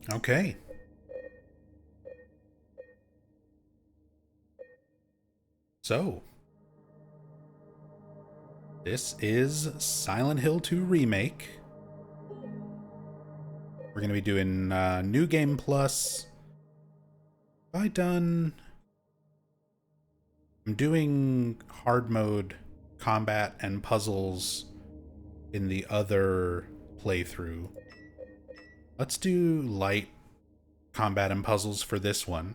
Okay. So, this is Silent Hill 2 Remake. We're going to be doing New Game Plus. Have I done... I'm doing hard mode combat and puzzles in the other playthrough. Let's do light combat and puzzles for this one.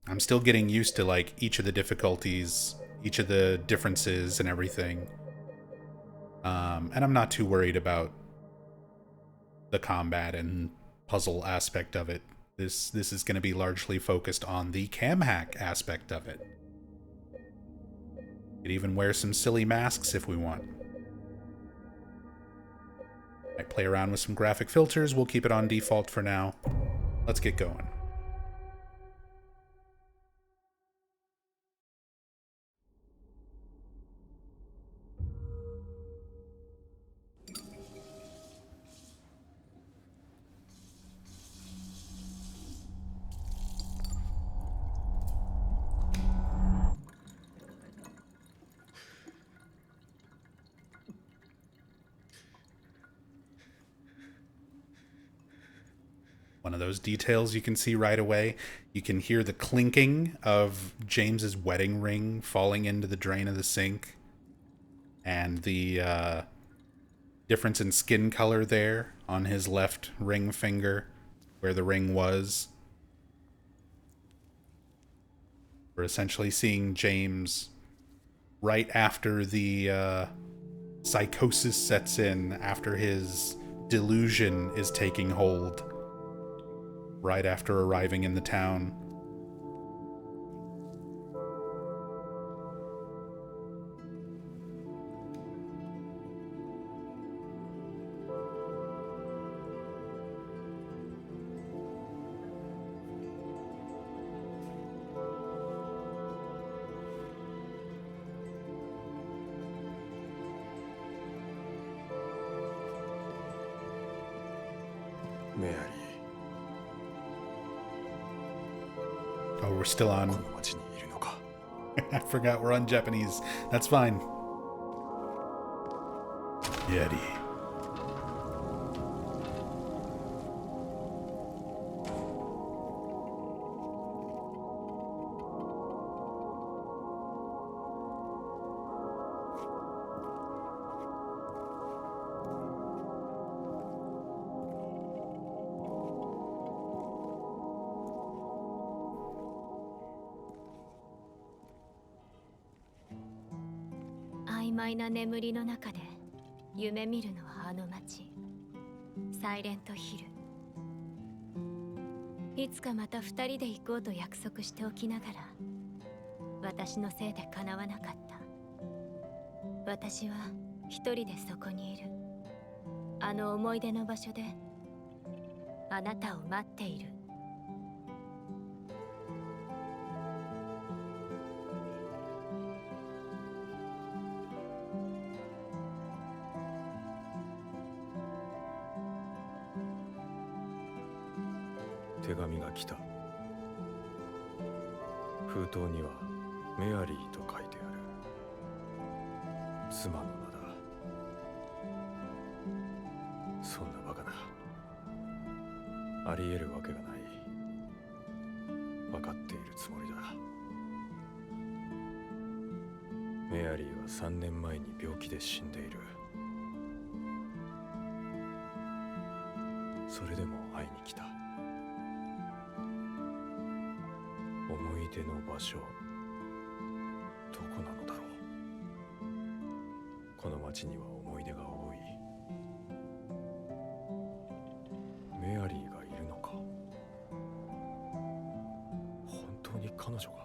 I'm still getting used to like each of the difficulties, each of the differences and everything. And I'm not too worried about the combat and puzzle aspect of it. This is going to be largely focused on the cam hack aspect of it. Could even wear some silly masks if we want. Might play around with some graphic filters. We'll keep it on default for now. Let's get going. One of those details you can see right away. You can hear the clinking of James's wedding ring falling into the drain of the sink. And the difference in skin color there on his left ring finger, where the ring was. We're essentially seeing James right after the psychosis sets in, after his delusion is taking hold, right after arriving in the town. Mary. Oh, we're still on. I forgot we're on Japanese. That's fine. Yeti.曖昧な眠りの中で夢見るのはあの街、サイレントヒル。いつかまた二人で行こうと約束しておきながら、私のせいで叶わなかった。私は一人でそこにいる。あの思い出の場所であなたを待っている。手紙が来た。封筒にはメアリーと書いてある。妻の名だ。そんなバカな。ありえるわけがない。分かっているつもりだ。メアリーは3年前に病気で死んでいる。それでも会いに来た。思い出の場所、どこなのだろう。この町には思い出が多い。メアリーがいるのか。本当に彼女が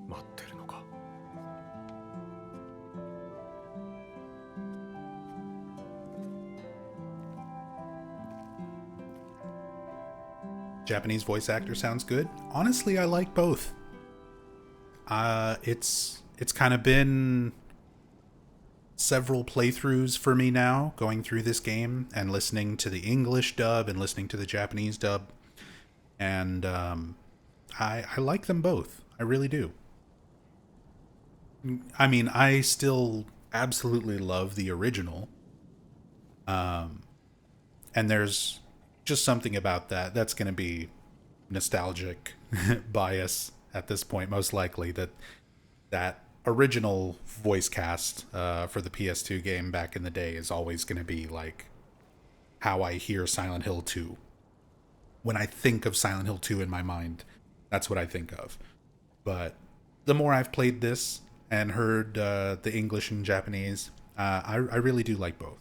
待ってるのか。Japanese voice actor sounds good. Honestly, I like both. It's kind of been several playthroughs for me now, going through this game and listening to the English dub and listening to the Japanese dub. And I like them both. I really do. I mean, I still absolutely love the original. And there's just something about that that's going to be nostalgic bias at this point, most likely, that original voice cast for the PS2 game back in the day is always going to be like how I hear Silent Hill 2. When I think of Silent Hill 2 in my mind, that's what I think of. But the more I've played this and heard the English and Japanese, I really do like both.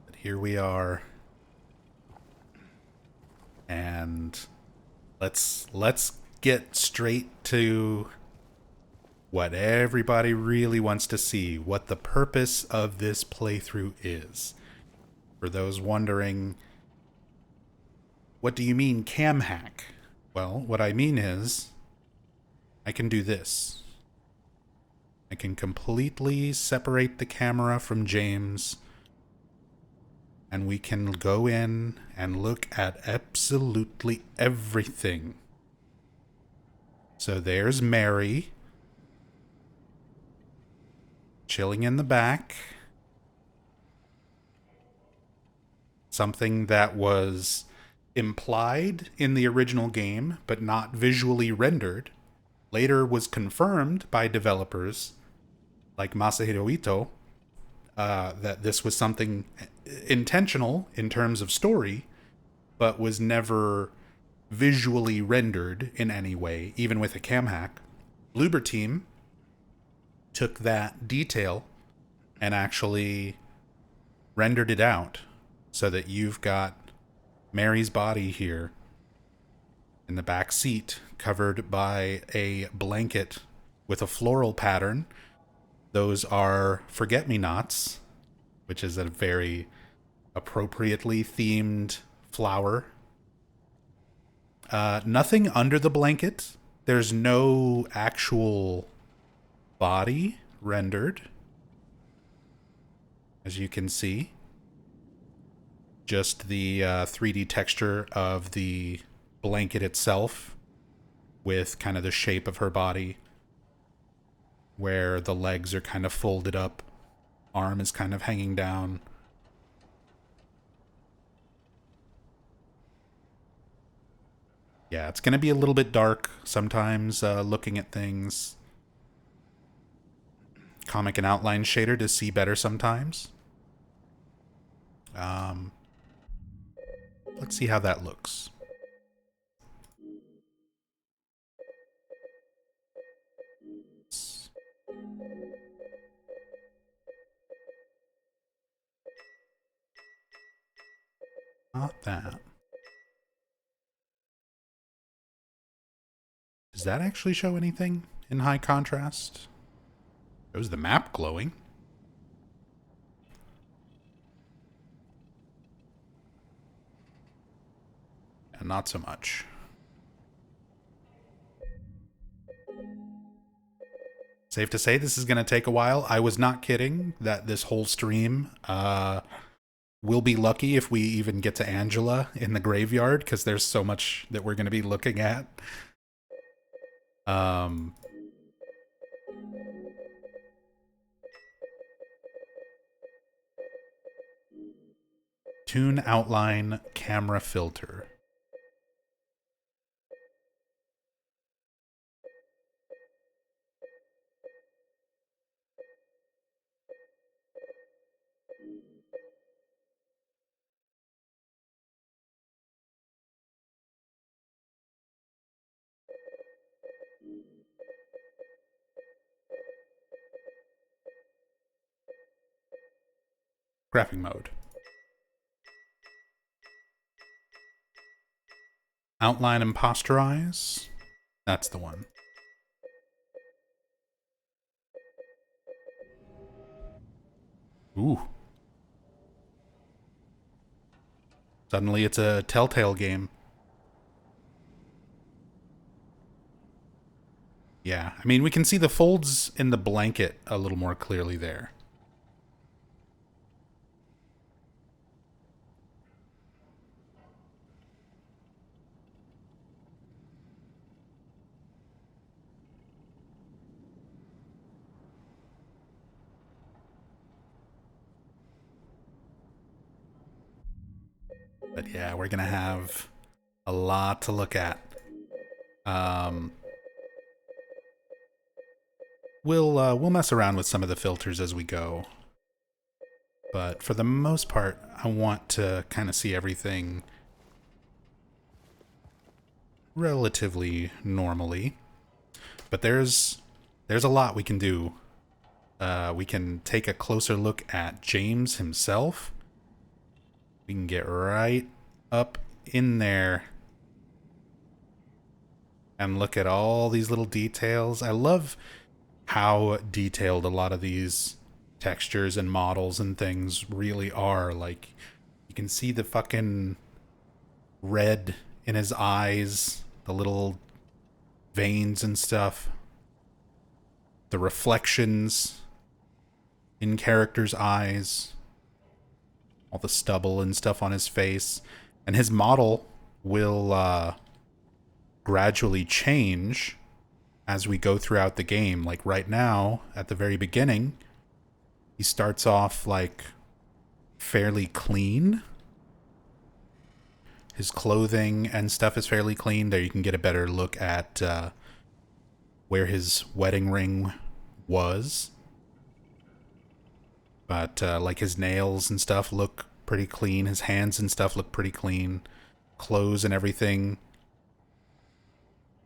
But here we are, and let's get straight to what everybody really wants to see, what the purpose of this playthrough is. For those wondering, what do you mean cam hack? Well, what I mean is, I can do this. I can completely separate the camera from James, and we can go in and look at absolutely everything. So there's Mary, chilling in the back. Something that was implied in the original game, but not visually rendered, later was confirmed by developers like Masahiro Ito, that this was something intentional in terms of story, but was never visually rendered in any way, even with a cam hack. Bloober Team took that detail and actually rendered it out so that you've got Mary's body here in the back seat, covered by a blanket with a floral pattern. Those are forget-me-nots, which is a very appropriately themed flower. Nothing under the blanket. There's no actual body rendered, as you can see. Just the 3D texture of the blanket itself with kind of the shape of her body, where the legs are kind of folded up, arm is kind of hanging down. Yeah, it's going to be a little bit dark sometimes looking at things. Comic and outline shader to see better sometimes. Let's see how that looks. Not that. Does that actually show anything in high contrast? Shows the map glowing. And not so much. Safe to say this is going to take a while. I was not kidding that this whole stream we'll be lucky if we even get to Angela in the graveyard, because there's so much that we're going to be looking at. Tune outline camera filter. Graphing mode. Outline and posterize. That's the one. Ooh. Suddenly it's a Telltale game. Yeah, I mean, we can see the folds in the blanket a little more clearly there. But yeah, we're gonna have a lot to look at. Um, we'll mess around with some of the filters as we go, but for the most part, I want to kind of see everything relatively normally. But there's a lot we can do. We can take a closer look at James himself. We can get right up in there and look at all these little details. I love how detailed a lot of these textures and models and things really are. Like, you can see the fucking red in his eyes, the little veins and stuff, the reflections in characters' eyes, all the stubble and stuff on his face. And his model will gradually change as we go throughout the game. Like right now, at the very beginning, he starts off like fairly clean. His clothing and stuff is fairly clean. There you can get a better look at where his wedding ring was. But like his nails and stuff look pretty clean. His hands and stuff look pretty clean. Clothes and everything.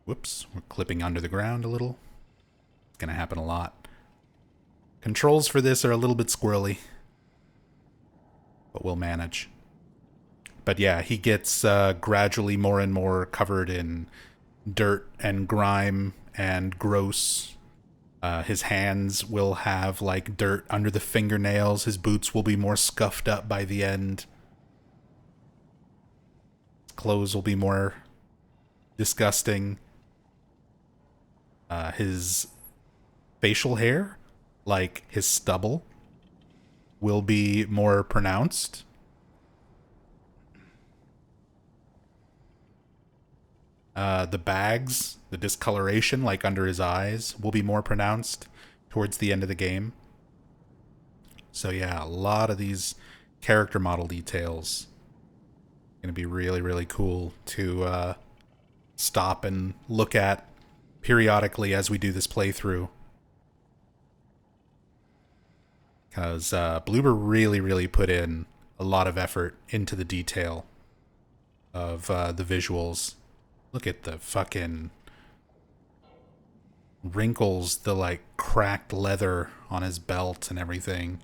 Whoops, we're clipping under the ground a little. It's gonna happen a lot. Controls for this are a little bit squirrely, but we'll manage. But yeah, he gets gradually more and more covered in dirt and grime and gross. His hands will have like dirt under the fingernails. His boots will be more scuffed up by the end. His clothes will be more disgusting. His facial hair, like his stubble, will be more pronounced. The bags, the discoloration, like under his eyes, will be more pronounced towards the end of the game. So yeah, a lot of these character model details going to be really, really cool to stop and look at periodically as we do this playthrough. Because Bloober really, really put in a lot of effort into the detail of the visuals. Look at the fucking wrinkles, the like cracked leather on his belt and everything.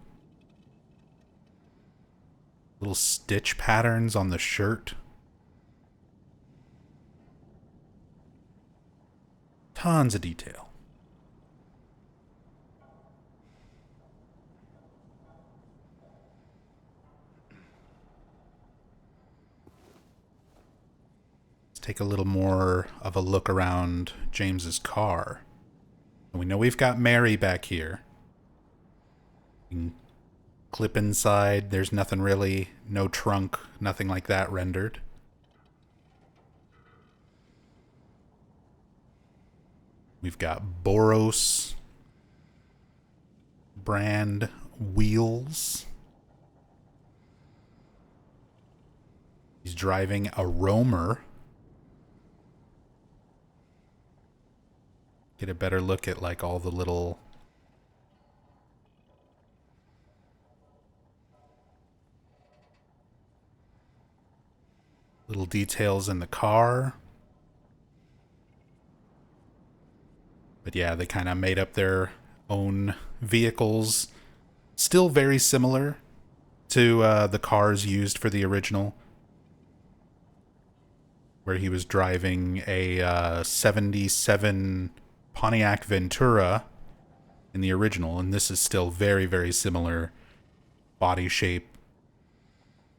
Little stitch patterns on the shirt. Tons of detail. Let's take a little more of a look around James's car. We know we've got Mary back here. We can clip inside. There's nothing really. No trunk. Nothing like that rendered. We've got Boros brand wheels. He's driving a Roamer. Get a better look at like all the little details in the car. But yeah, they kind of made up their own vehicles. Still very similar to the cars used for the original, where he was driving a 77 Pontiac Ventura in the original, and this is still very, very similar body shape.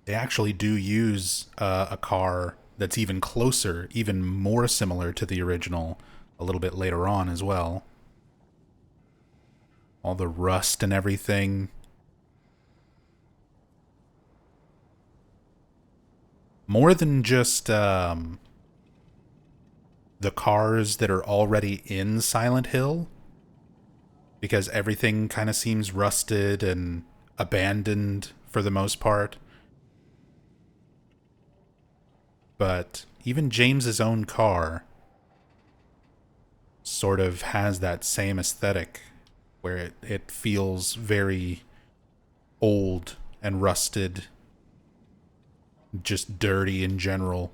They actually do use a car that's even closer, even more similar to the original a little bit later on as well. All the rust and everything. More than just the cars that are already in Silent Hill, because everything kind of seems rusted and abandoned for the most part. But even James's own car sort of has that same aesthetic where it feels very old and rusted, just dirty in general,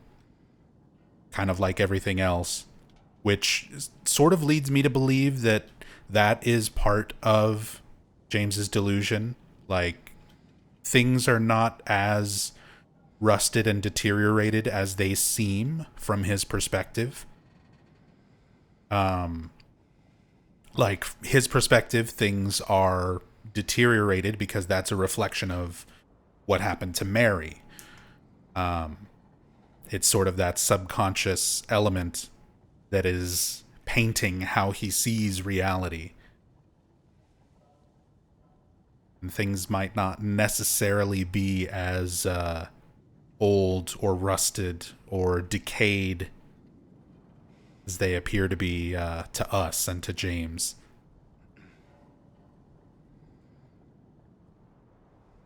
kind of like everything else, which sort of leads me to believe that that is part of James's delusion. Like, things are not as rusted and deteriorated as they seem from his perspective. Like, his perspective, things are deteriorated because that's a reflection of what happened to Mary. It's sort of that subconscious element that is painting how he sees reality. And things might not necessarily be as old or rusted or decayed as they appear to be to us and to James.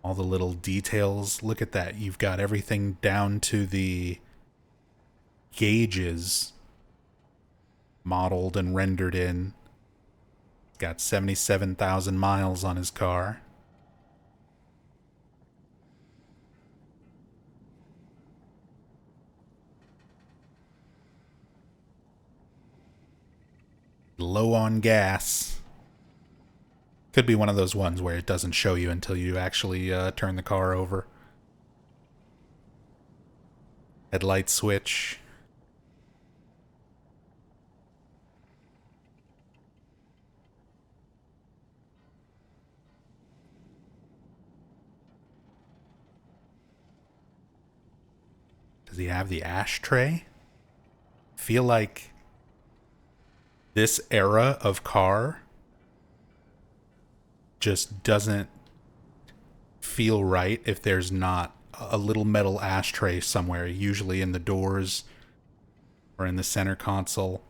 All the little details. Look at that. You've got everything down to the gauges modeled and rendered in. Got 77,000 miles on his car. Low on gas. Could be one of those ones where it doesn't show you until you actually turn the car over. Headlight switch. Does he have the ashtray? Feel like this era of car just doesn't feel right if there's not a little metal ashtray somewhere, usually in the doors or in the center console.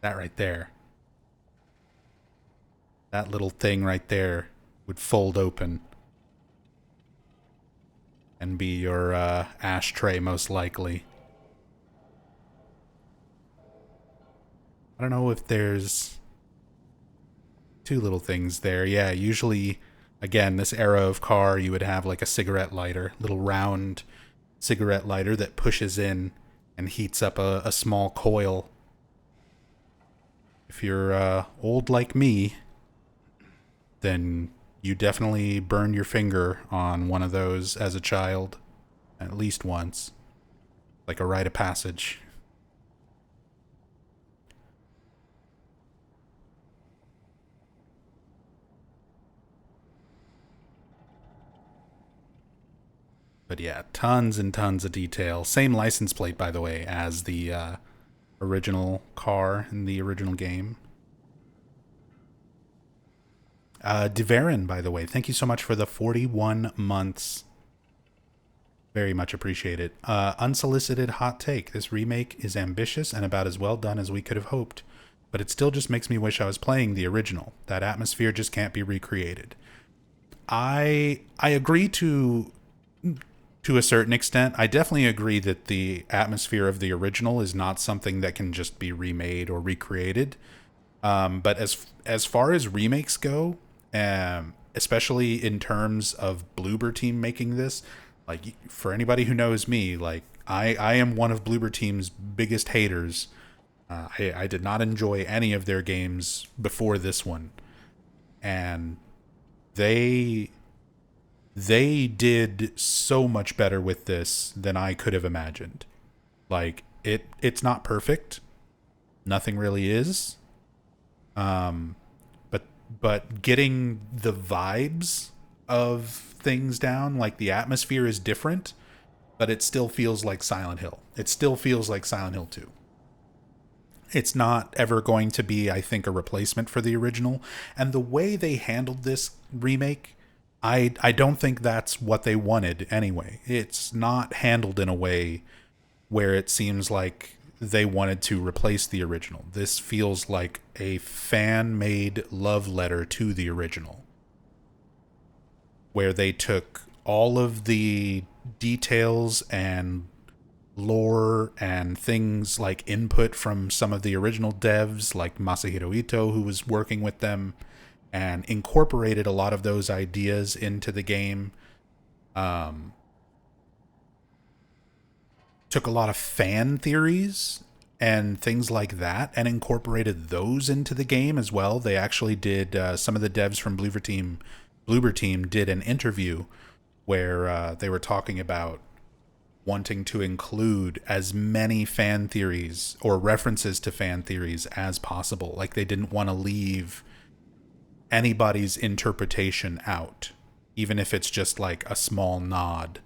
That right there. That little thing right there would fold open and be your ashtray, most likely. I don't know if there's two little things there. Yeah, usually, again, this era of car, you would have like a cigarette lighter, little round cigarette lighter that pushes in and heats up a small coil. If you're old like me, then you definitely burned your finger on one of those as a child, at least once. Like a rite of passage. But yeah, tons and tons of detail. Same license plate, by the way, as the original car in the original game. Deverin, by the way, thank you so much for the 41 months. Very much appreciated. Unsolicited hot take. This remake is ambitious and about as well done as we could have hoped, but it still just makes me wish I was playing the original. That atmosphere just can't be recreated. I agree to a certain extent. I definitely agree that the atmosphere of the original is not something that can just be remade or recreated. But as far as remakes go, especially in terms of Bloober Team making this, like, for anybody who knows me, like, I am one of Bloober Team's biggest haters. I did not enjoy any of their games before this one, and they did so much better with this than I could have imagined. Like, it's not perfect. Nothing really is. But but getting the vibes of things down, like the atmosphere is different, but it still feels like Silent Hill. It still feels like Silent Hill 2. It's not ever going to be, I think, a replacement for the original. And the way they handled this remake, I don't think that's what they wanted anyway. It's not handled in a way where it seems like they wanted to replace the original. This feels like a fan-made love letter to the original, where they took all of the details and lore and things like input from some of the original devs, like Masahiro Ito, who was working with them, and incorporated a lot of those ideas into the game. Took a lot of fan theories and things like that and incorporated those into the game as well. They actually did, some of the devs from Bloober Team did an interview where they were talking about wanting to include as many fan theories or references to fan theories as possible. Like, they didn't want to leave anybody's interpretation out, even if it's just like a small nod,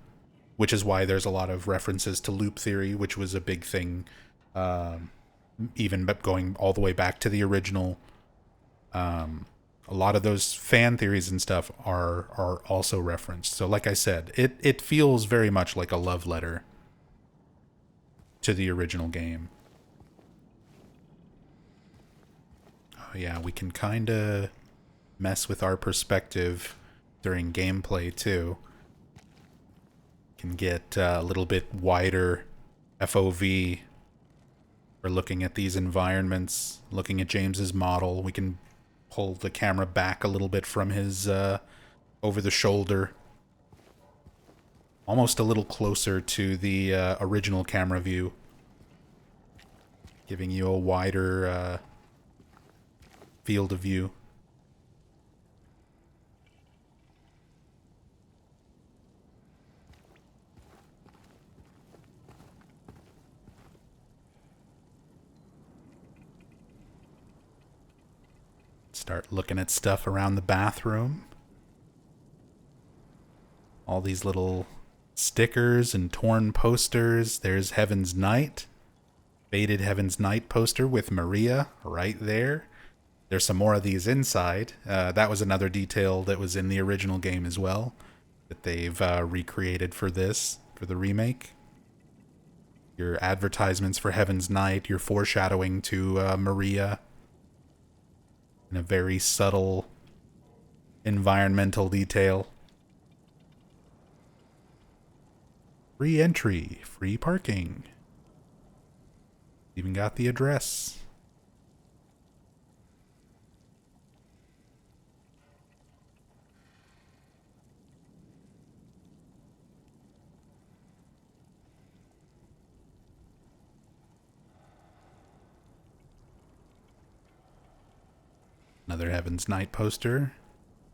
which is why there's a lot of references to loop theory, which was a big thing, even going all the way back to the original. A lot of those fan theories and stuff are also referenced. So like I said, it feels very much like a love letter to the original game. Oh yeah, we can kind of mess with our perspective during gameplay too. Can get a little bit wider FOV for looking at these environments, looking at James's model. We can pull the camera back a little bit from his over the shoulder, almost a little closer to the original camera view, giving you a wider field of view. Start looking at stuff around the bathroom. All these little stickers and torn posters. There's Heaven's Night. Faded Heaven's Night poster with Maria right there. There's some more of these inside. That was another detail that was in the original game as well, that they've recreated for this, for the remake. Your advertisements for Heaven's Night, your foreshadowing to Maria, in a very subtle environmental detail. Free entry, free parking. Even got the address. Another Heaven's Night poster.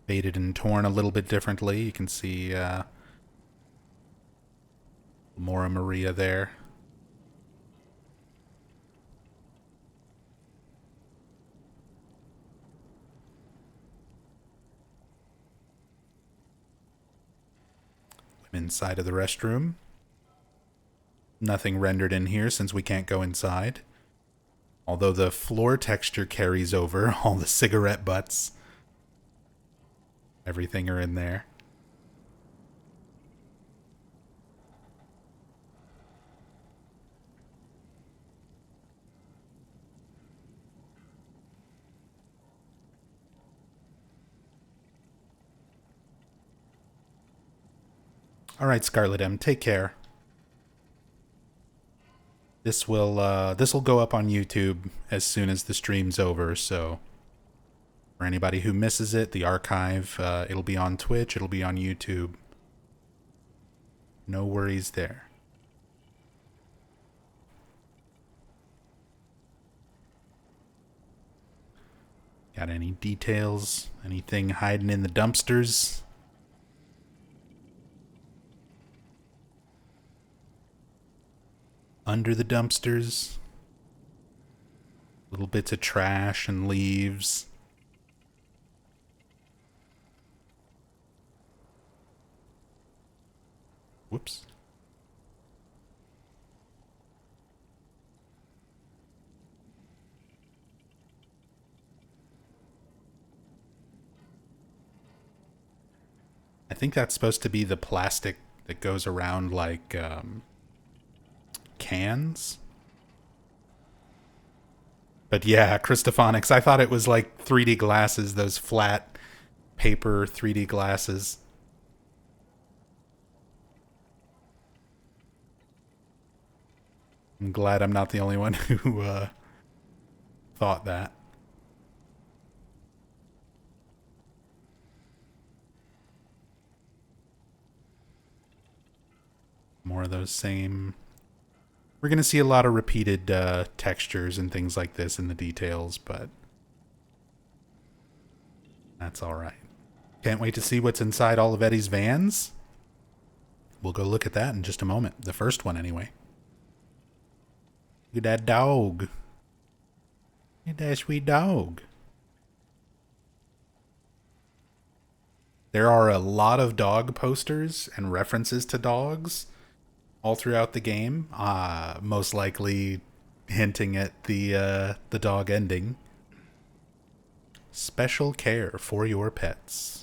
Faded and torn a little bit differently. You can see more of Maria there. Women's side of the restroom. Nothing rendered in here since we can't go inside. Although the floor texture carries over, all the cigarette butts, everything are in there. All right, Scarlet M, take care. This will go up on YouTube as soon as the stream's over, so for anybody who misses it, the archive, it'll be on Twitch, it'll be on YouTube. No worries there. Got any details? Anything hiding in the dumpsters? Under the dumpsters? Little bits of trash and leaves. Whoops. I think that's supposed to be the plastic that goes around like cans. But yeah, Christophonics. I thought it was like 3D glasses, those flat paper 3D glasses. I'm glad I'm not the only one who thought that. More of those same. We're going to see a lot of repeated textures and things like this in the details, but that's all right. Can't wait to see what's inside all of Eddie's vans. We'll go look at that in just a moment. The first one, anyway. Look at that dog. Look at that sweet dog. There are a lot of dog posters and references to dogs all throughout the game. Most likely hinting at the dog ending. Special care for your pets.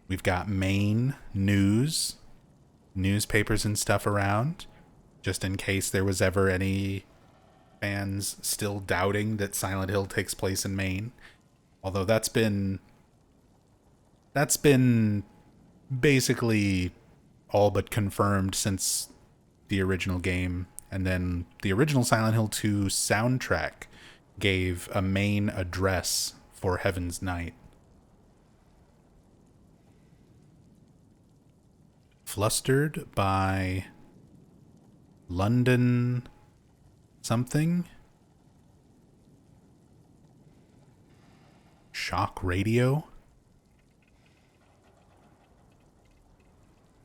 We've got Maine news, newspapers and stuff around, just in case there was ever any fans still doubting that Silent Hill takes place in Maine. Although that's been basically all but confirmed since the original game. And then the original Silent Hill 2 soundtrack gave a Maine address for Heaven's Night. Flustered by London something? Shock Radio?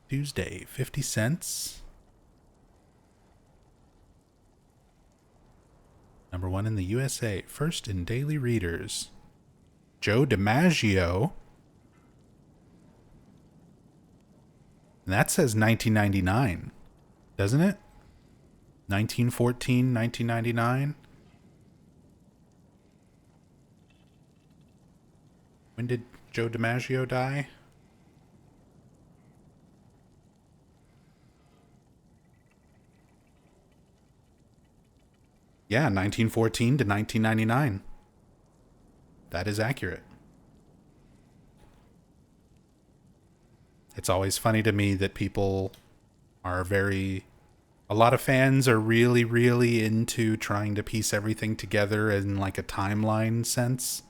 Tuesday, 50 cents. Number 1 in the USA. First in Daily Readers. Joe DiMaggio. And that says 1999, doesn't it? 1914, 1999. When did Joe DiMaggio die? Yeah, 1914 to 1999. That is accurate. It's always funny to me that people are a lot of fans are really, really into trying to piece everything together in like a timeline sense.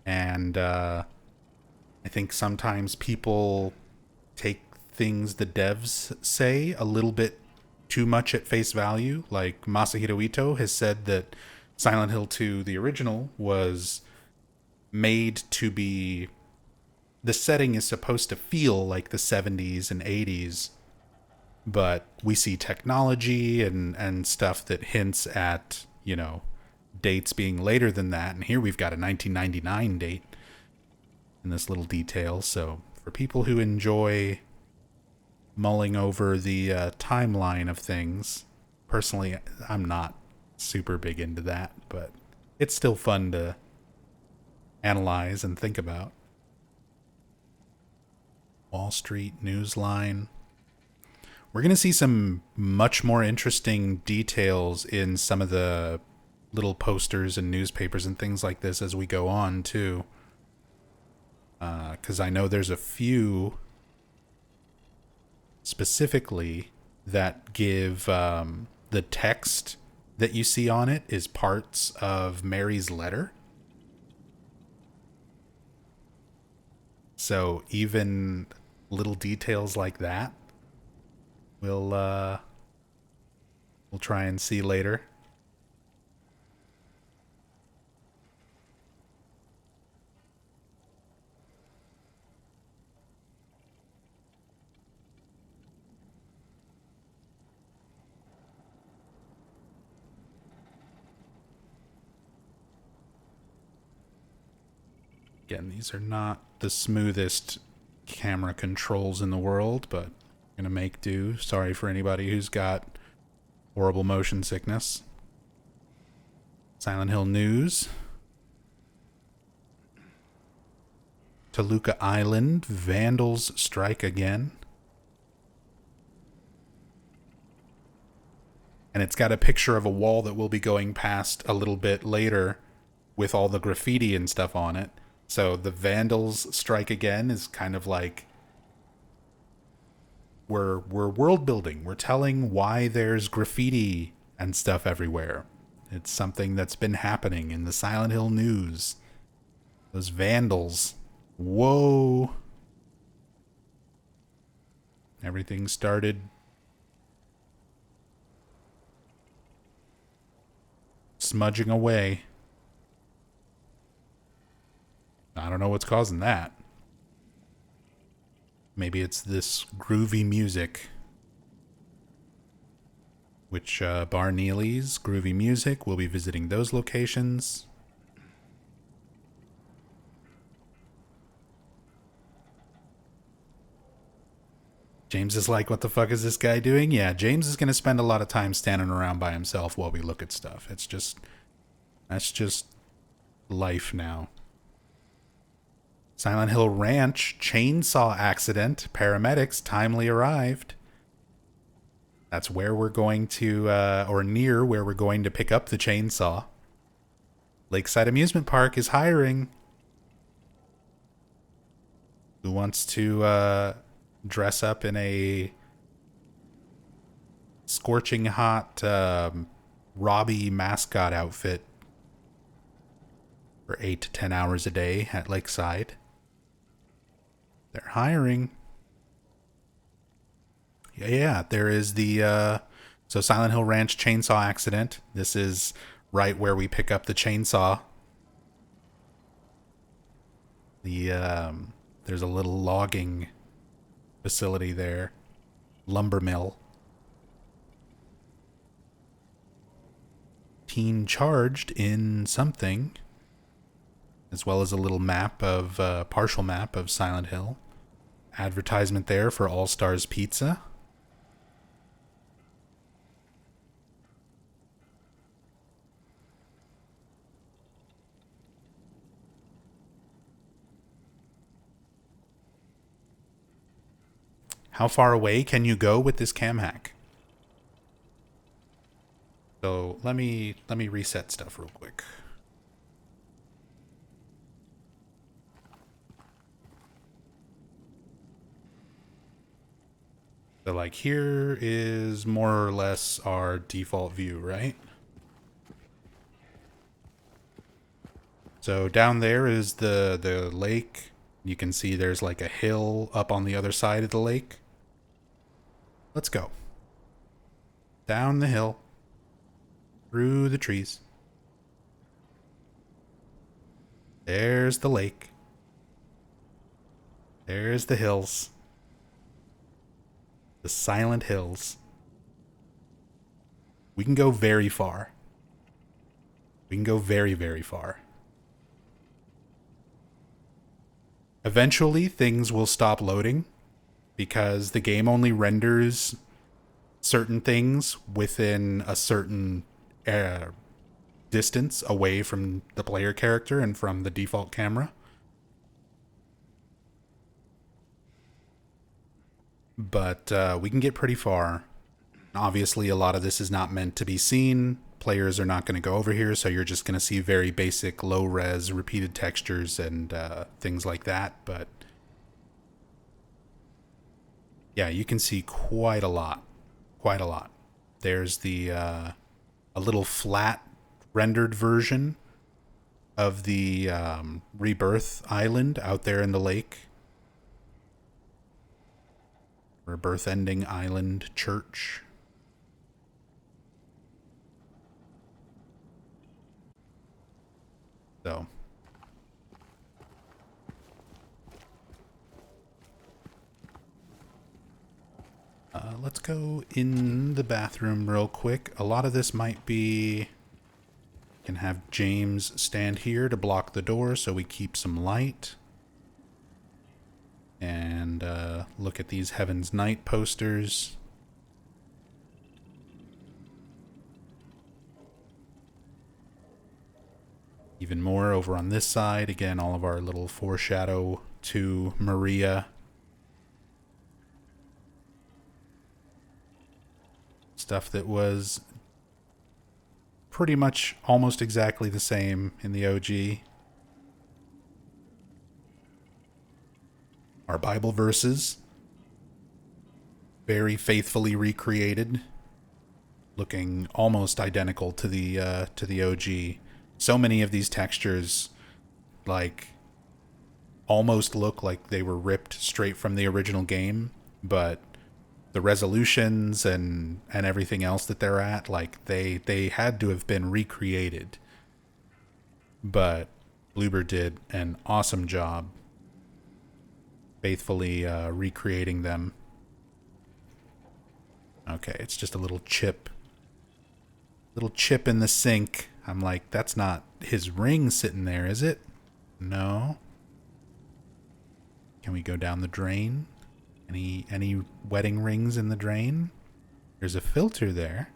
And I think sometimes people take things the devs say a little bit too much at face value. Like Masahiro Ito has said that Silent Hill 2, the original, was made to be... The setting is supposed to feel like the 70s and 80s, but we see technology and stuff that hints at, you know, dates being later than that. And here we've got a 1999 date in this little detail. So for people who enjoy mulling over the timeline of things, personally, I'm not super big into that, but it's still fun to analyze and think about. Wall Street Newsline. We're going to see some much more interesting details in some of the little posters and newspapers and things like this as we go on, too. Because I know there's a few specifically that give the text that you see on it is parts of Mary's letter. So even little details like that we'll try and see later. Again, these are not the smoothest camera controls in the world, but I'm gonna make do. Sorry for anybody who's got horrible motion sickness. Silent Hill news. Toluca Island, vandals strike again. And it's got a picture of a wall that we'll be going past a little bit later with all the graffiti and stuff on it. So the vandals strike again is kind of like we're world building. We're telling why there's graffiti and stuff everywhere. It's something that's been happening in the Silent Hill news. Those vandals. Whoa. Everything started smudging away. I don't know what's causing that. Maybe it's this groovy music. Which, Bar Neely's groovy music. We'll be visiting those locations. James is like, what the fuck is this guy doing? Yeah, James is going to spend a lot of time standing around by himself while we look at stuff. That's just life now. Silent Hill Ranch, chainsaw accident. Paramedics timely arrived. That's where we're going to, or near where we're going to pick up the chainsaw. Lakeside Amusement Park is hiring. Who wants to, dress up in a scorching hot Robbie mascot outfit for 8 to 10 hours a day at Lakeside? They're hiring. Yeah, there is the so Silent Hill Ranch chainsaw accident. This is right where we pick up the chainsaw. There's a little logging facility there. Lumber mill. Teen charged in something. As well as a little map of, partial map of Silent Hill. Advertisement there for All Stars Pizza. How far away can you go with this cam hack? So let me reset stuff real quick. So like here is more or less our default view, right? So down there is the lake. You can see there's like a hill up on the other side of the lake. Let's go. Down the hill. Through the trees. There's the lake. There's the hills. The Silent Hills. We can go very far. We can go very, very far. Eventually, things will stop loading because the game only renders certain things within a certain distance away from the player character and from the default camera. But we can get pretty far. Obviously, a lot of this is not meant to be seen. Players are not going to go over here, so you're just going to see very basic, low-res, repeated textures and things like that. But yeah, you can see quite a lot. Quite a lot. There's the a little flat rendered version of the Rebirth Island out there in the lake. Rebirth Ending Island Church. So let's go in the bathroom real quick. A lot of this might be can have James stand here to block the door so we keep some light. And look at these Heaven's Night posters. Even more over on this side. Again, all of our little foreshadow to Maria. Stuff that was pretty much almost exactly the same in the OG. Our Bible verses, very faithfully recreated, looking almost identical to the OG. So many of these textures, like, almost look like they were ripped straight from the original game, but the resolutions and everything else that they're at, like, they had to have been recreated. But Bloober did an awesome job faithfully recreating them. Okay, it's just a little chip in the sink. I'm like, that's not his ring sitting there, is it? No. Can we go down the drain? Any wedding rings in the drain? There's a filter there,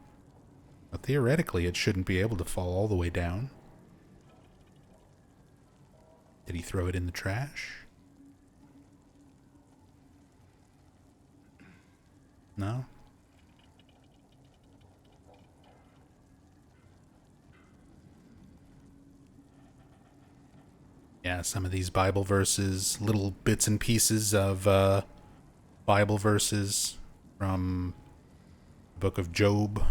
but theoretically it shouldn't be able to fall all the way down. Did he throw it in the trash? No? Yeah, some of these Bible verses, little bits and pieces of Bible verses from the book of Job.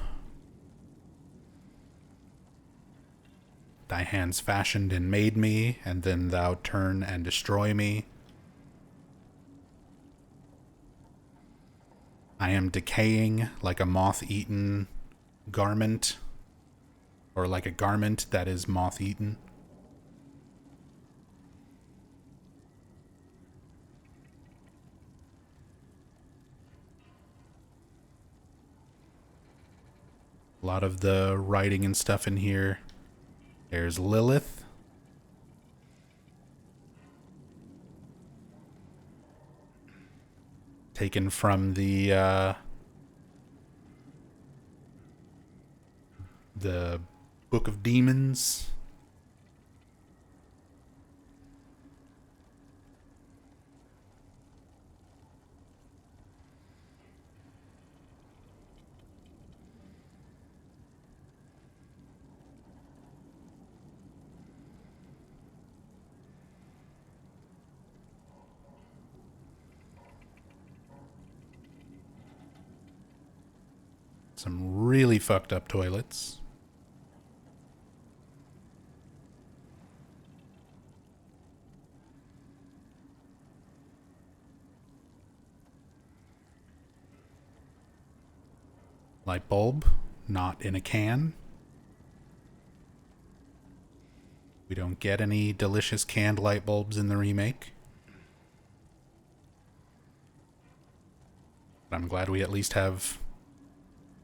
Thy hands fashioned and made me, and then thou turn and destroy me. I am decaying like a moth-eaten garment, or like a garment that is moth-eaten. A lot of the writing and stuff in here. There's Lilith. Taken from the Book of Demons. Some really fucked up toilets. Light bulb, not in a can. We don't get any delicious canned light bulbs in the remake. But I'm glad we at least have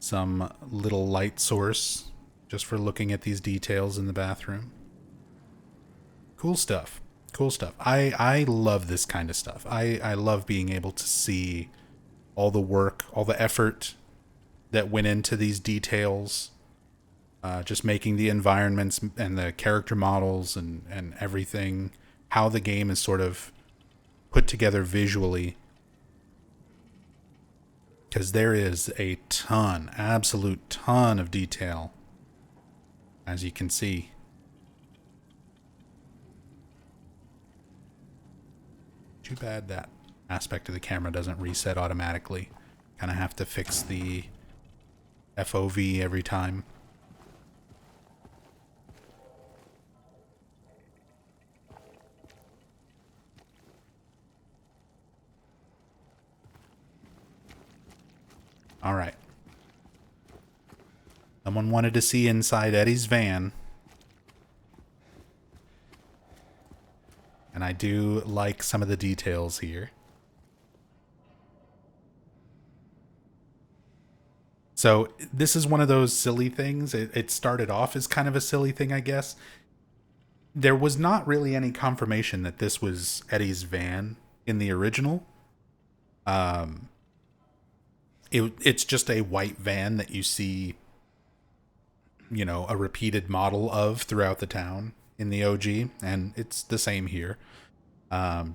some little light source just for looking at these details in the bathroom. Cool stuff. Cool stuff. I love this kind of stuff. I love being able to see all the work, all the effort that went into these details. Just making the environments and the character models and everything, how the game is sort of put together visually. Because there is a ton, absolute ton of detail, as you can see. Too bad that aspect of the camera doesn't reset automatically. Kind of have to fix the FOV every time. All right. Someone wanted to see inside Eddie's van. And I do like some of the details here. So this is one of those silly things. It started off as kind of a silly thing, I guess. There was not really any confirmation that this was Eddie's van in the original. Um, it's just a white van that you see, a repeated model of throughout the town in the OG, and it's the same here.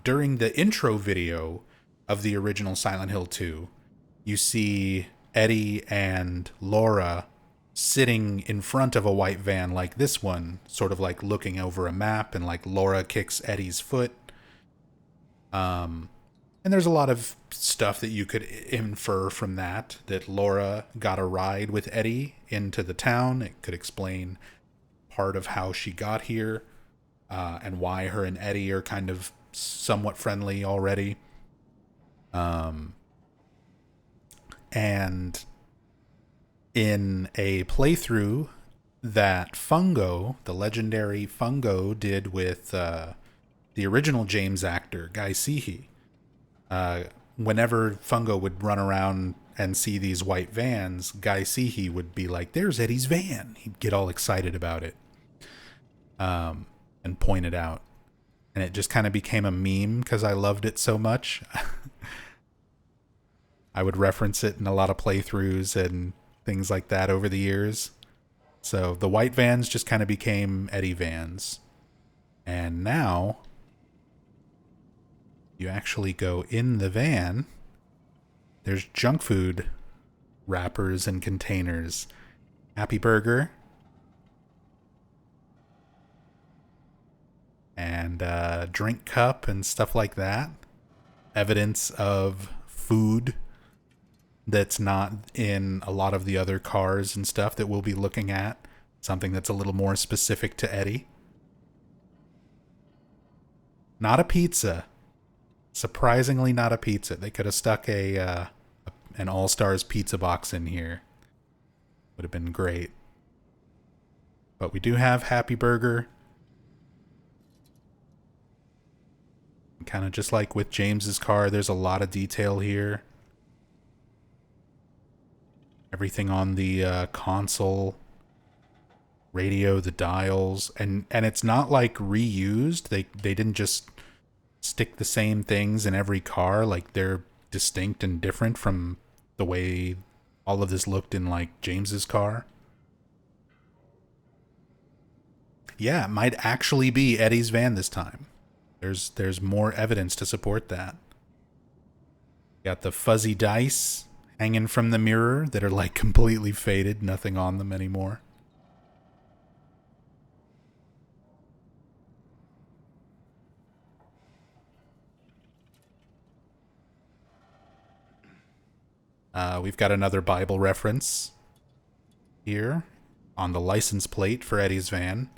During the intro video of the original Silent Hill 2, you see Eddie and Laura sitting in front of a white van like this one, sort of like looking over a map, and like Laura kicks Eddie's foot. And there's a lot of stuff that you could infer from that Laura got a ride with Eddie into the town. It could explain part of how she got here, and why her and Eddie are kind of somewhat friendly already. And in a playthrough that Fungo, the legendary Fungo, did with the original James actor, Guy Seehee, whenever Fungo would run around and see these white vans, Guy Seehee would be like, "There's Eddie's van." He'd get all excited about it, and point it out. And it just kind of became a meme because I loved it so much. I would reference it in a lot of playthroughs and things like that over the years. So the white vans just kind of became Eddie vans. And now you actually go in the van. There's junk food wrappers and containers. Happy Burger. And drink cup and stuff like that. Evidence of food that's not in a lot of the other cars and stuff that we'll be looking at. Something that's a little more specific to Eddie. Not a pizza. Surprisingly not a pizza. They could have stuck an All-Stars pizza box in here. Would have been great. But we do have Happy Burger. Kind of just like with James's car, there's a lot of detail here. Everything on the console, radio, the dials, and it's not like reused. They didn't just stick the same things in every car. Like, they're distinct and different from the way all of this looked in like James's car. Yeah, it might actually be Eddie's van this time. There's more evidence to support that. Got the fuzzy dice hanging from the mirror that are like completely faded, nothing on them anymore. We've got another Bible reference here on the license plate for Eddie's van.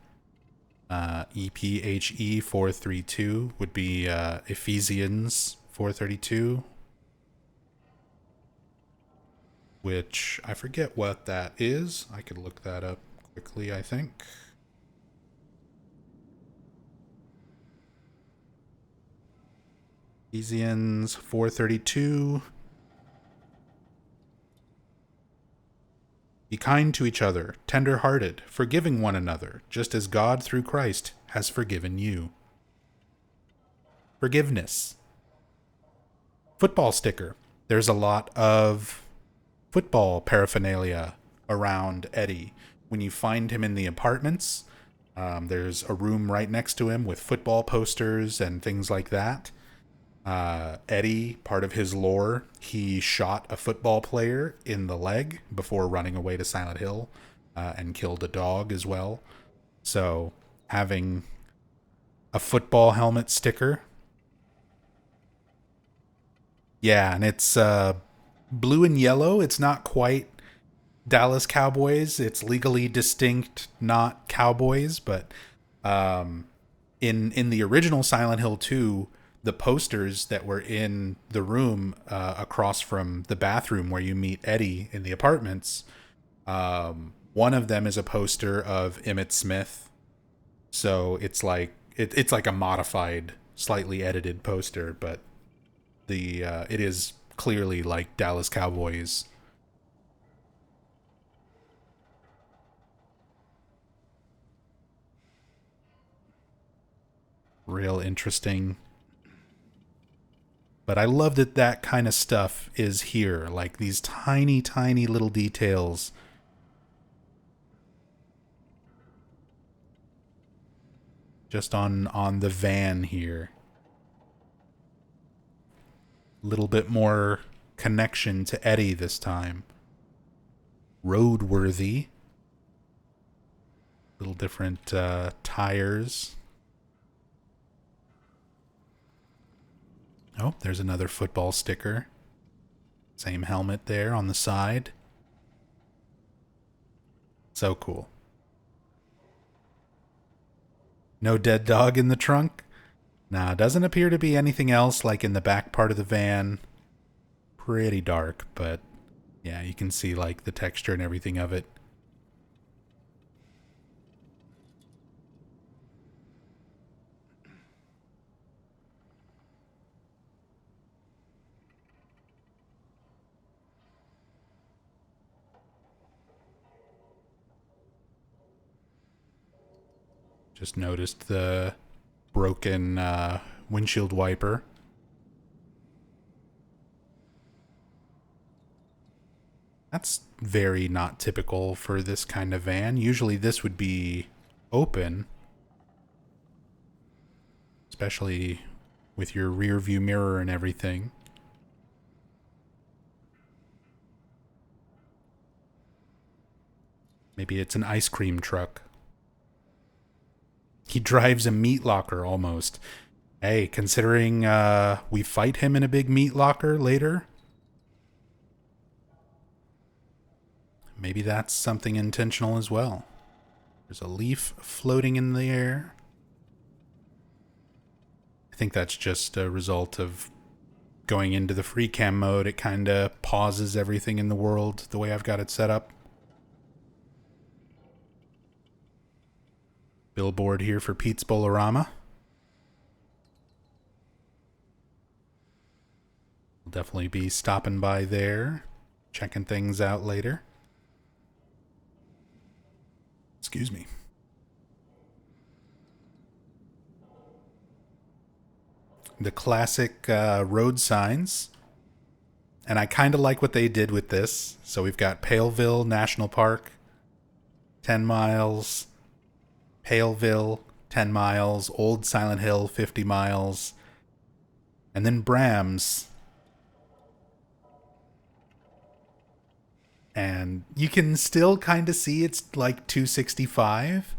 EPHE 432 would be Ephesians 432, which I forget what that is. I could look that up quickly, I think. Ephesians 432. Be kind to each other, tender-hearted, forgiving one another, just as God through Christ has forgiven you. Forgiveness. Football sticker. There's a lot of football paraphernalia around Eddie. When you find him in the apartments, there's a room right next to him with football posters and things like that. Eddie, part of his lore, he shot a football player in the leg before running away to Silent Hill, and killed a dog as well. So having a football helmet sticker. Yeah, and it's blue and yellow. It's not quite Dallas Cowboys. It's legally distinct, not Cowboys. But in the original Silent Hill 2, the posters that were in the room across from the bathroom where you meet Eddie in the apartments, one of them is a poster of Emmitt Smith. So it's like it's like a modified, slightly edited poster, but it is clearly like Dallas Cowboys. Real interesting. But I love that that kind of stuff is here. Like these tiny, tiny little details. Just on the van here. Little bit more connection to Eddie this time. Roadworthy. Little different tires. Oh, there's another football sticker. Same helmet there on the side. So cool. No dead dog in the trunk? Nah, doesn't appear to be anything else like in the back part of the van. Pretty dark, but yeah, you can see like the texture and everything of it. Just noticed the broken windshield wiper. That's very not typical for this kind of van. Usually this would be open, especially with your rear view mirror and everything. Maybe it's an ice cream truck. He drives a meat locker almost. Hey, considering we fight him in a big meat locker later, maybe that's something intentional as well. There's a leaf floating in the air. I think that's just a result of going into the free cam mode. It kind of pauses everything in the world the way I've got it set up. Billboard here for Pete's Bolorama. We'll definitely be stopping by there, checking things out later. Excuse me. The classic road signs. And I kind of like what they did with this. So we've got Paleville National Park, 10 miles. Paleville, 10 miles. Old Silent Hill, 50 miles. And then Brams. And you can still kind of see it's like 265.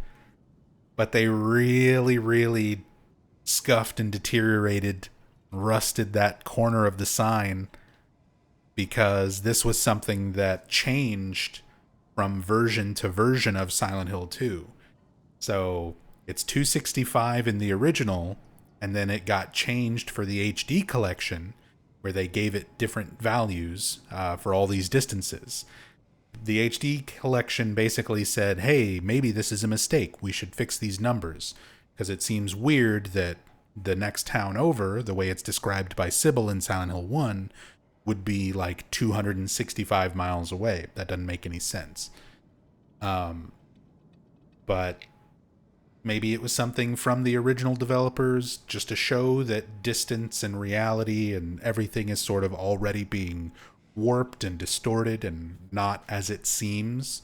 But they really, really scuffed and deteriorated, rusted that corner of the sign, because this was something that changed from version to version of Silent Hill 2. So it's 265 in the original, and then it got changed for the HD collection, where they gave it different values for all these distances. The HD collection basically said, hey, maybe this is a mistake. We should fix these numbers, because it seems weird that the next town over, the way it's described by Sybil in Silent Hill 1, would be like 265 miles away. That doesn't make any sense. But maybe it was something from the original developers just to show that distance and reality and everything is sort of already being warped and distorted and not as it seems.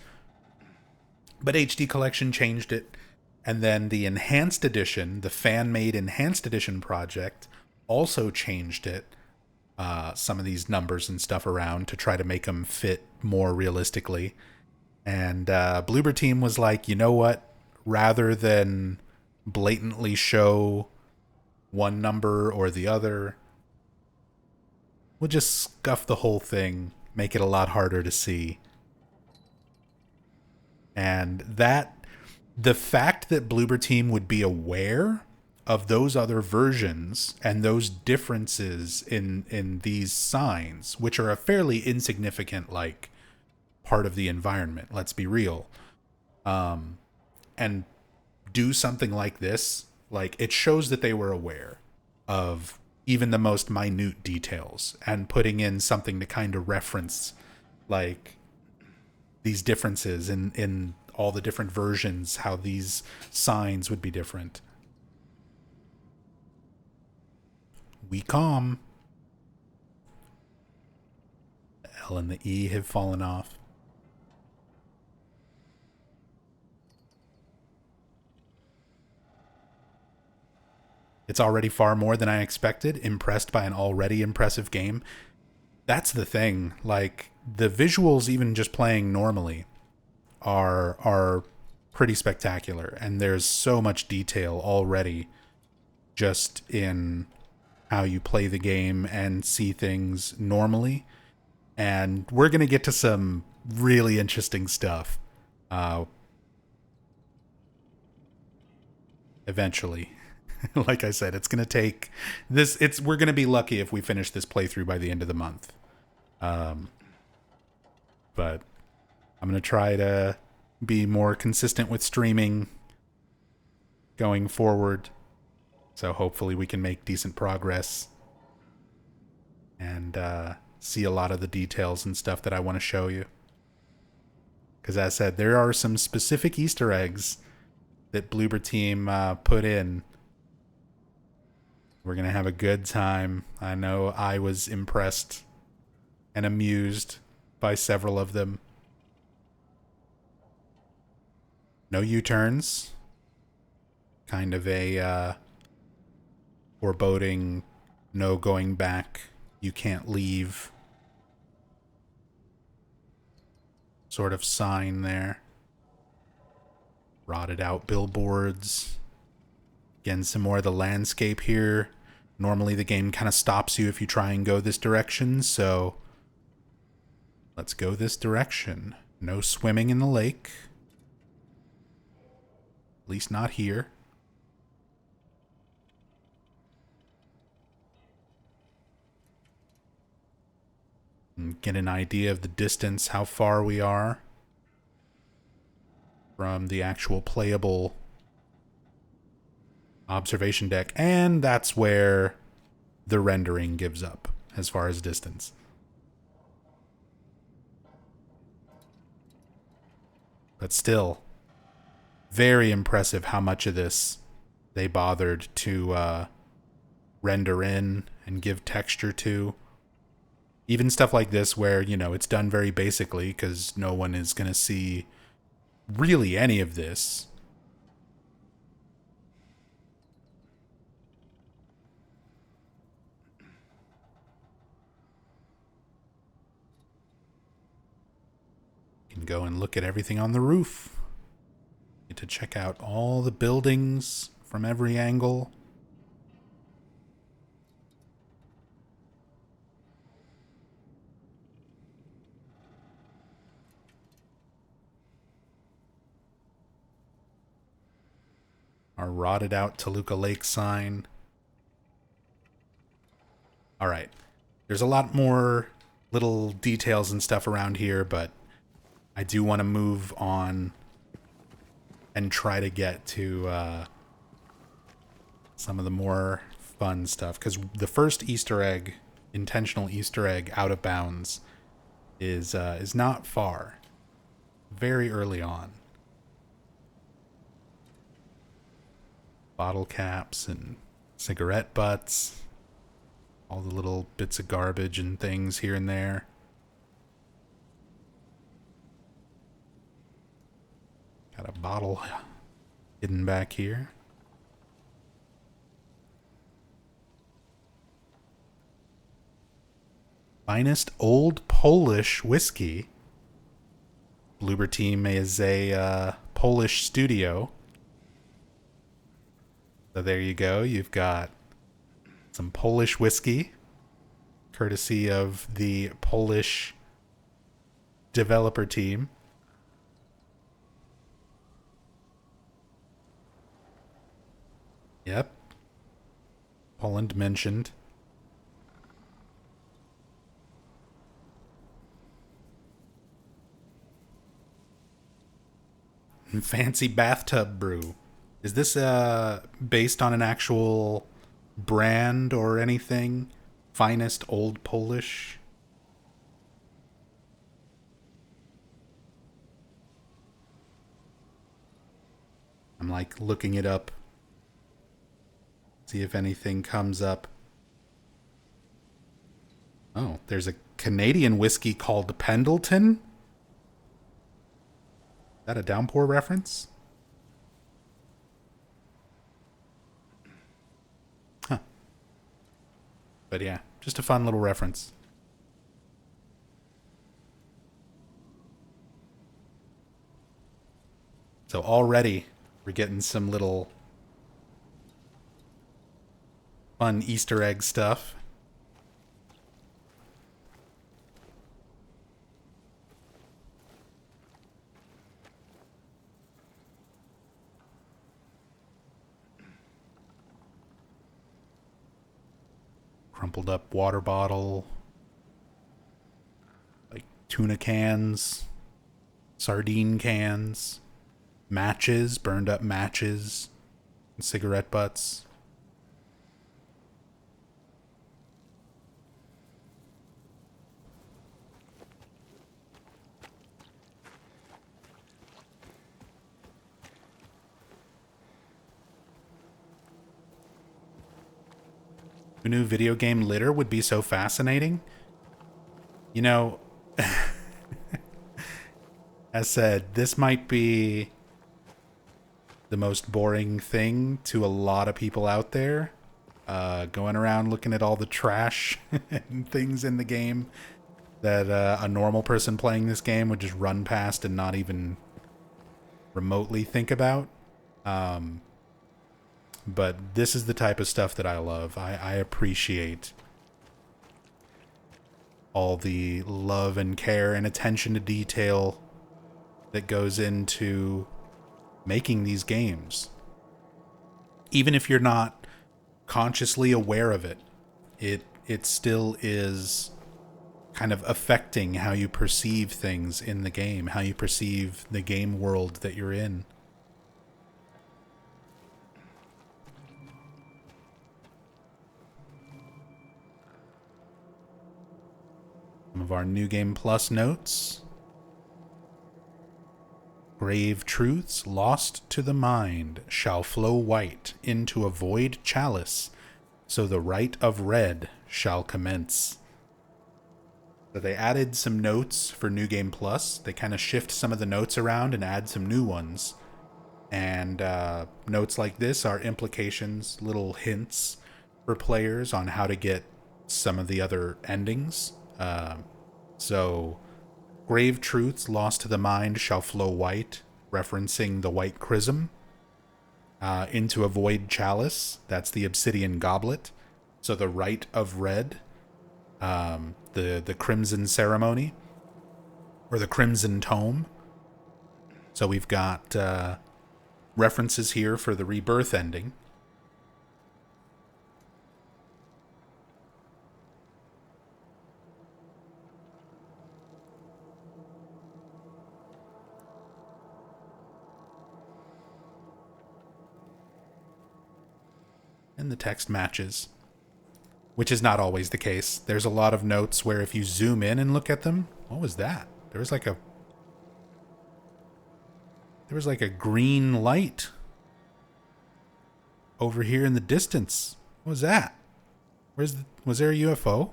But HD Collection changed it. And then the Enhanced Edition, the fan-made Enhanced Edition project, also changed it. Some of these numbers and stuff around to try to make them fit more realistically. And Bloober Team was like, you know what? Rather than blatantly show one number or the other, we'll just scuff the whole thing, make it a lot harder to see. And that, the fact that Bloober Team would be aware of those other versions and those differences in these signs, which are a fairly insignificant, like, part of the environment, let's be real, and do something like this, like, it shows that they were aware of even the most minute details and putting in something to kind of reference, like, these differences in all the different versions, how these signs would be different. We calm. The L and the E have fallen off. It's already far more than I expected. Impressed by an already impressive game. That's the thing. Like, the visuals, even just playing normally, are pretty spectacular. And there's so much detail already just in how you play the game and see things normally. And we're going to get to some really interesting stuff eventually. Like I said, it's going to take this. We're going to be lucky if we finish this playthrough by the end of the month. But I'm going to try to be more consistent with streaming going forward. So hopefully we can make decent progress and see a lot of the details and stuff that I want to show you. Because as I said, there are some specific Easter eggs that Bloober Team put in. We're going to have a good time. I know I was impressed and amused by several of them. No U-turns. Kind of a foreboding, no going back, you can't leave sort of sign there. Rotted out billboards. Again, some more of the landscape here. Normally the game kind of stops you if you try and go this direction, so let's go this direction. No swimming in the lake. At least not here. And get an idea of the distance, how far we are from the actual playable observation deck. And that's where the rendering gives up as far as distance. But still, very impressive how much of this they bothered to render in and give texture to. Even stuff like this where, you know, it's done very basically because no one is going to see really any of this. You can go and look at everything on the roof. Get to check out all the buildings from every angle. Our rotted out Toluca Lake sign. Alright. There's a lot more little details and stuff around here, but I do want to move on and try to get to some of the more fun stuff. Because the first Easter egg, intentional Easter egg out of bounds, is not far. Very early on. Bottle caps and cigarette butts. All the little bits of garbage and things here and there. Got a bottle hidden back here. Finest old Polish whiskey. Bloober Team is a Polish studio. So there you go. You've got some Polish whiskey, courtesy of the Polish developer team. Yep. Poland mentioned. Fancy bathtub brew. Is this based on an actual brand or anything? Finest Old Polish? I'm like looking it up. See if anything comes up. Oh, there's a Canadian whiskey called Pendleton. Is that a Downpour reference? Huh. But yeah, just a fun little reference. So already we're getting some little fun Easter egg stuff. Crumpled up water bottle, like tuna cans, sardine cans, matches, burned up matches, and cigarette butts. Who knew video game litter would be so fascinating? You know, as said, this might be the most boring thing to a lot of people out there. Going around looking at all the trash and things in the game that a normal person playing this game would just run past and not even remotely think about. But this is the type of stuff that I love. I appreciate all the love and care and attention to detail that goes into making these games. Even if you're not consciously aware of it, it still is kind of affecting how you perceive things in the game, how you perceive the game world that you're in. Some of our New Game Plus notes. Grave truths lost to the mind shall flow white into a void chalice, so the rite of red shall commence. So they added some notes for New Game Plus. They kind of shift some of the notes around and add some new ones. And notes like this are implications, little hints for players on how to get some of the other endings. So, grave truths lost to the mind shall flow white, referencing the white chrism. Into a void chalice, that's the obsidian goblet. So the rite of red, the crimson ceremony, or the crimson tome. So we've got references here for the rebirth ending. And the text matches, which is not always the case. There's a lot of notes where if you zoom in and look at them, what was that? There was like a green light over here in the distance. What was that? Was there a UFO?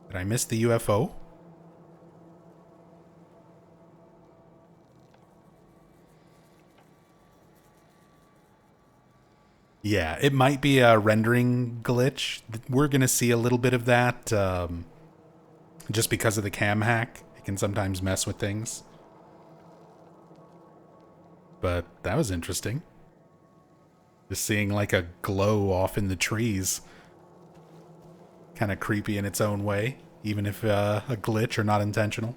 Did I miss the UFO? Yeah, it might be a rendering glitch. We're going to see a little bit of that just because of the cam hack. It can sometimes mess with things. But that was interesting. Just seeing like a glow off in the trees. Kind of creepy in its own way, even if a glitch or not intentional.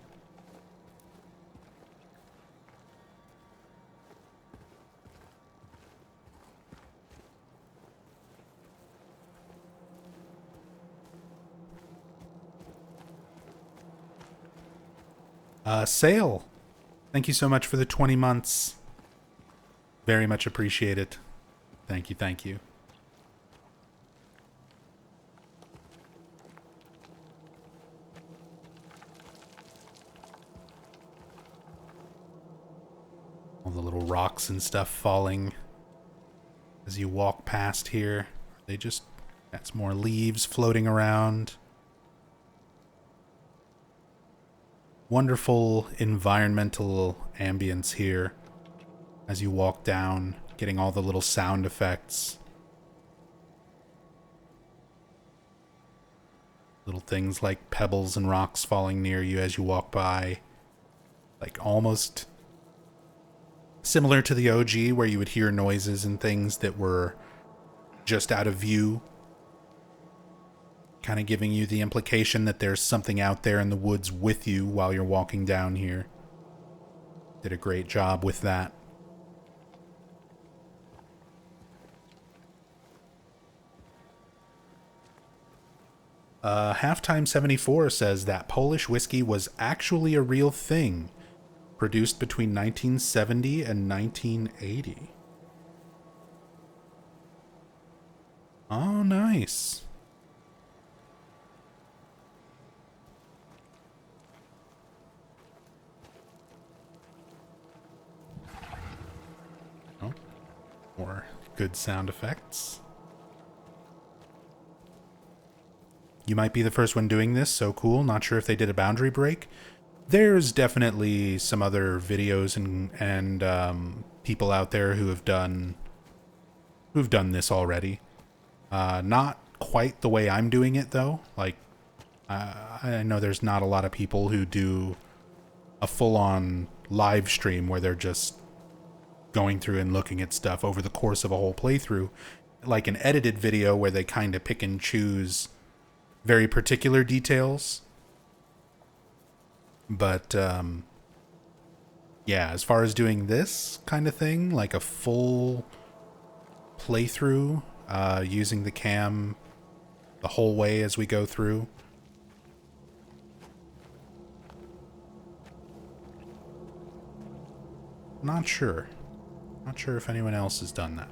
Sale. Thank you so much for the 20 months. Very much appreciate it. Thank you, thank you. All the little rocks and stuff falling as you walk past here. Are they just Got some more leaves floating around. Wonderful environmental ambience here as you walk down, getting all the little sound effects. Little things like pebbles and rocks falling near you as you walk by. Like almost similar to the OG, where you would hear noises and things that were just out of view. Kind of giving you the implication that there's something out there in the woods with you while you're walking down here. Did a great job with that. Halftime 74 says that Polish whiskey was actually a real thing, produced between 1970 and 1980. Oh, nice. Oh, more good sound effects. You might be the first one doing this, so cool. Not sure if they did a boundary break. There's definitely some other videos and people out there who've done this already. Not quite the way I'm doing it though. Like, I know there's not a lot of people who do a full-on live stream where they're just going through and looking at stuff over the course of a whole playthrough, like an edited video where they kind of pick and choose very particular details. But yeah, as far as doing this kind of thing, like a full playthrough, using the cam the whole way as we go through, not sure if anyone else has done that.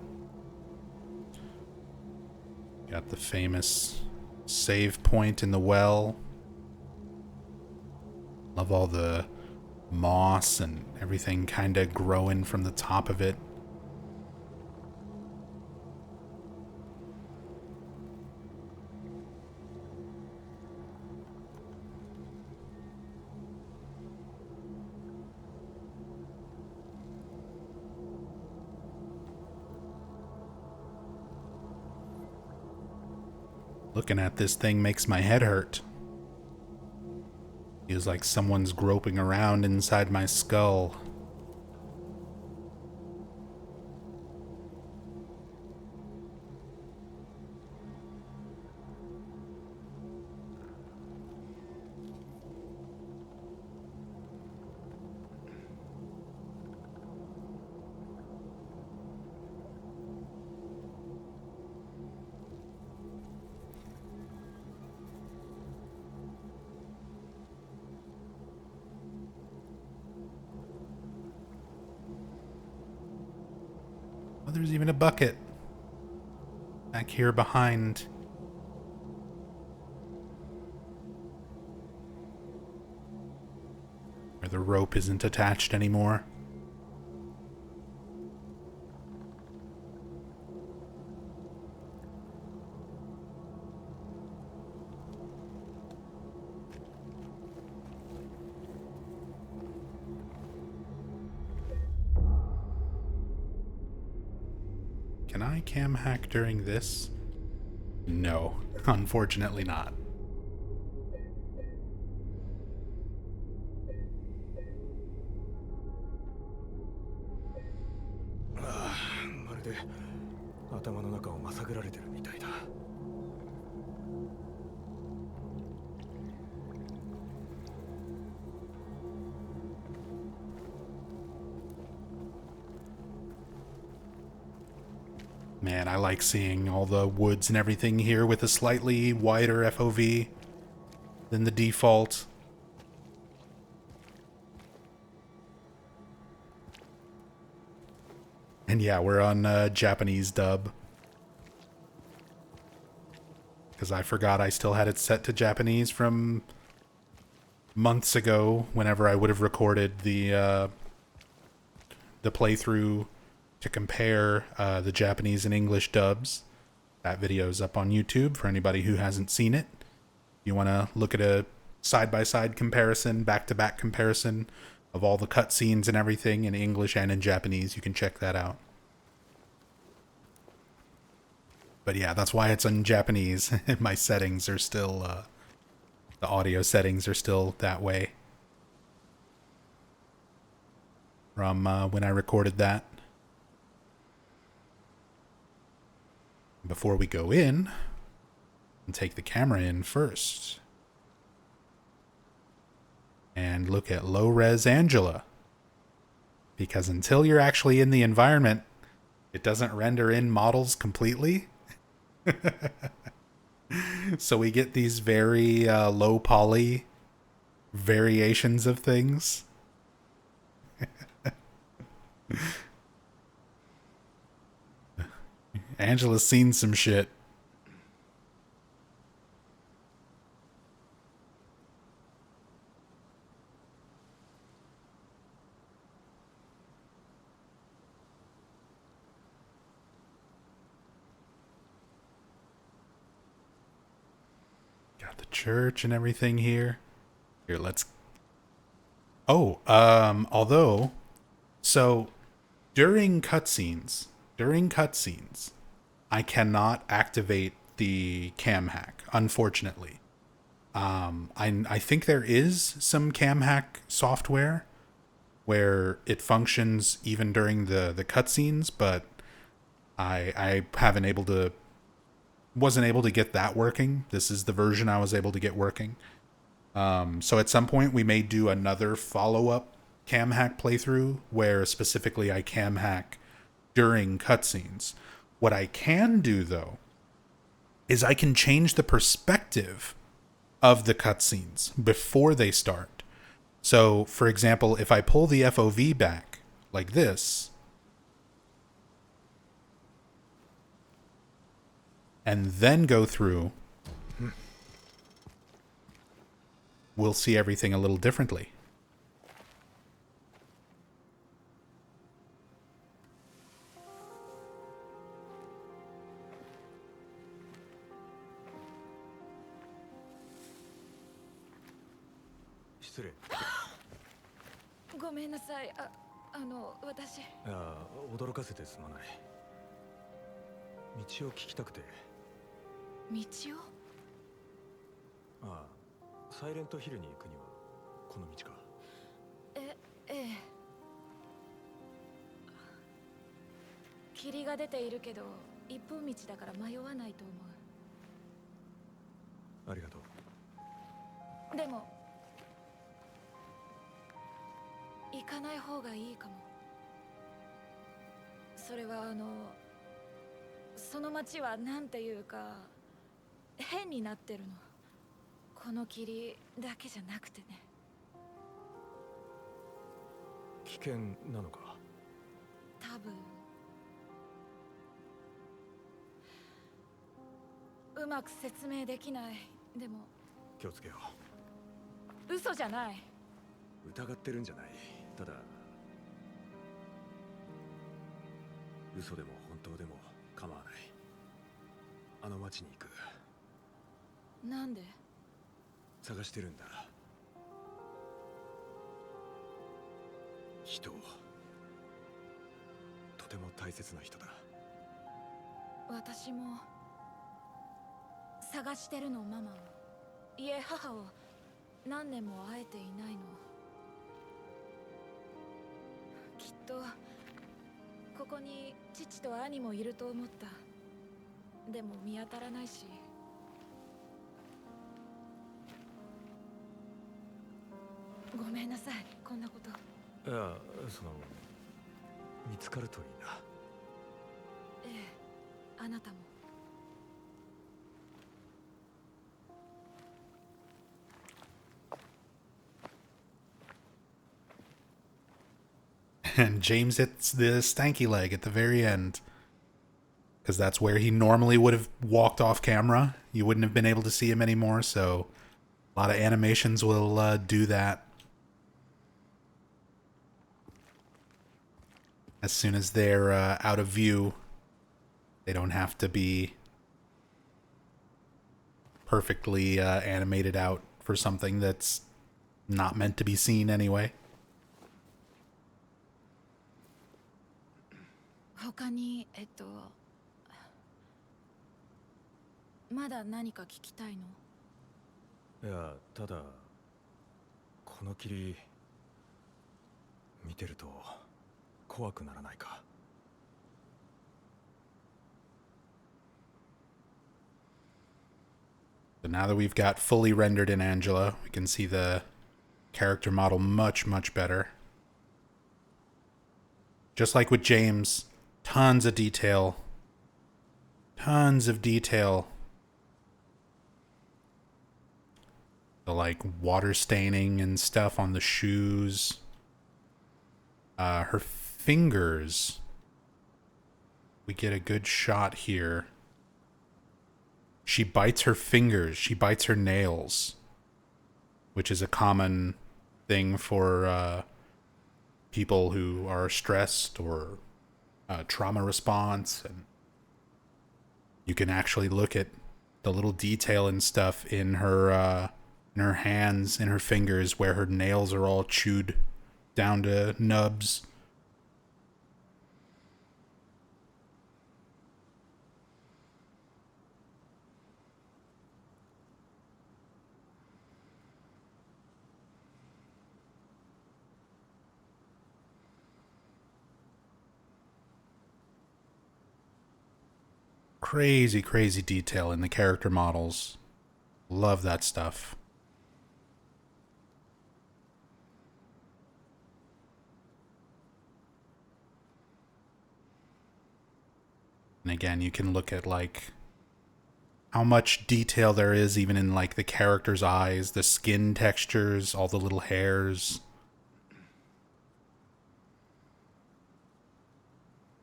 Got the famous save point in the well. Love all the moss and everything kind of growing from the top of it. Looking at this thing makes my head hurt. Feels like someone's groping around inside my skull. Oh, there's even a bucket back here behind. Where the rope isn't attached anymore. Can I cam hack during this? No, unfortunately not. Man, I like seeing all the woods and everything here with a slightly wider FOV than the default. And yeah, we're on Japanese dub. Because I forgot I still had it set to Japanese from months ago, whenever I would have recorded the playthrough to compare the Japanese and English dubs. That video's up on YouTube for anybody who hasn't seen it. You want to look at a side-by-side comparison, back-to-back comparison of all the cutscenes and everything in English and in Japanese, you can check that out. But yeah, that's why it's in Japanese. My settings are still, the audio settings are still that way from when I recorded that. Before we go in, and take the camera in first. And look at low-res Angela. Because until you're actually in the environment, it doesn't render in models completely. So we get these very low poly variations of things. Angela's seen some shit. Got the church and everything here. Here, let's... Oh, although... So, during cutscenes, I cannot activate the cam hack, unfortunately. I think there is some cam hack software where it functions even during the cutscenes, but I wasn't able to get that working. This is the version I was able to get working. So at some point we may do another follow-up cam hack playthrough where specifically I cam hack during cutscenes. What I can do, though, is I can change the perspective of the cutscenes before they start. So, for example, if I pull the FOV back like this, and then go through, we'll see everything a little differently. And James hits the stanky leg at the very end. Because that's where he normally would have walked off camera. You wouldn't have been able to see him anymore, so a lot of animations will do that. As soon as they're out of view, they don't have to be perfectly animated out for something that's not meant to be seen anyway. 他にまだ何か聞きたいの？いやただこの霧見てると怖くならないか？ So now that we've got fully rendered in Angela, we can see the character model much, much better. Just like with James, tons of detail. Tons of detail. The like water staining and stuff on the shoes. Her fingers. We get a good shot here. She bites her fingers. She bites her nails, which is a common thing for people who are stressed or trauma response. And you can actually look at the little detail and stuff in her hands, in her fingers, where her nails are all chewed down to nubs. Crazy, crazy detail in the character models. Love that stuff. And again, you can look at like how much detail there is even in like the character's eyes, the skin textures, all the little hairs.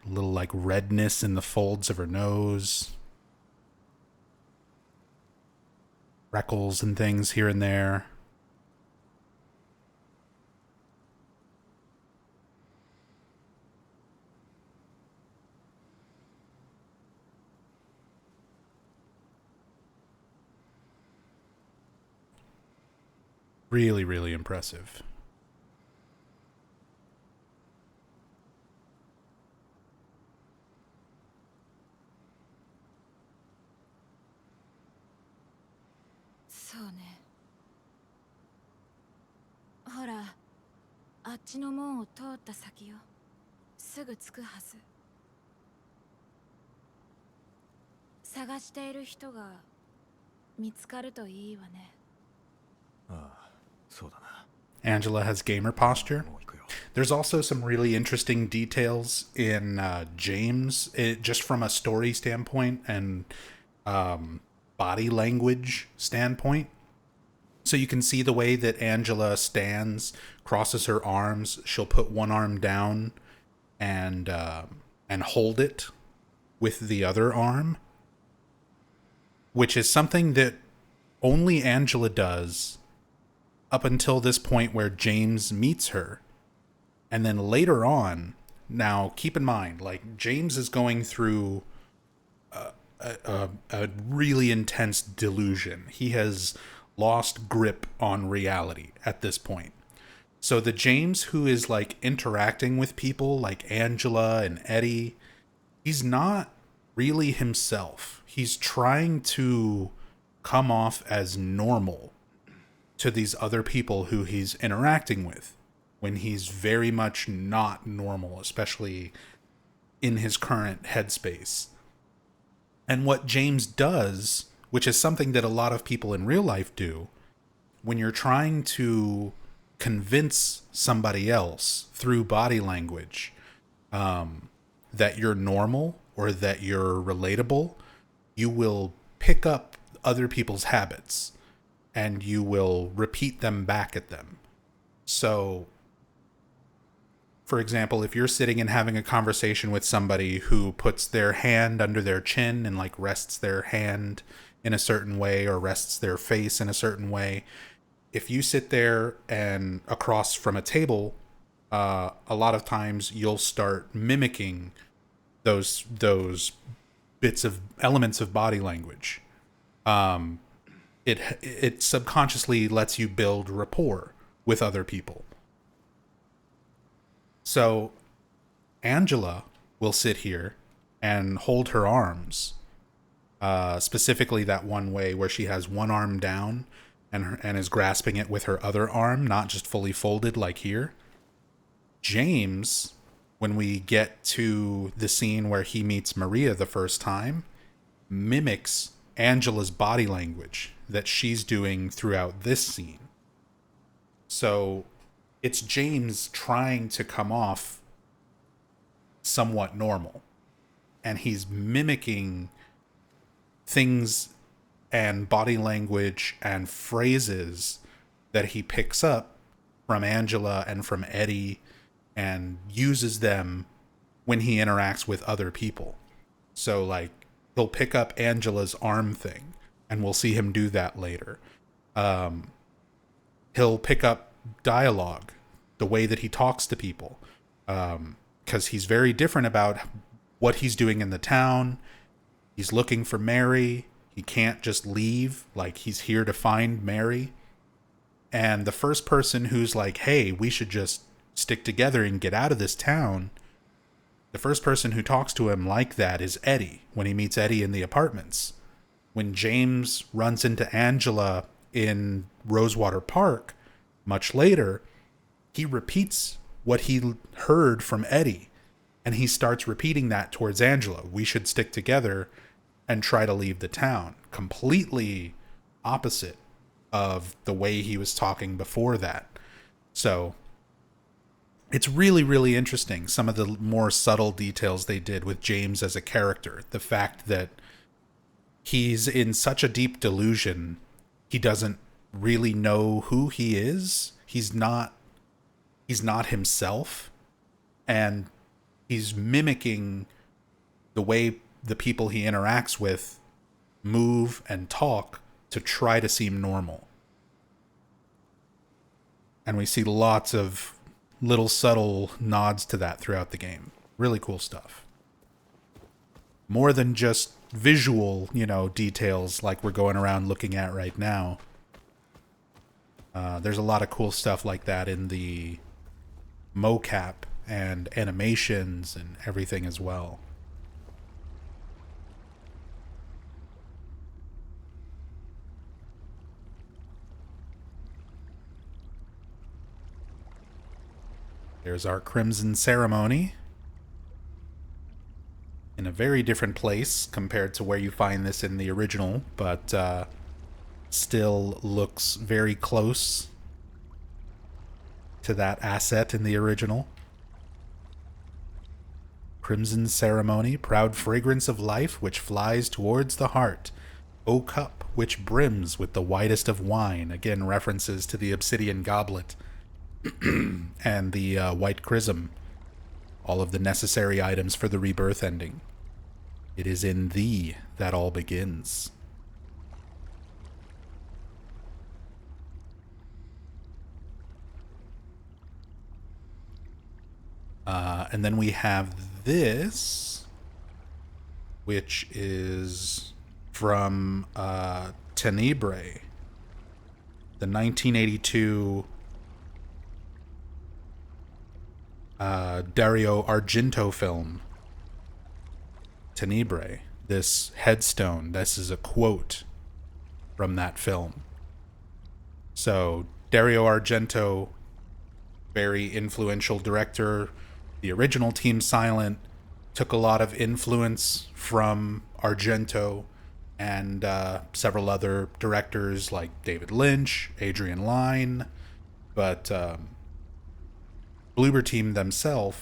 A little like redness in the folds of her nose. Freckles and things here and there. Really, really impressive.そうね。ほら、あっちの門を通った先よ。すぐ着くはず。探している人が見つかるといいわね。ああ、そうだな。 Angela has gamer posture. もう行くよ。 There's also some really interesting details in James, just from a story standpoint and body language standpoint. So you can see the way that Angela stands, crosses her arms. She'll put one arm down and hold it with the other arm, which is something that only Angela does up until this point where James meets her. And then later on, now keep in mind, like James is going through a really intense delusion. He has lost grip on reality at this point. So the James who is like interacting with people like Angela and Eddie, he's not really himself. He's trying to come off as normal to these other people who he's interacting with, when he's very much not normal, especially in his current headspace. And what James does, which is something that a lot of people in real life do, when you're trying to convince somebody else through body language that you're normal or that you're relatable, you will pick up other people's habits and you will repeat them back at them. So, for example, if you're sitting and having a conversation with somebody who puts their hand under their chin and like rests their hand in a certain way or rests their face in a certain way, if you sit there and across from a table, a lot of times you'll start mimicking those bits of elements of body language. it subconsciously lets you build rapport with other people. So Angela will sit here and hold her arms, specifically that one way where she has one arm down and is grasping it with her other arm, not just fully folded like here. James, when we get to the scene where he meets Maria the first time, mimics Angela's body language that she's doing throughout this scene. So it's James trying to come off somewhat normal, and he's mimicking things and body language and phrases that he picks up from Angela and from Eddie and uses them when he interacts with other people. So like he'll pick up Angela's arm thing, and we'll see him do that later. He'll pick up dialogue, the way that he talks to people, because he's very different about what he's doing in the town. He's looking for Mary. He can't just leave. Like, he's here to find Mary. And the first person who's like, hey, we should just stick together and get out of this town, the first person who talks to him like that is Eddie, when he meets Eddie in the apartments. When James runs into Angela in Rosewater Park much later, he repeats what he heard from Eddie, and he starts repeating that towards Angela. We should stick together and try to leave the town. Completely opposite of the way he was talking before that. So it's really, really interesting, some of the more subtle details they did with James as a character. The fact that he's in such a deep delusion, he doesn't really know who he is. He's not himself, and he's mimicking the way the people he interacts with move and talk to try to seem normal. And we see lots of little subtle nods to that throughout the game. Really cool stuff. More than just visual, details like we're going around looking at right now. There's a lot of cool stuff like that in the mocap and animations and everything as well. There's our Crimson Ceremony, in a very different place compared to where you find this in the original, but still looks very close to that asset in the original. Crimson Ceremony, proud fragrance of life which flies towards the heart. O cup which brims with the whitest of wine. Again, references to the obsidian goblet and the white chrism. All of the necessary items for the rebirth ending. It is in thee that all begins. And then we have this, which is from Tenebrae, the 1982 Dario Argento film. Tenebrae, this headstone, this is a quote from that film. So Dario Argento, very influential director. The original Team Silent took a lot of influence from Argento and several other directors like David Lynch, Adrian Lyne, but Bloober Team themselves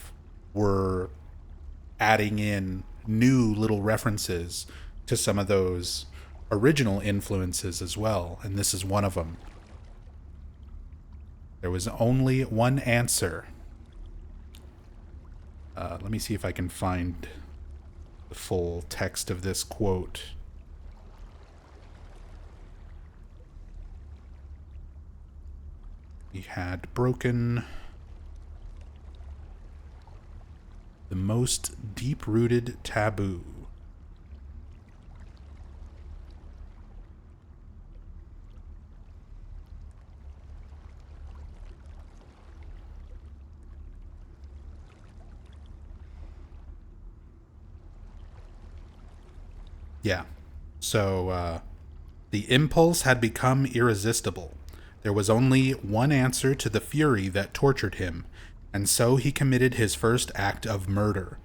were adding in new little references to some of those original influences as well, and this is one of them. There was only one answer. Let me see if I can find the full text of this quote. He had broken the most deep-rooted taboo. Yeah. So, the impulse had become irresistible. There was only one answer to the fury that tortured him, and so he committed his first act of murder.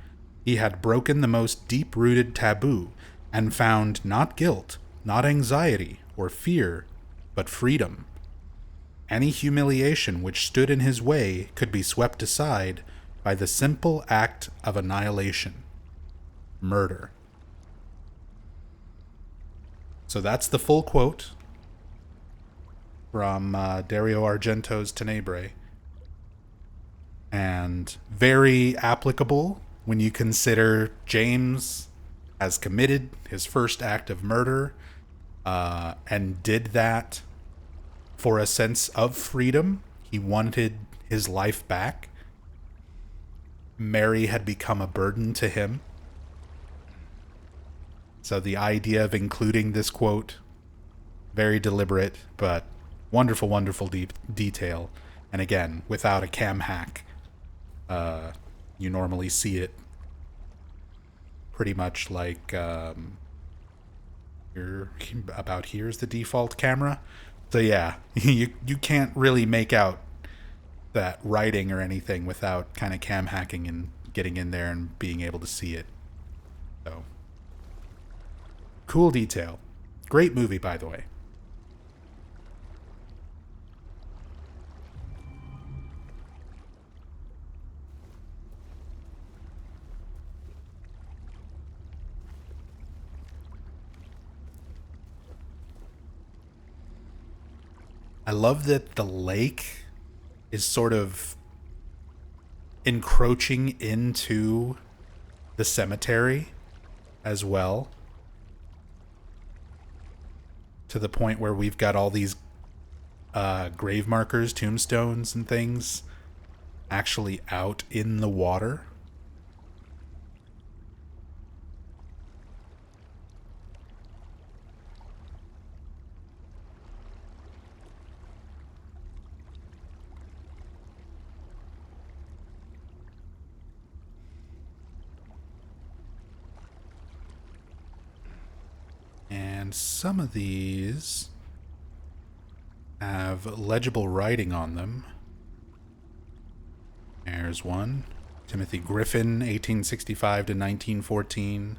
He had broken the most deep rooted taboo and found not guilt, not anxiety or fear, but freedom. Any humiliation which stood in his way could be swept aside by the simple act of annihilation: murder. So that's the full quote from Dario Argento's Tenebrae, and very applicable when you consider James has committed his first act of murder and did that for a sense of freedom. He wanted his life back. Mary had become a burden to him. So the idea of including this quote, very deliberate, but wonderful, wonderful deep detail. And again, without a cam hack, you normally see it pretty much like you're about here's the default camera. So yeah, you can't really make out that writing or anything without kind of cam hacking and getting in there and being able to see it. So cool detail. Great movie, by the way. I love that the lake is sort of encroaching into the cemetery as well, to the point where we've got all these grave markers, tombstones, and things actually out in the water. And some of these have legible writing on them. There's one. Timothy Griffin, 1865 to 1914.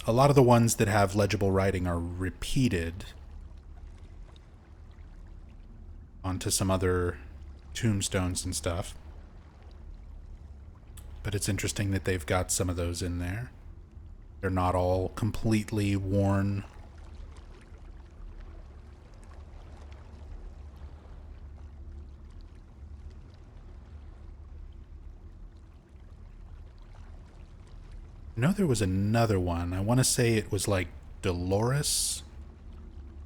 A lot of the ones that have legible writing are repeated onto some other tombstones and stuff. But it's interesting that they've got some of those in there. They're not all completely worn. I know there was another one. I want to say it was like Dolores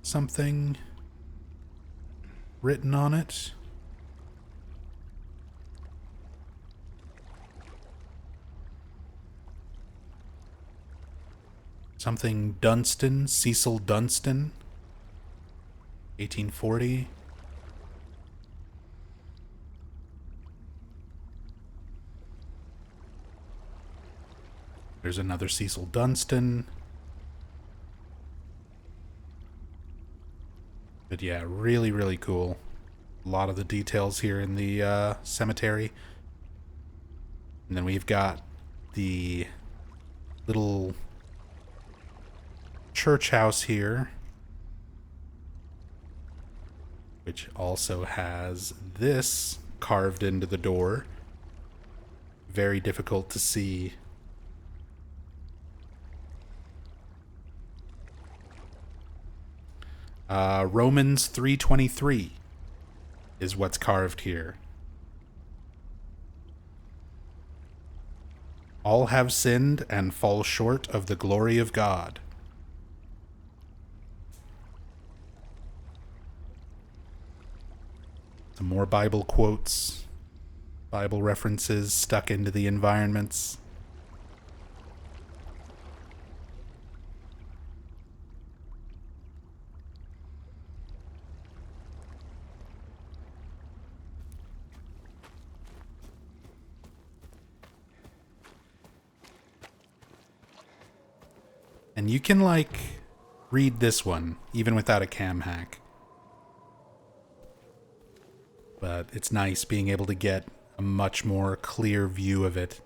something written on it. Something Dunstan, Cecil Dunstan, 1840. There's another Cecil Dunstan. But yeah, really, really cool. A lot of the details here in the cemetery. And then we've got the little church house here, which also has this carved into the door. Very difficult to see. Romans 3:23 is what's carved here. All have sinned and fall short of the glory of God. Some more Bible quotes, Bible references stuck into the environments. And you can, like, read this one, even without a cam hack. But it's nice being able to get a much more clear view of it.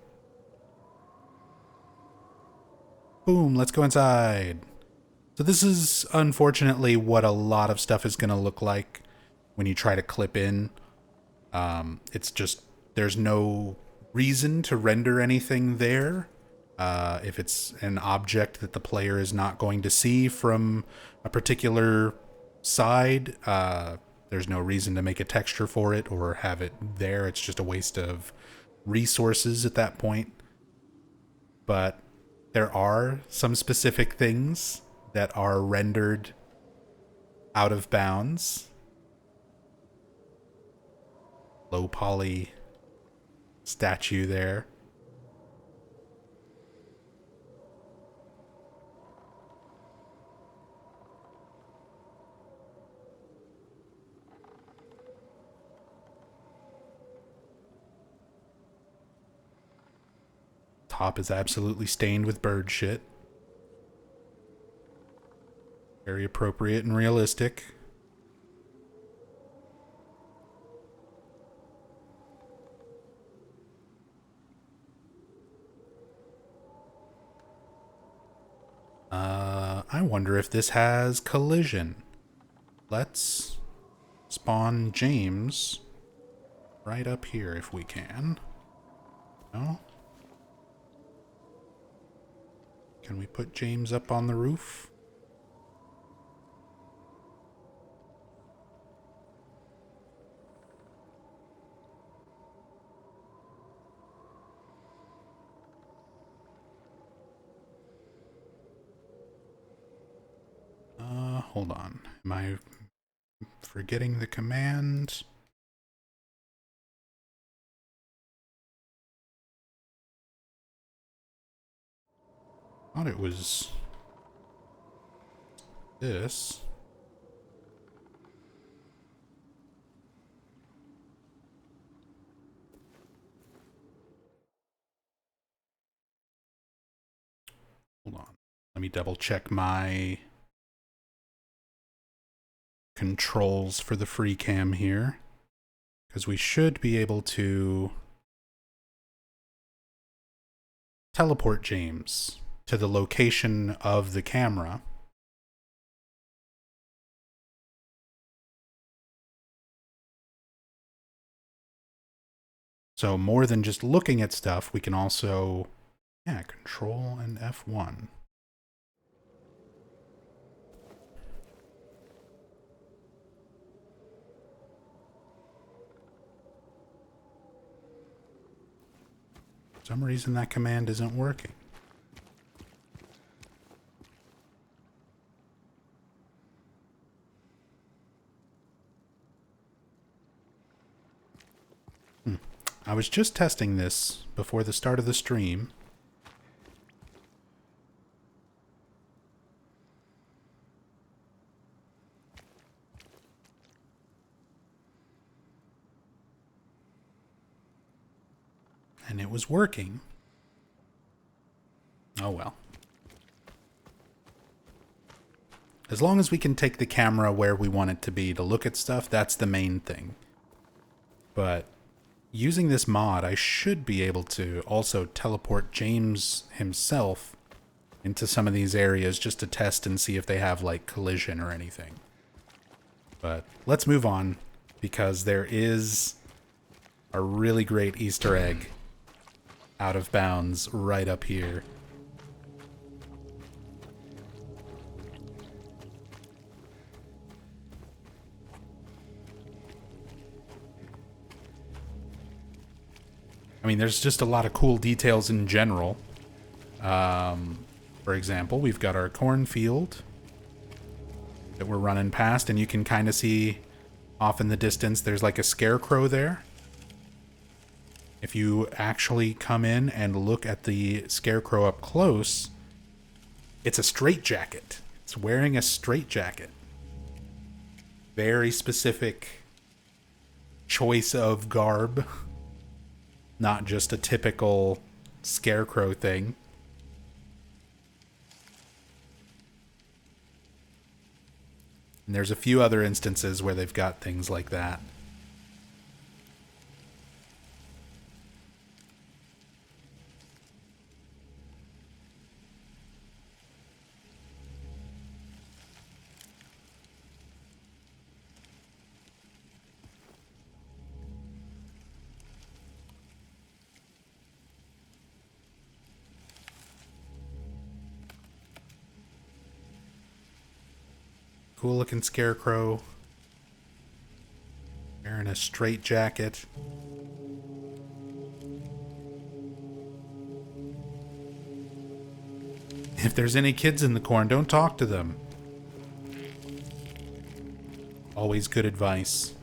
Boom, let's go inside. So this is unfortunately what a lot of stuff is going to look like when you try to clip in. It's just, there's no reason to render anything there. If it's an object that the player is not going to see from a particular side, there's no reason to make a texture for it or have it there. It's just a waste of resources at that point. But there are some specific things that are rendered out of bounds. Low poly statue there. Top is absolutely stained with bird shit. Very appropriate and realistic. I wonder if this has collision. Let's spawn James right up here if we can. No? Can we put James up on the roof? Hold on. Am I forgetting the command? Thought it was this. Hold on. Let me double check my controls for the free cam here, because we should be able to teleport James to the location of the camera. So more than just looking at stuff, we can also, yeah, control and F1. For some reason that command isn't working. I was just testing this before the start of the stream. And it was working. Oh well. As long as we can take the camera where we want it to be to look at stuff, that's the main thing. But using this mod, I should be able to also teleport James himself into some of these areas just to test and see if they have, like, collision or anything. But let's move on, because there is a really great Easter egg out of bounds right up here. I mean, there's just a lot of cool details in general. For example, we've got our cornfield that we're running past, and you can kind of see off in the distance there's like a scarecrow there. If you actually come in and look at the scarecrow up close, it's a straitjacket. It's wearing a straitjacket. Very specific choice of garb. Not just a typical scarecrow thing. And there's a few other instances where they've got things like that. Cool looking scarecrow. Wearing a straight jacket. If there's any kids in the corn, don't talk to them. Always good advice.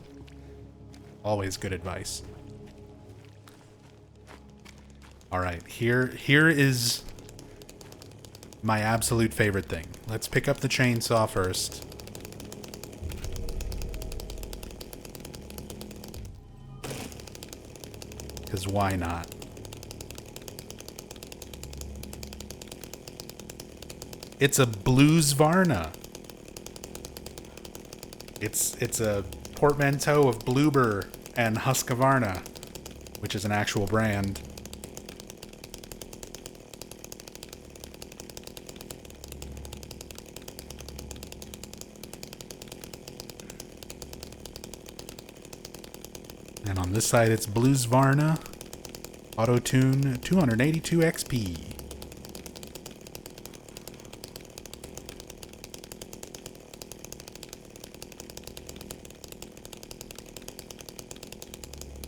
Always good advice. Alright, here is my absolute favorite thing. Let's pick up the chainsaw first. Because why not? It's a blues Varna. It's a portmanteau of Bloober and Husqvarna, which is an actual brand. And on this side, it's Blues Varna Auto Tune 282 XP.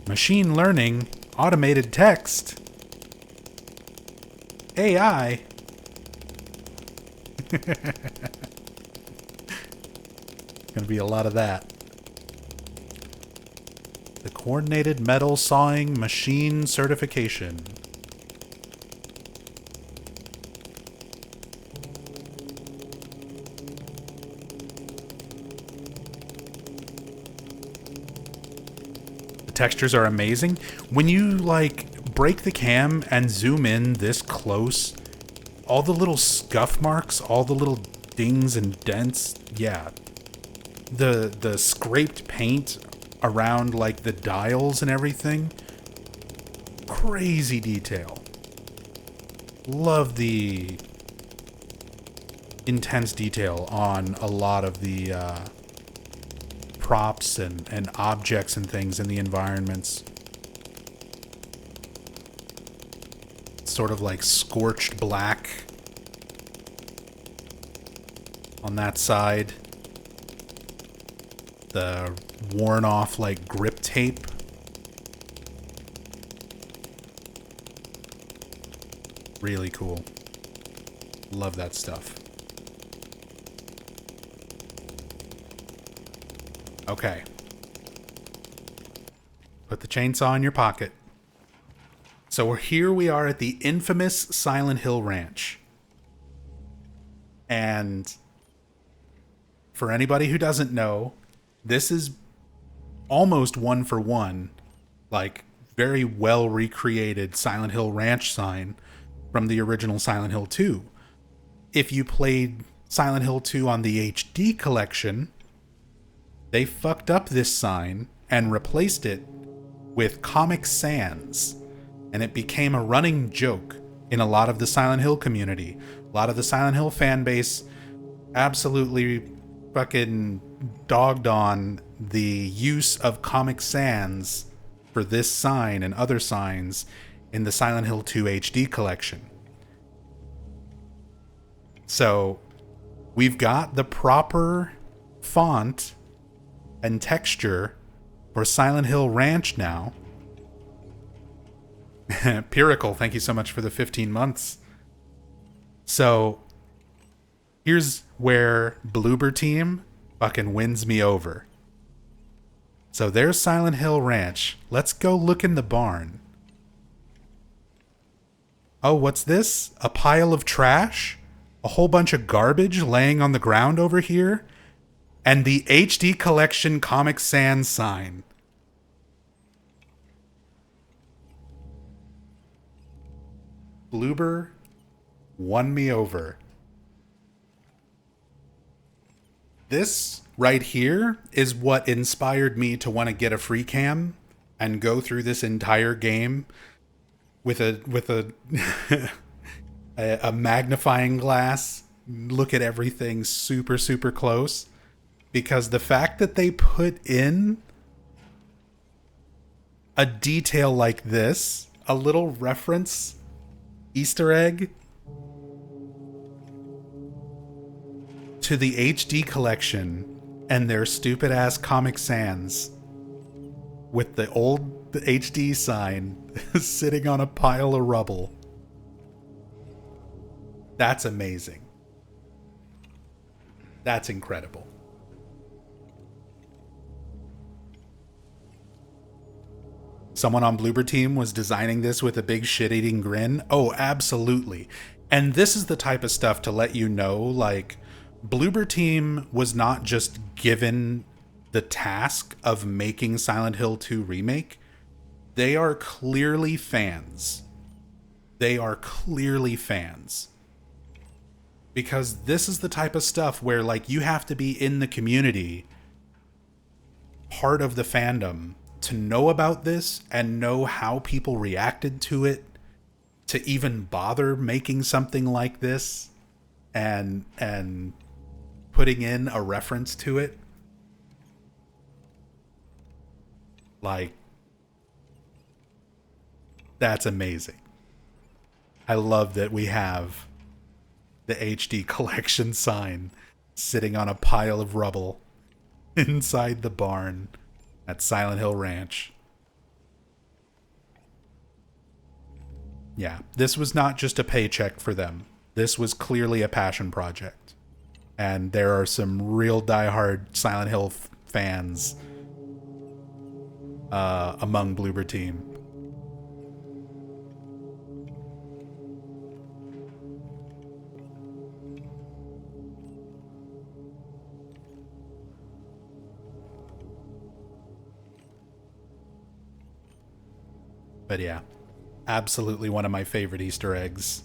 Machine learning, automated text, AI. Gonna be a lot of that. The Coordinated Metal Sawing Machine Certification. The textures are amazing. When you, like, break the cam and zoom in this close, all the little scuff marks, all the little dings and dents, yeah. The scraped paint around, like, the dials and everything. Crazy detail. Love the intense detail on a lot of the props and objects and things in the environments. Sort of like scorched black on that side. The worn off like grip tape. Really cool. Love that stuff. Okay. Put the chainsaw in your pocket. So here we are at the infamous Silent Hill Ranch. And for anybody who doesn't know, this is almost one for one, like very well recreated Silent Hill Ranch sign from the original Silent Hill 2. If you played Silent Hill 2 on the HD collection, they fucked up this sign and replaced it with Comic Sans, and it became a running joke in a lot of the Silent Hill community. A lot of the Silent Hill fan base absolutely fucking dogged on the use of Comic Sans for this sign and other signs in the Silent Hill 2 HD collection. So we've got the proper font and texture for Silent Hill Ranch now. Piracle, thank you so much for the 15 months. So here's where Bloober Team fucking wins me over. So there's Silent Hill Ranch. Let's go look in the barn. Oh, what's this? A pile of trash? A whole bunch of garbage laying on the ground over here? And the HD Collection Comic Sans sign. Bloober won me over. This right here is what inspired me to want to get a free cam and go through this entire game with a a magnifying glass, look at everything super super close, because the fact that they put in a detail like this, a little reference Easter egg to the HD collection and their stupid ass Comic Sans with the old HD sign sitting on a pile of rubble. That's amazing. That's incredible. Someone on Bloober Team was designing this with a big shit-eating grin. Oh, absolutely. And this is the type of stuff to let you know, like, Bloober Team was not just given the task of making Silent Hill 2 Remake. They are clearly fans. They are clearly fans. Because this is the type of stuff where, like, you have to be in the community, part of the fandom, to know about this and know how people reacted to it, to even bother making something like this and putting in a reference to it. Like, that's amazing. I love that we have the HD collection sign sitting on a pile of rubble inside the barn at Silent Hill Ranch. Yeah, this was not just a paycheck for them. This was clearly a passion project. And there are some real diehard Silent Hill fans among Bloober Team. But yeah, absolutely one of my favorite Easter eggs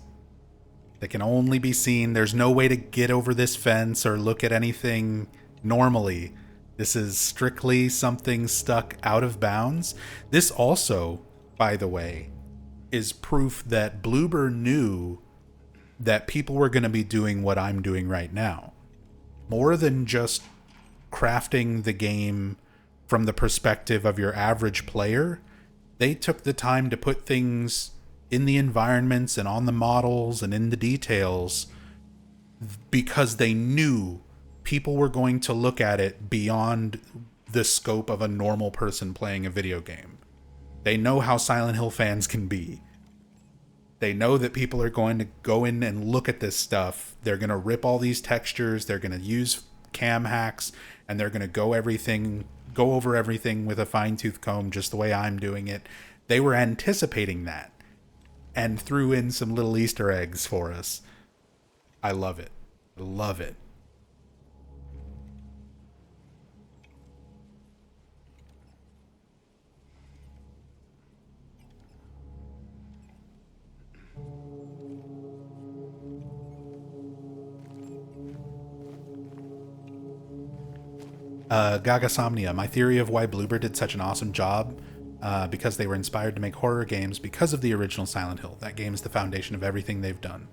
that can only be seen. There's no way to get over this fence or look at anything normally. This is strictly something stuck out of bounds. This also, by the way, is proof that Bloober knew that people were going to be doing what I'm doing right now. More than just crafting the game from the perspective of your average player, they took the time to put things in the environments and on the models and in the details because they knew people were going to look at it beyond the scope of a normal person playing a video game. They know how Silent Hill fans can be. They know that people are going to go in and look at this stuff. They're going to rip all these textures. They're going to use cam hacks, and they're going to go over everything with a fine-tooth comb, just the way I'm doing it. They were anticipating that and threw in some little Easter eggs for us. I love it. I love it. Gaga Somnia, my theory of why Bloober did such an awesome job, because they were inspired to make horror games because of the original Silent Hill. That game is the foundation of everything they've done.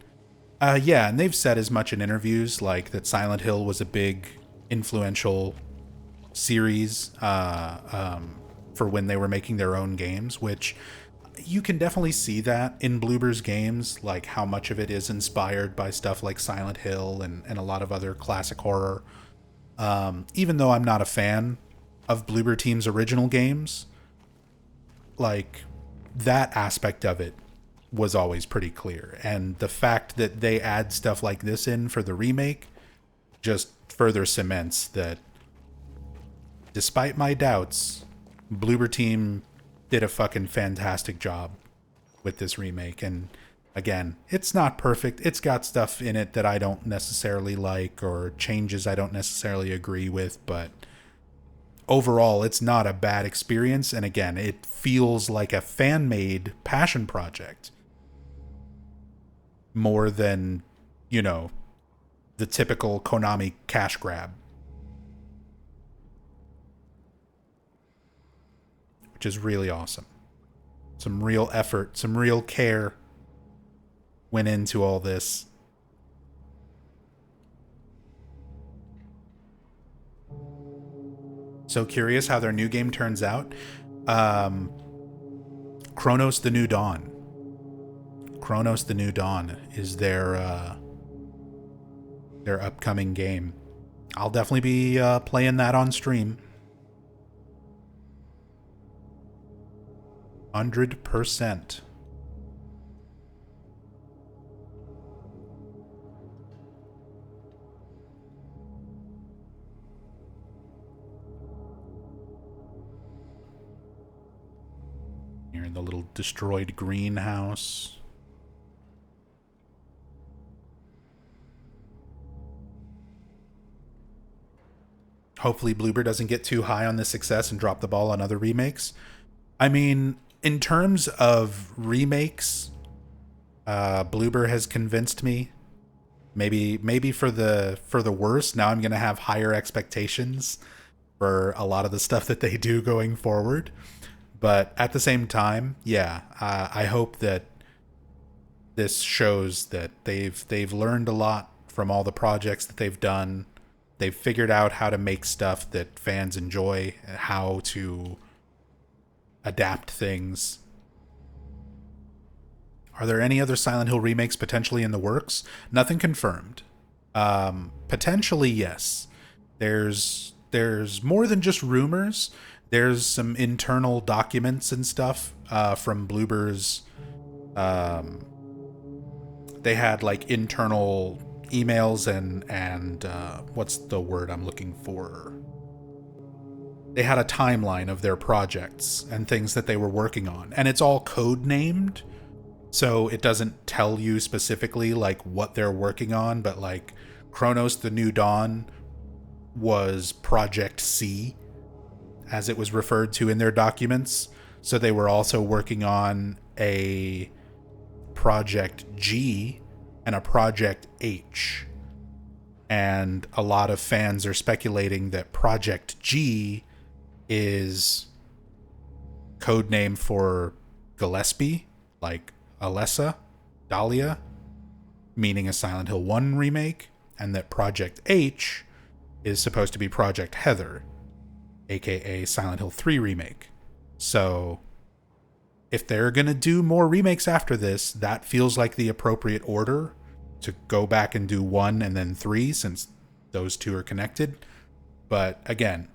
Yeah, and they've said as much in interviews, like that Silent Hill was a big influential series for when they were making their own games, which you can definitely see that in Bloober's games, like how much of it is inspired by stuff like Silent Hill and a lot of other classic horror. Even though I'm not a fan of Bloober Team's original games, like, that aspect of it was always pretty clear. And the fact that they add stuff like this in for the remake just further cements that, despite my doubts, Bloober Team did a fucking fantastic job with this remake. And again, it's not perfect. It's got stuff in it that I don't necessarily like or changes I don't necessarily agree with, but overall, it's not a bad experience. And again, it feels like a fan-made passion project more than, the typical Konami cash grab. which is really awesome. Some real effort, some real care went into all this. So curious how their new game turns out. Chronos the New Dawn. Chronos the New Dawn is their upcoming game. I'll definitely be playing that on stream. 100%. Here in the little destroyed greenhouse. Hopefully Bloober doesn't get too high on this success and drop the ball on other remakes. I mean, in terms of remakes, Bloober has convinced me. Maybe for the worse. Now I'm gonna have higher expectations for a lot of the stuff that they do going forward. But at the same time, yeah, I hope that this shows that they've learned a lot from all the projects that they've done. They've figured out how to make stuff that fans enjoy, how to adapt things. Are there any other Silent Hill remakes potentially in the works? Nothing confirmed. Potentially, yes. There's more than just rumors. There's some internal documents and stuff from Bloober's. They had like internal emails and what's the word I'm looking for? They had a timeline of their projects and things that they were working on, and it's all code named, so it doesn't tell you specifically like what they're working on. But like Chronos the New Dawn was Project C, as it was referred to in their documents. So they were also working on a Project G and a Project H. And a lot of fans are speculating that Project G is codename for Gillespie, like Alessa, Dahlia, meaning a Silent Hill 1 remake, and that Project H is supposed to be Project Heather, aka Silent Hill 3 remake. So if they're going to do more remakes after this, that feels like the appropriate order to go back and do 1 and then 3, since those two are connected. But again,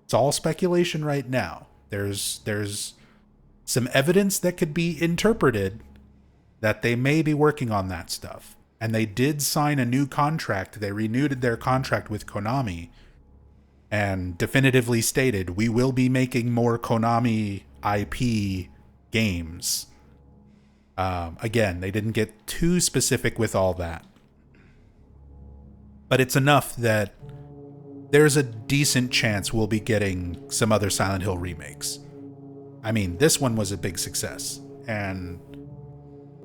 it's all speculation right now. There's some evidence that could be interpreted that they may be working on that stuff. And they did sign a new contract. They renewed their contract with Konami and definitively stated, we will be making more Konami IP games. Again, they didn't get too specific with all that. But it's enough that there's a decent chance we'll be getting some other Silent Hill remakes. I mean, this one was a big success. And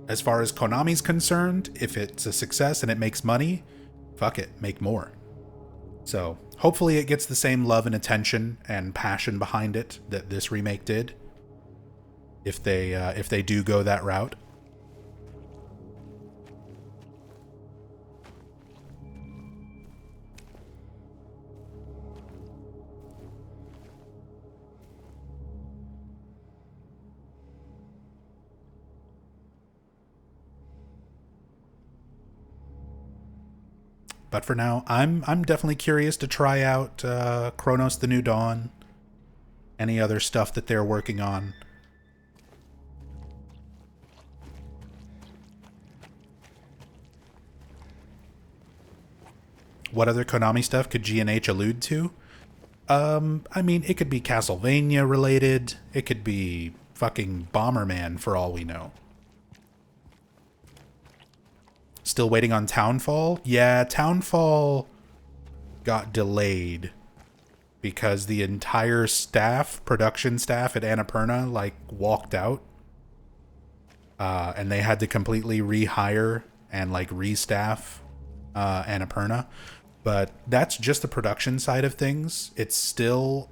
as far as Konami's concerned, if it's a success and it makes money, fuck it, make more. So hopefully it gets the same love and attention and passion behind it that this remake did, if they do go that route. But for now, I'm definitely curious to try out Chronos the New Dawn, any other stuff that they're working on. What other Konami stuff could G&H allude to? I mean, it could be Castlevania related. It could be fucking Bomberman for all we know. Still waiting on Townfall? Yeah, Townfall got delayed because the entire staff, production staff at Annapurna, like, walked out. And they had to completely rehire and, like, restaff Annapurna. But that's just the production side of things. It's still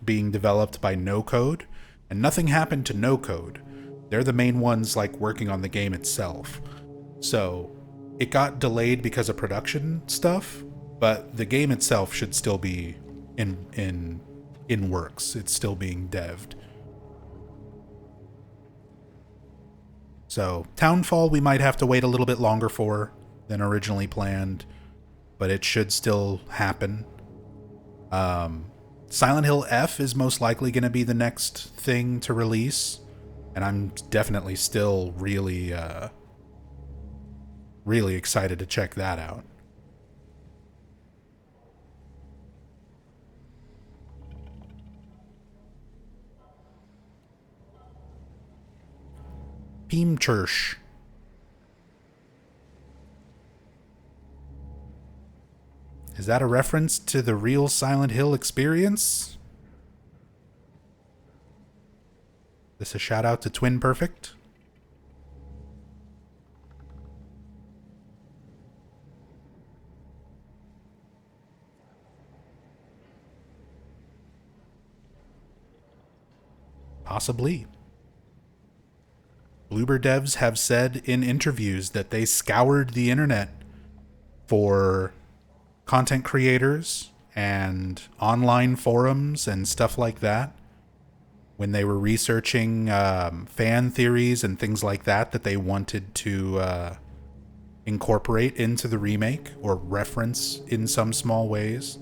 being developed by No Code, and nothing happened to No Code. They're the main ones like working on the game itself. So it got delayed because of production stuff, but the game itself should still be in works. It's still being devved. So Townfall we might have to wait a little bit longer for than originally planned, but it should still happen. Silent Hill F is most likely going to be the next thing to release, and I'm definitely still really excited to check that out. Beamchurch. Is that a reference to the real Silent Hill experience? This a shout out to Twin Perfect? Possibly. Bloober devs have said in interviews that they scoured the internet for content creators and online forums and stuff like that when they were researching fan theories and things like that that they wanted to incorporate into the remake or reference in some small ways.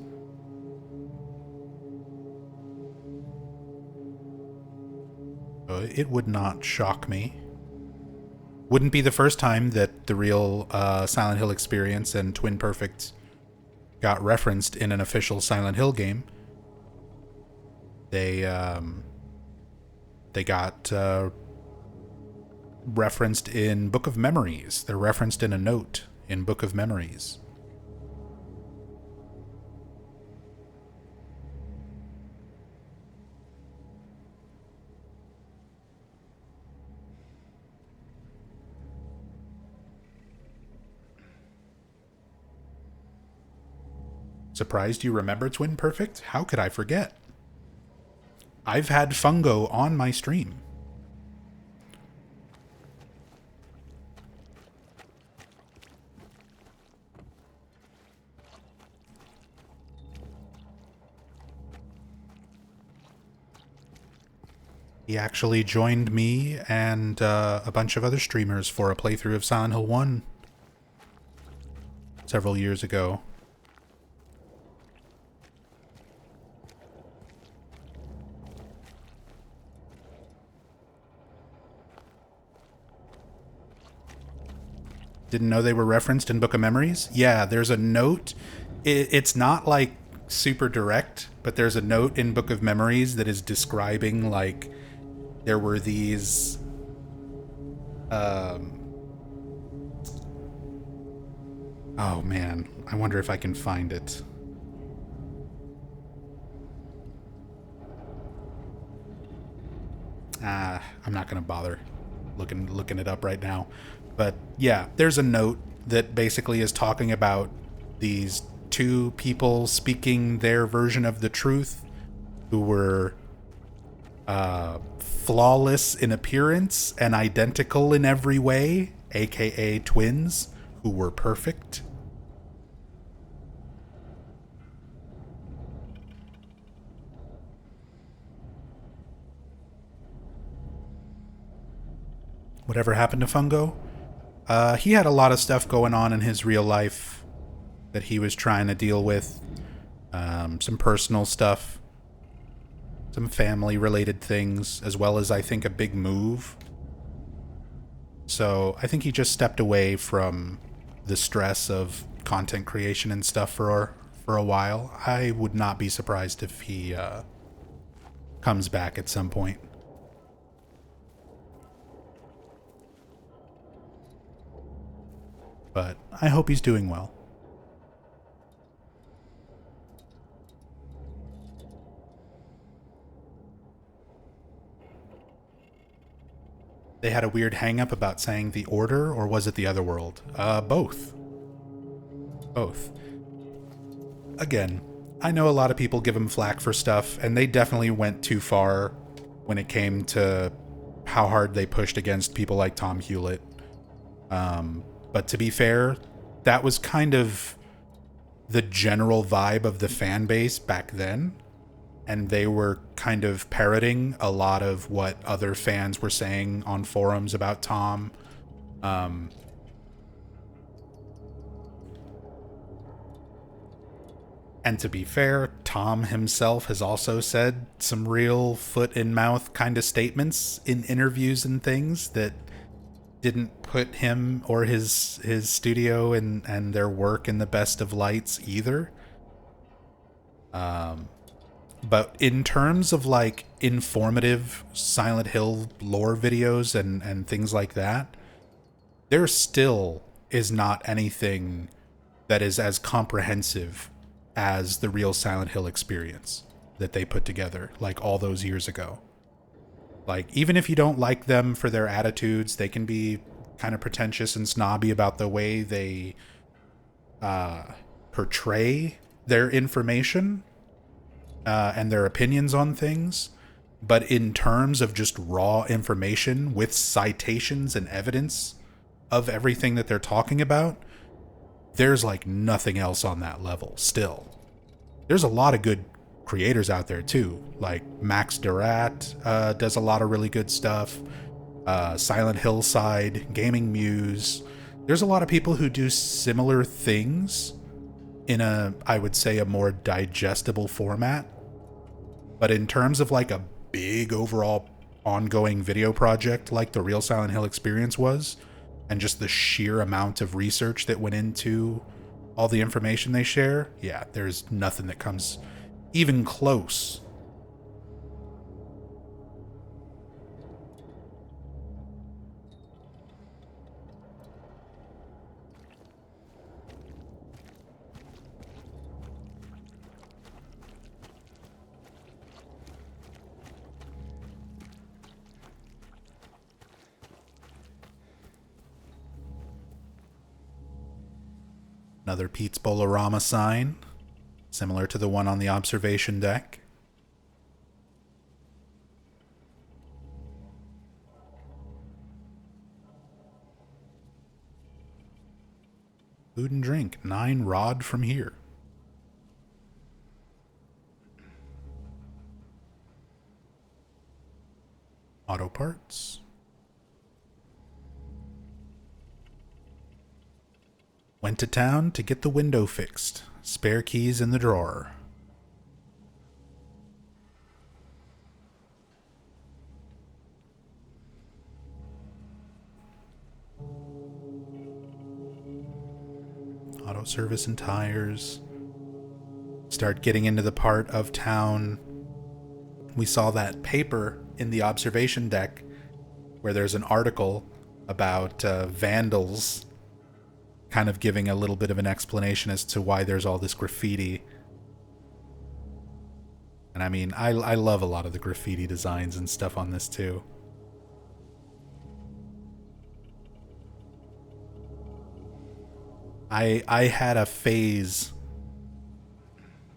It would not shock me. Wouldn't be the first time that the real Silent Hill experience and Twin Perfect got referenced in an official Silent Hill game. They got referenced in Book of Memories. They're referenced in a note in Book of Memories. Surprised you remember Twin Perfect? How could I forget? I've had Fungo on my stream. He actually joined me and a bunch of other streamers for a playthrough of Silent Hill 1 several years ago. Didn't know they were referenced in Book of Memories? Yeah, there's a note. It's not like super direct, but there's a note in Book of Memories that is describing like there were these oh man, I wonder if I can find it. I'm not gonna bother looking it up right now. But yeah, there's a note that basically is talking about these two people speaking their version of the truth who were flawless in appearance and identical in every way, aka twins who were perfect. Whatever happened to Fungo? He had a lot of stuff going on in his real life that he was trying to deal with. Some personal stuff. Some family-related things, as well as, I think, a big move. So, I think he just stepped away from the stress of content creation and stuff for a while. I would not be surprised if he comes back at some point. But I hope he's doing well. They had a weird hang-up about saying the Order, or was it the Other World? Both. Both. Again, I know a lot of people give him flack for stuff, and they definitely went too far when it came to how hard they pushed against people like Tom Hewlett. But to be fair, that was kind of the general vibe of the fan base back then, and they were kind of parroting a lot of what other fans were saying on forums about Tom. And to be fair, Tom himself has also said some real foot in mouth kind of statements in interviews and things that didn't put him or his studio and their work in the best of lights either. But in terms of like informative Silent Hill lore videos and things like that, there still is not anything that is as comprehensive as the real Silent Hill experience that they put together like all those years ago. Like, even if you don't like them for their attitudes, they can be kind of pretentious and snobby about the way they portray their information and their opinions on things. But in terms of just raw information with citations and evidence of everything that they're talking about, there's like nothing else on that level still. There's a lot of good creators out there too. Like Max Durat does a lot of really good stuff. Silent Hillside, Gaming Muse. There's a lot of people who do similar things in a, I would say, a more digestible format. But in terms of like a big overall ongoing video project like the real Silent Hill experience was, and just the sheer amount of research that went into all the information they share, yeah, there's nothing that comes even close. Another Pete's Bolorama sign, similar to the one on the observation deck. Food and drink, 9 rod from here. Auto parts. Went to town to get the window fixed. Spare keys in the drawer. Auto service and tires. Start getting into the part of town. We saw that paper in the observation deck where there's an article about vandals, kind of giving a little bit of an explanation as to why there's all this graffiti. And I mean, I love a lot of the graffiti designs and stuff on this too. I had a phase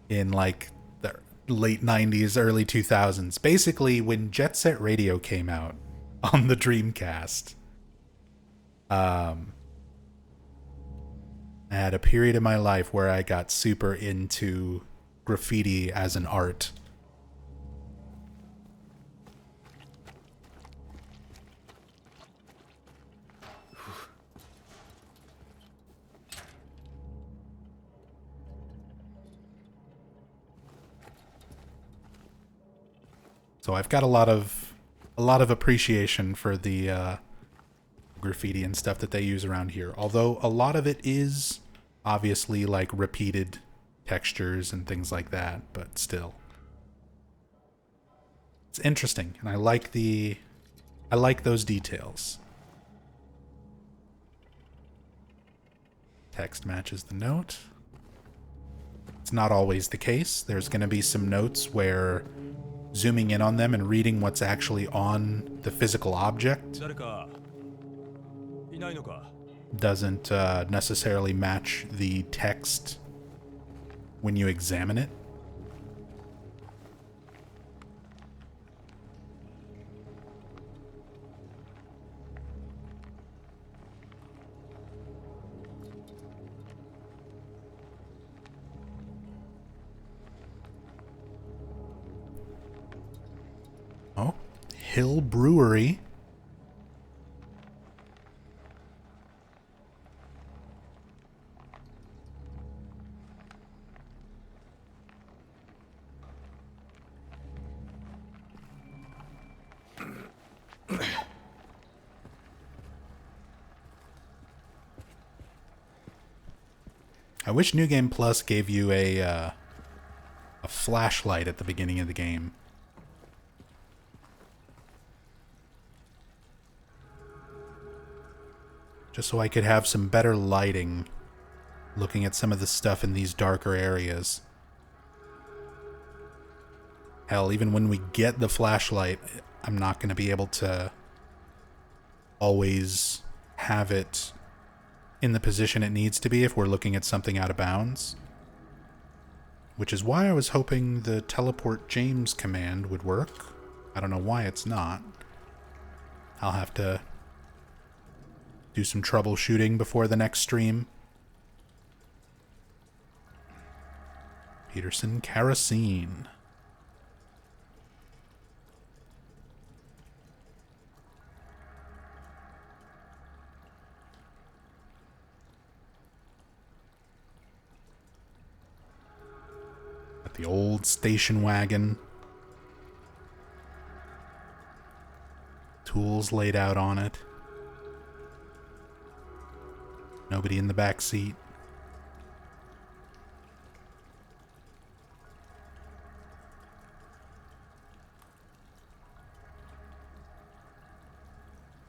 in like the late 90s, early 2000s, basically when Jet Set Radio came out on the Dreamcast. I had a period in my life where I got super into graffiti as an art. So I've got a lot of appreciation for the graffiti and stuff that they use around here. Although a lot of it is obviously like repeated textures and things like that, but still. It's interesting, and I like those details. Text matches the note. It's not always the case. There's going to be some notes where zooming in on them and reading what's actually on the physical object doesn't necessarily match the text when you examine it. Oh, Hill Brewery. I wish New Game Plus gave you a flashlight at the beginning of the game. Just so I could have some better lighting looking at some of the stuff in these darker areas. Hell, even when we get the flashlight, I'm not going to be able to always have it in the position it needs to be if we're looking at something out of bounds. Which is why I was hoping the teleport James command would work. I don't know why it's not. I'll have to do some troubleshooting before the next stream. Peterson Kerosene. Got the old station wagon. Tools laid out on it. Nobody in the back seat.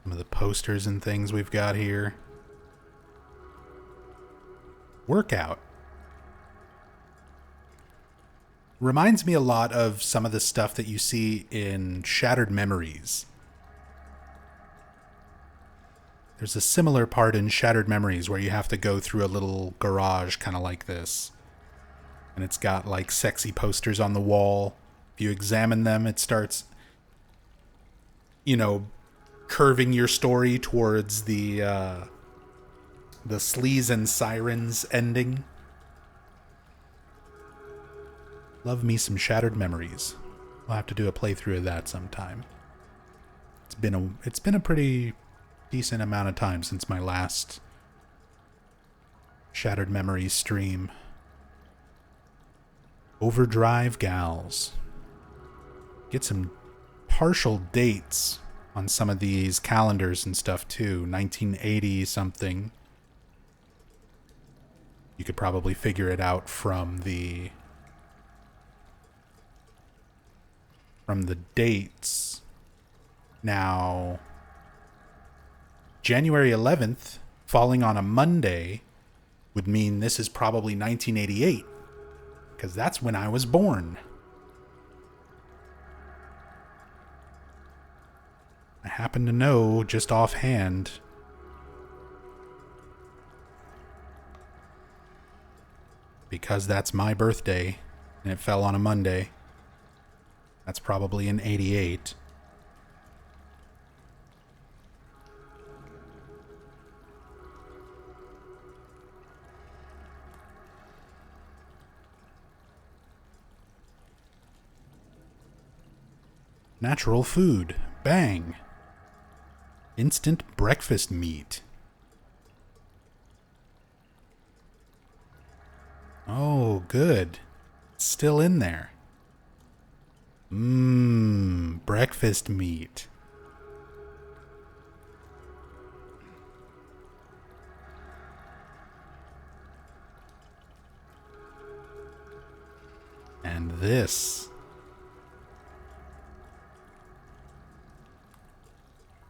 Some of the posters and things we've got here. Workout. Reminds me a lot of some of the stuff that you see in Shattered Memories. There's a similar part in Shattered Memories where you have to go through a little garage kind of like this. And it's got like sexy posters on the wall. If you examine them, it starts, you know, curving your story towards the Sleaze and Sirens ending. Love me some Shattered Memories. We'll have to do a playthrough of that sometime. It's been a pretty decent amount of time since my last Shattered Memories stream. Overdrive Gals. Get some partial dates on some of these calendars and stuff too. 1980 something. You could probably figure it out from the dates. Now, January 11th, falling on a Monday, would mean this is probably 1988, because that's when I was born. I happen to know just offhand. Because that's my birthday, and it fell on a Monday. That's probably in 88. Natural food. Bang. Instant breakfast meat. Oh, good. It's still in there. Breakfast meat. And this.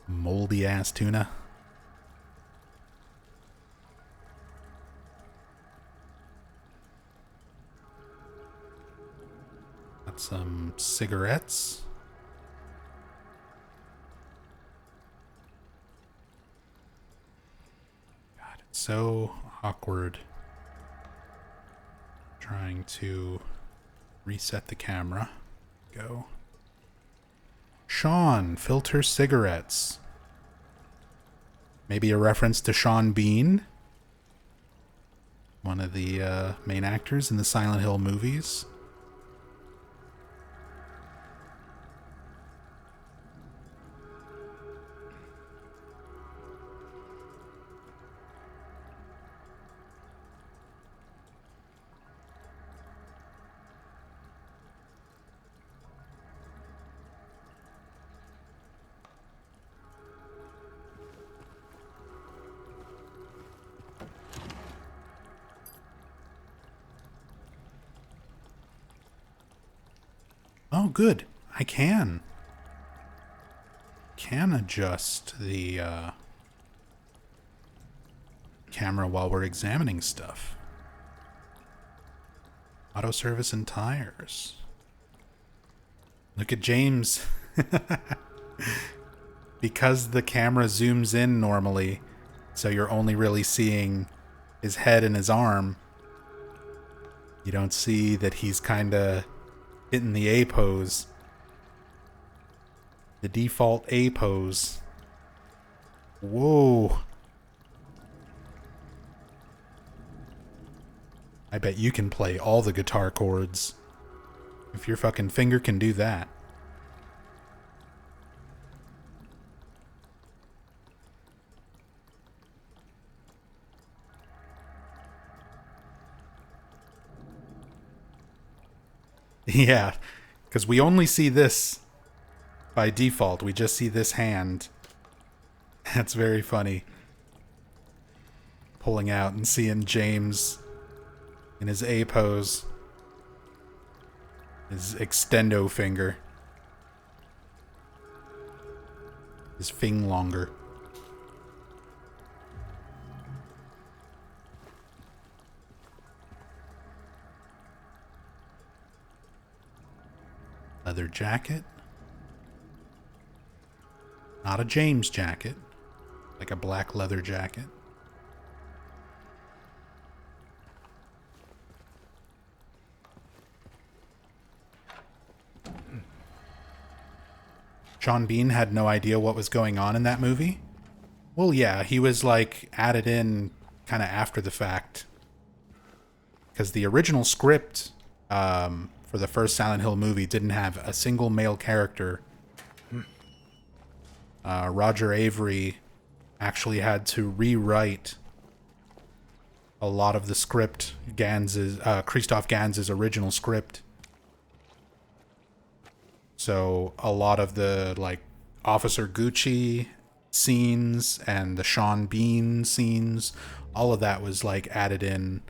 Moldy ass tuna. Got some cigarettes. God, it's so awkward trying to reset the camera. Go. Sean, filter cigarettes. Maybe a reference to Sean Bean, one of the main actors in the Silent Hill movies. Oh, good. I can adjust the camera while we're examining stuff. Auto service and tires. Look at James. Because the camera zooms in normally, so you're only really seeing his head and his arm, you don't see that he's kind of hitting the A pose. The default A pose. Whoa. I bet you can play all the guitar chords. If your fucking finger can do that. Yeah, because we only see this by default. We just see this hand. That's very funny. Pulling out and seeing James in his A pose. His extendo finger. His fing longer. Leather jacket. Not a James jacket. Like a black leather jacket. Sean Bean had no idea what was going on in that movie? Well, yeah, he was like added in kind of after the fact. Because the original script for the first Silent Hill movie didn't have a single male character. Roger Avery actually had to rewrite a lot of the script, Christoph Gans's original script. So a lot of the like Officer Gucci scenes and the Sean Bean scenes, all of that was like added in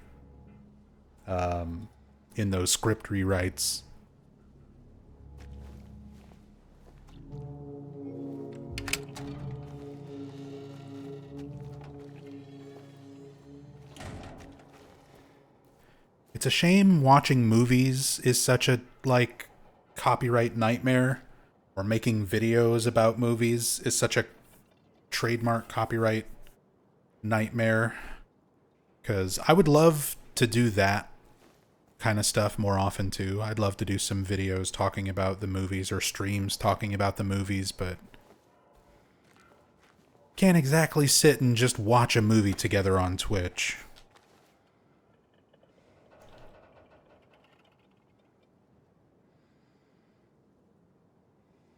those script rewrites. It's a shame watching movies is such a like copyright nightmare, or making videos about movies is such a trademark copyright nightmare, because I would love to do that kind of stuff more often too. I'd love to do some videos talking about the movies or streams talking about the movies, but can't exactly sit and just watch a movie together on Twitch.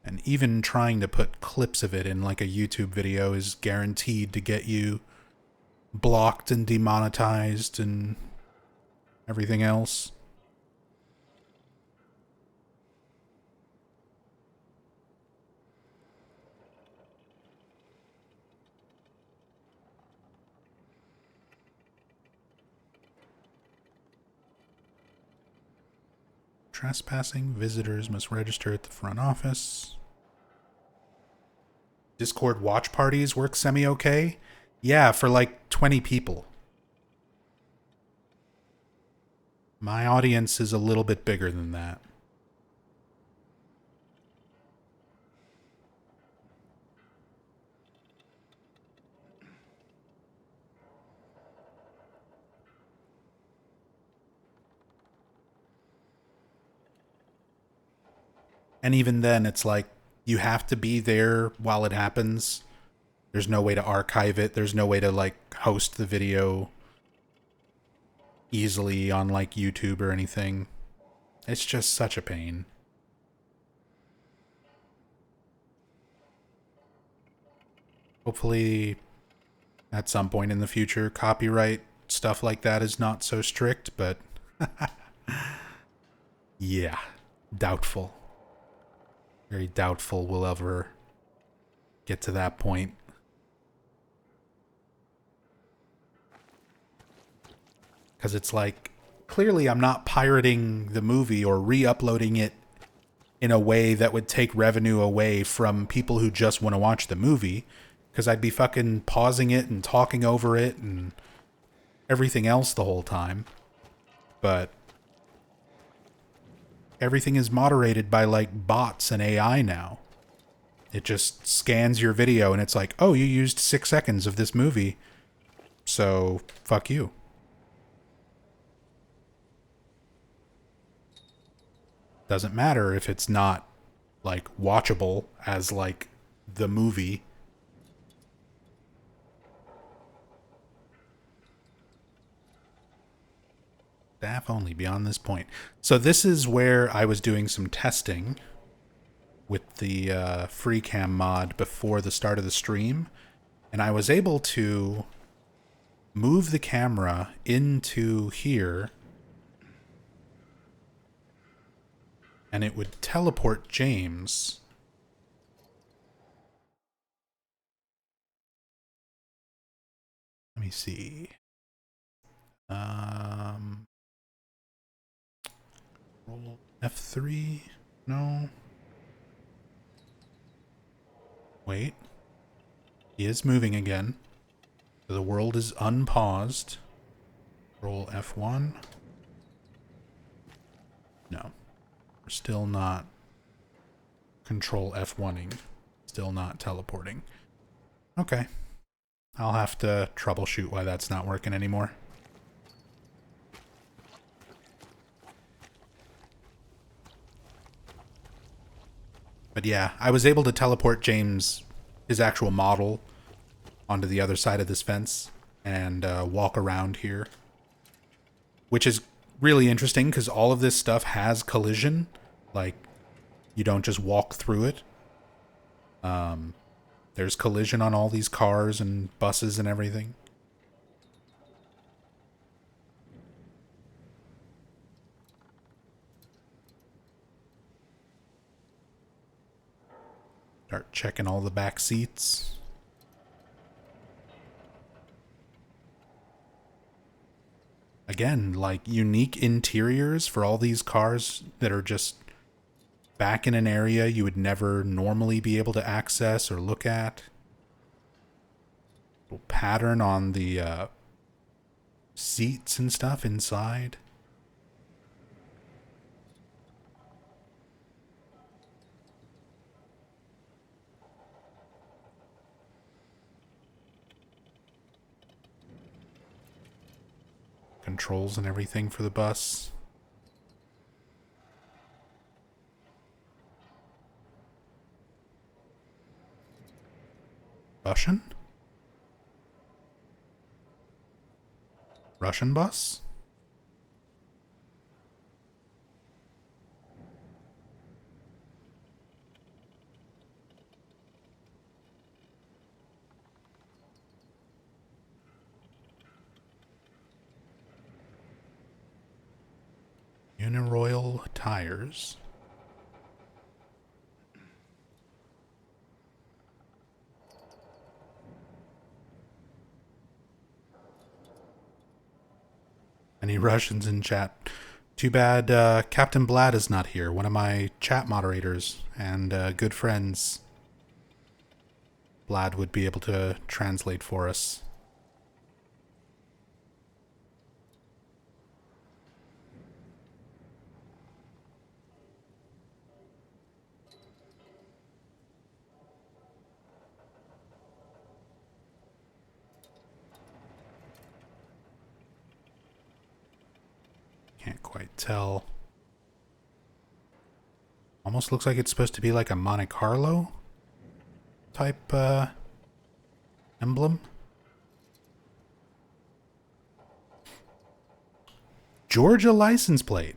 And even trying to put clips of it in like a YouTube video is guaranteed to get you blocked and demonetized and everything else. Trespassing visitors must register at the front office. Discord watch parties work semi-okay? Yeah, for like 20 people. My audience is a little bit bigger than that. And even then, it's like, you have to be there while it happens. There's no way to archive it. There's no way to, like, host the video easily on, like, YouTube or anything. It's just such a pain. Hopefully, at some point in the future, copyright stuff like that is not so strict, but yeah, doubtful. Very doubtful we'll ever get to that point. Because it's like, clearly I'm not pirating the movie or re-uploading it in a way that would take revenue away from people who just want to watch the movie, because I'd be fucking pausing it and talking over it and everything else the whole time. But everything is moderated by like bots and AI now. It just scans your video and it's like, oh, you used 6 seconds of this movie, so fuck you. Doesn't matter if it's not like watchable as like the movie. Staff only beyond this point. So this is where I was doing some testing with the FreeCam mod before the start of the stream, and I was able to move the camera into here and it would teleport James. Let me see. Roll F3? No. Wait. He is moving again. The world is unpaused. Roll F1. No. We're still not control F1ing. Still not teleporting. Okay. I'll have to troubleshoot why that's not working anymore. But yeah, I was able to teleport James, his actual model, onto the other side of this fence and walk around here. Which is really interesting because all of this stuff has collision. Like, you don't just walk through it. There's collision on all these cars and buses and everything. Start checking all the back seats. Again, like unique interiors for all these cars that are just back in an area you would never normally be able to access or look at. Little pattern on the seats and stuff inside. Controls and everything for the bus. Russian? Russian bus? Uniroyal tires. Any Russians in chat? Too bad Captain Blad is not here, one of my chat moderators and good friends. Blad would be able to translate for us. Can't quite tell. Almost looks like it's supposed to be like a Monte Carlo type emblem. Georgia license plate.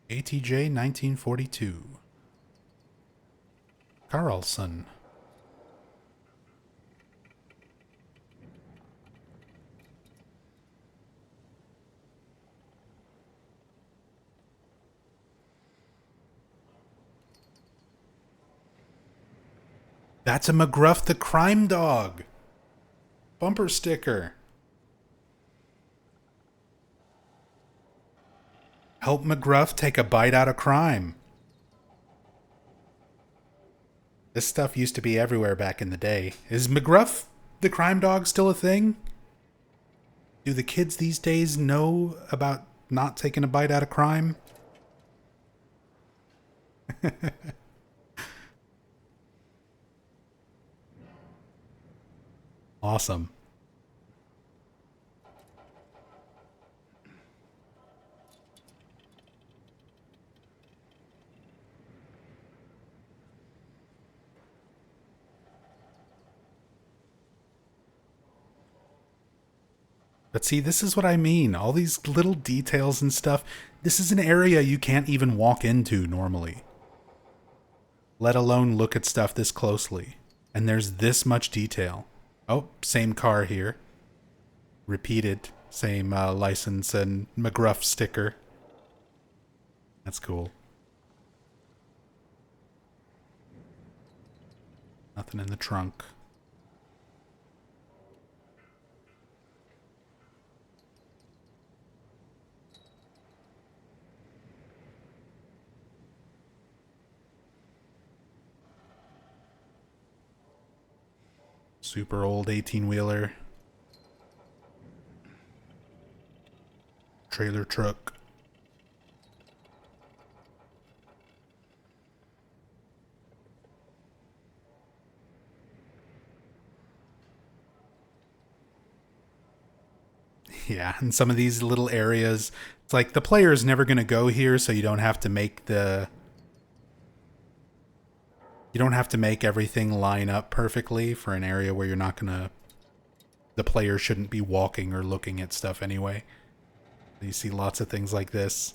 ATJ 1942. Carlson. That's a McGruff the Crime Dog. Bumper sticker. Help McGruff take a bite out of crime. This stuff used to be everywhere back in the day. Is McGruff the crime dog still a thing? Do the kids these days know about not taking a bite out of crime? Awesome. But see, this is what I mean. All these little details and stuff. This is an area you can't even walk into normally, let alone look at stuff this closely. And there's this much detail. Oh, same car here. Repeated. Same license and McGruff sticker. That's cool. Nothing in the trunk. Super old 18-wheeler. Trailer truck. Yeah, and some of these little areas, it's like the player is never going to go here, so you don't have to make everything line up perfectly for an area where you're not going to, the player shouldn't be walking or looking at stuff anyway. You see lots of things like this.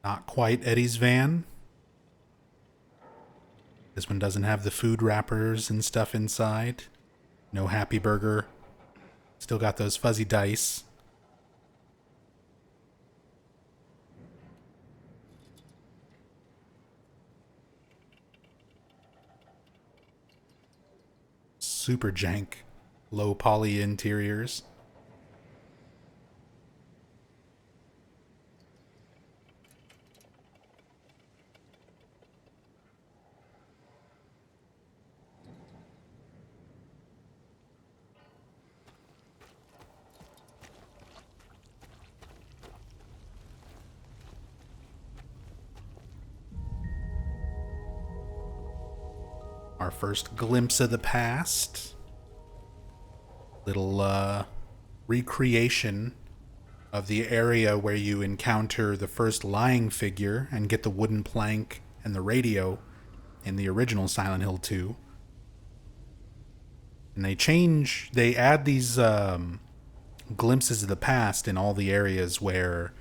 Not quite Eddie's van. This one doesn't have the food wrappers and stuff inside. No Happy Burger. Still got those fuzzy dice. Super jank. Low poly interiors. Our first glimpse of the past. Little recreation of the area where you encounter the first lying figure and get the wooden plank and the radio in the original Silent Hill 2. And they add these glimpses of the past in all the areas where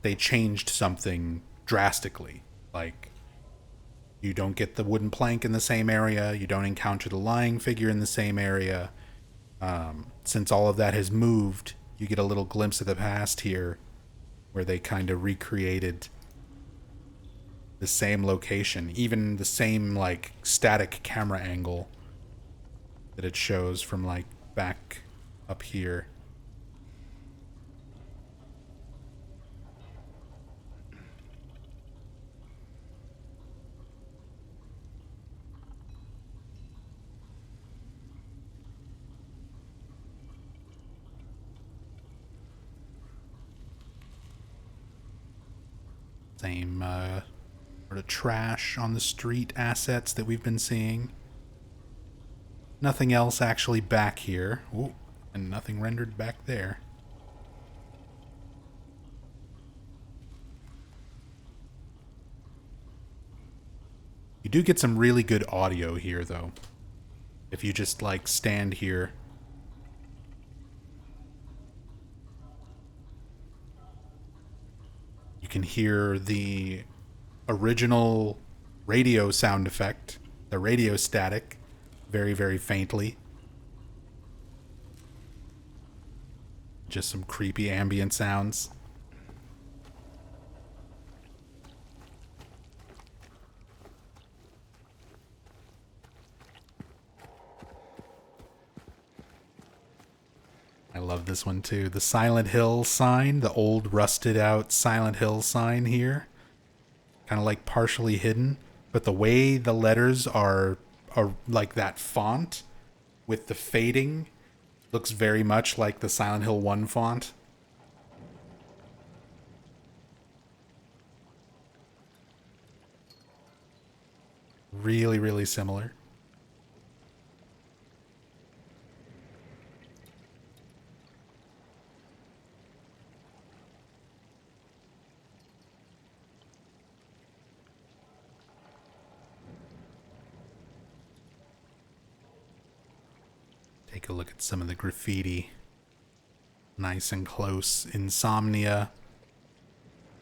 they changed something drastically. Like, you don't get the wooden plank in the same area. You don't encounter the lying figure in the same area. Since all of that has moved, you get a little glimpse of the past here where they kind of recreated the same location. Even the same, like, static camera angle that it shows from, like, back up here. Same sort of trash on the street assets that we've been seeing. Nothing else actually back here. Ooh, and nothing rendered back there. You do get some really good audio here, though. If you just, like, stand here. You can hear the original radio sound effect, the radio static, very, very faintly. Just some creepy ambient sounds. I love this one too. The Silent Hill sign, the old rusted out Silent Hill sign here. Kind of like partially hidden, but the way the letters are like that font with the fading looks very much like the Silent Hill 1 font. Really, really similar. Take a look at some of the graffiti. Nice and close. Insomnia.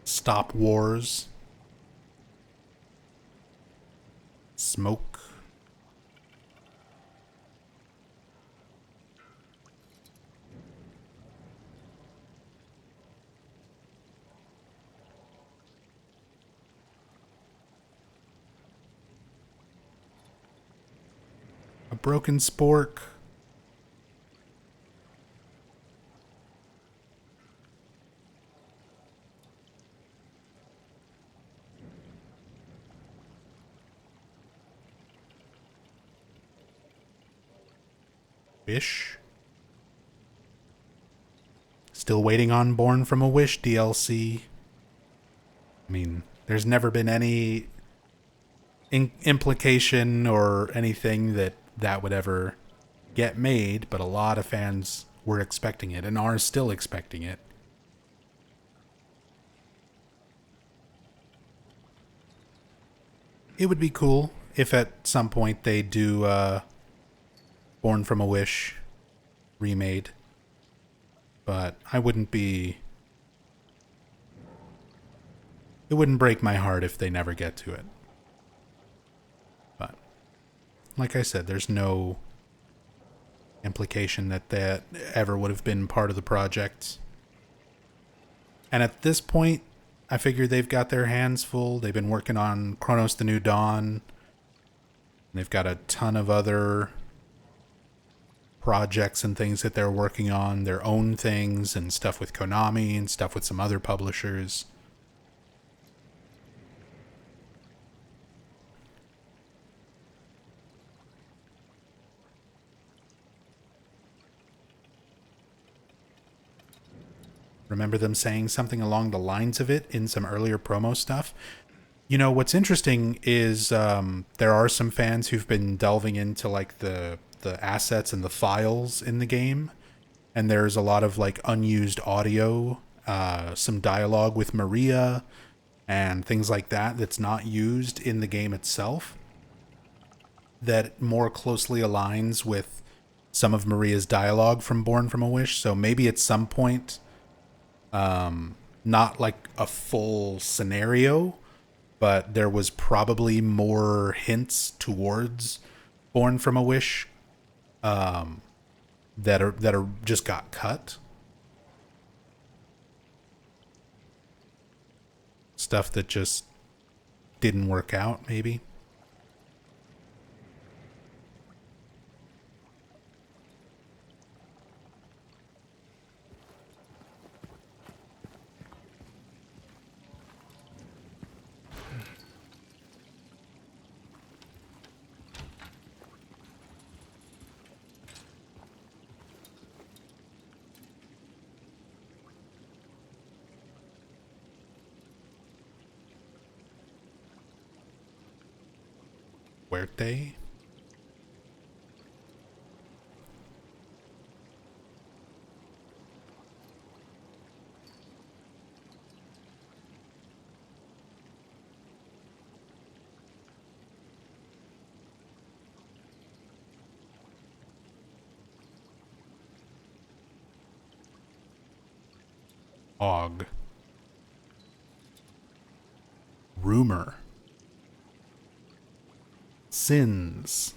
Stop Wars. Smoke. A broken spork. Wish. Still waiting on Born from a Wish DLC. I mean, there's never been any implication or anything that that would ever get made, but a lot of fans were expecting it and are still expecting it. It would be cool if at some point they do Born from a Wish remade, but I wouldn't be... It wouldn't break my heart if they never get to it. But, like I said, there's no implication that that ever would have been part of the project. And at this point, I figure they've got their hands full. They've been working on Chronos the New Dawn. They've got a ton of other projects and things that they're working on, their own things and stuff with Konami and stuff with some other publishers. Remember them saying something along the lines of it in some earlier promo stuff. You know, what's interesting is there are some fans who've been delving into like the assets and the files in the game. And there's a lot of like unused audio, some dialogue with Maria and things like that that's not used in the game itself, that more closely aligns with some of Maria's dialogue from Born from a Wish. So maybe at some point, not like a full scenario, but there was probably more hints towards Born from a Wish that are just got cut. Stuff that just didn't work out, maybe. Huerte. Og. Rumor. Sins.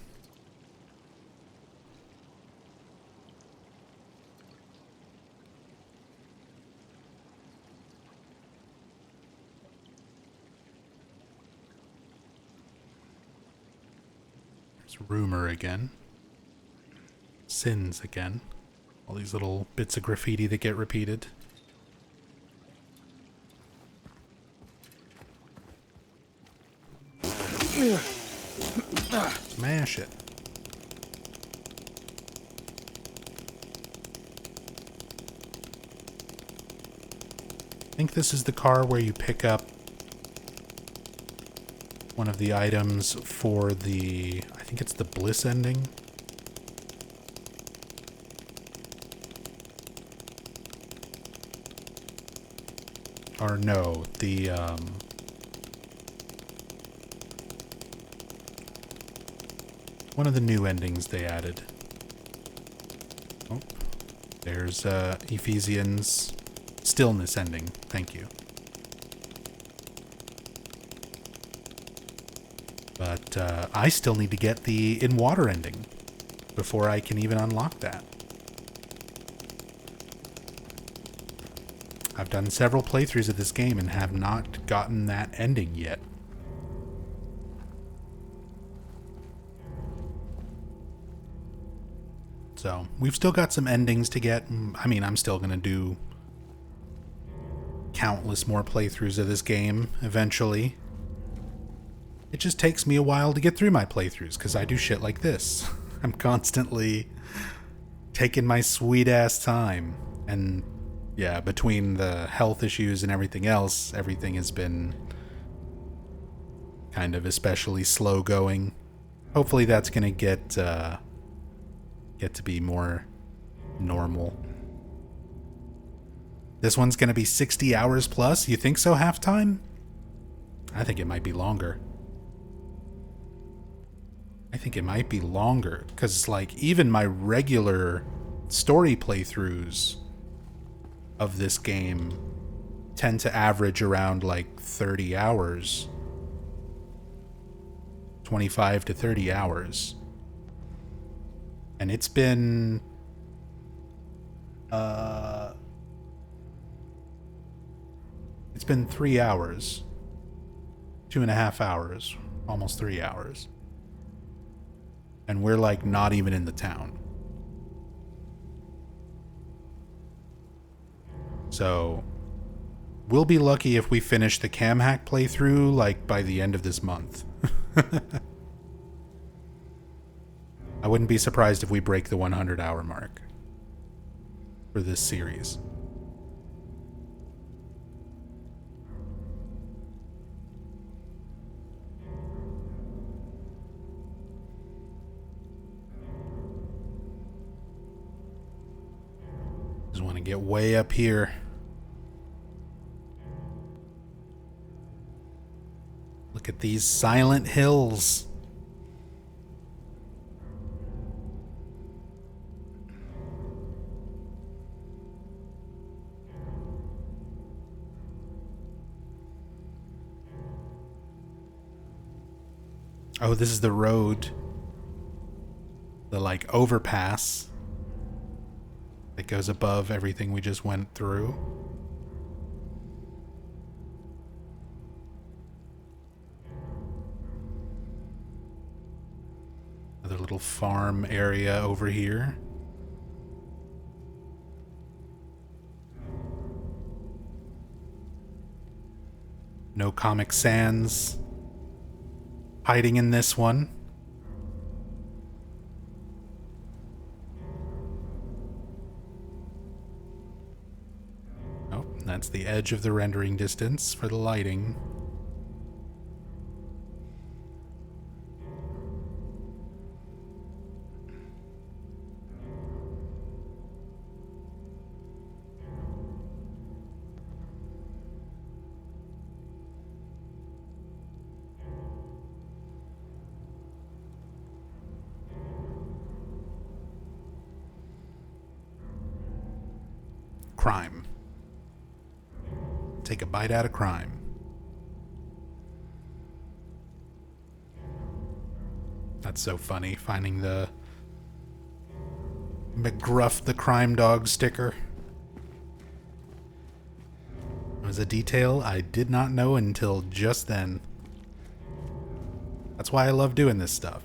There's rumor again. Sins again. All these little bits of graffiti that get repeated. Smash it. I think this is the car where you pick up one of the items for the, I think it's the Bliss ending. Or no, the, one of the new endings they added. Oh, there's Ephesians stillness ending. Thank you. But I still need to get the in water ending before I can even unlock that. I've done several playthroughs of this game and have not gotten that ending yet. So, we've still got some endings to get. I mean, I'm still going to do countless more playthroughs of this game eventually. It just takes me a while to get through my playthroughs because I do shit like this. I'm constantly taking my sweet ass time. And yeah, between the health issues and everything else, everything has been kind of especially slow going. Hopefully that's going to get to be more normal. This one's going to be 60 hours plus? You think so, halftime? I think it might be longer. I think it might be longer, because like even my regular story playthroughs of this game tend to average around like 30 hours. 25 to 30 hours. And it's been it's been 3 hours. 2.5 hours. Almost 3 hours. And we're like not even in the town. So we'll be lucky if we finish the cam hack playthrough like by the end of this month. I wouldn't be surprised if we break the 100-hour mark for this series. Just want to get way up here. Look at these silent hills. Oh, this is the road. The, like, overpass that goes above everything we just went through. Another little farm area over here. No Comic Sans hiding in this one. Oh, that's the edge of the rendering distance for the lighting. Crime. Take a bite out of crime. That's so funny, finding the McGruff the Crime Dog sticker. It was a detail I did not know until just then. That's why I love doing this stuff.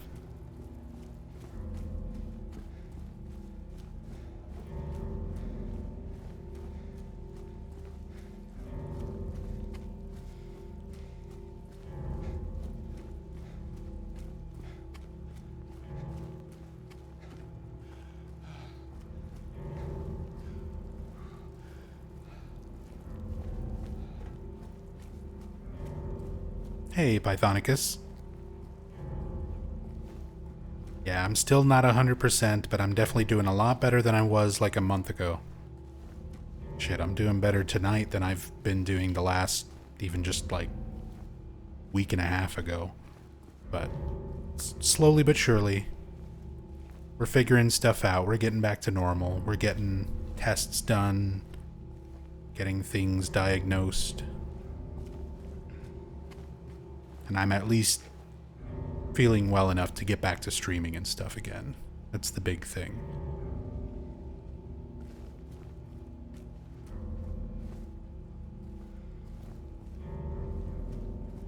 Hey, Pythonicus. Yeah, I'm still not 100%, but I'm definitely doing a lot better than I was like a month ago. Shit, I'm doing better tonight than I've been doing the last, even just like, week and a half ago. But slowly but surely, we're figuring stuff out. We're getting back to normal. We're getting tests done, getting things diagnosed. And I'm at least feeling well enough to get back to streaming and stuff again. That's the big thing.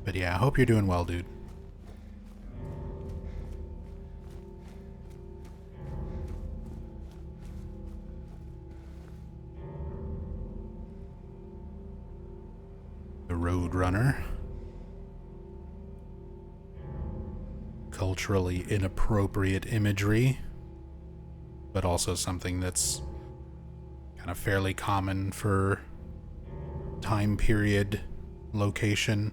But yeah, I hope you're doing well, dude. The Roadrunner. Culturally inappropriate imagery, but also something that's kind of fairly common for time period, location.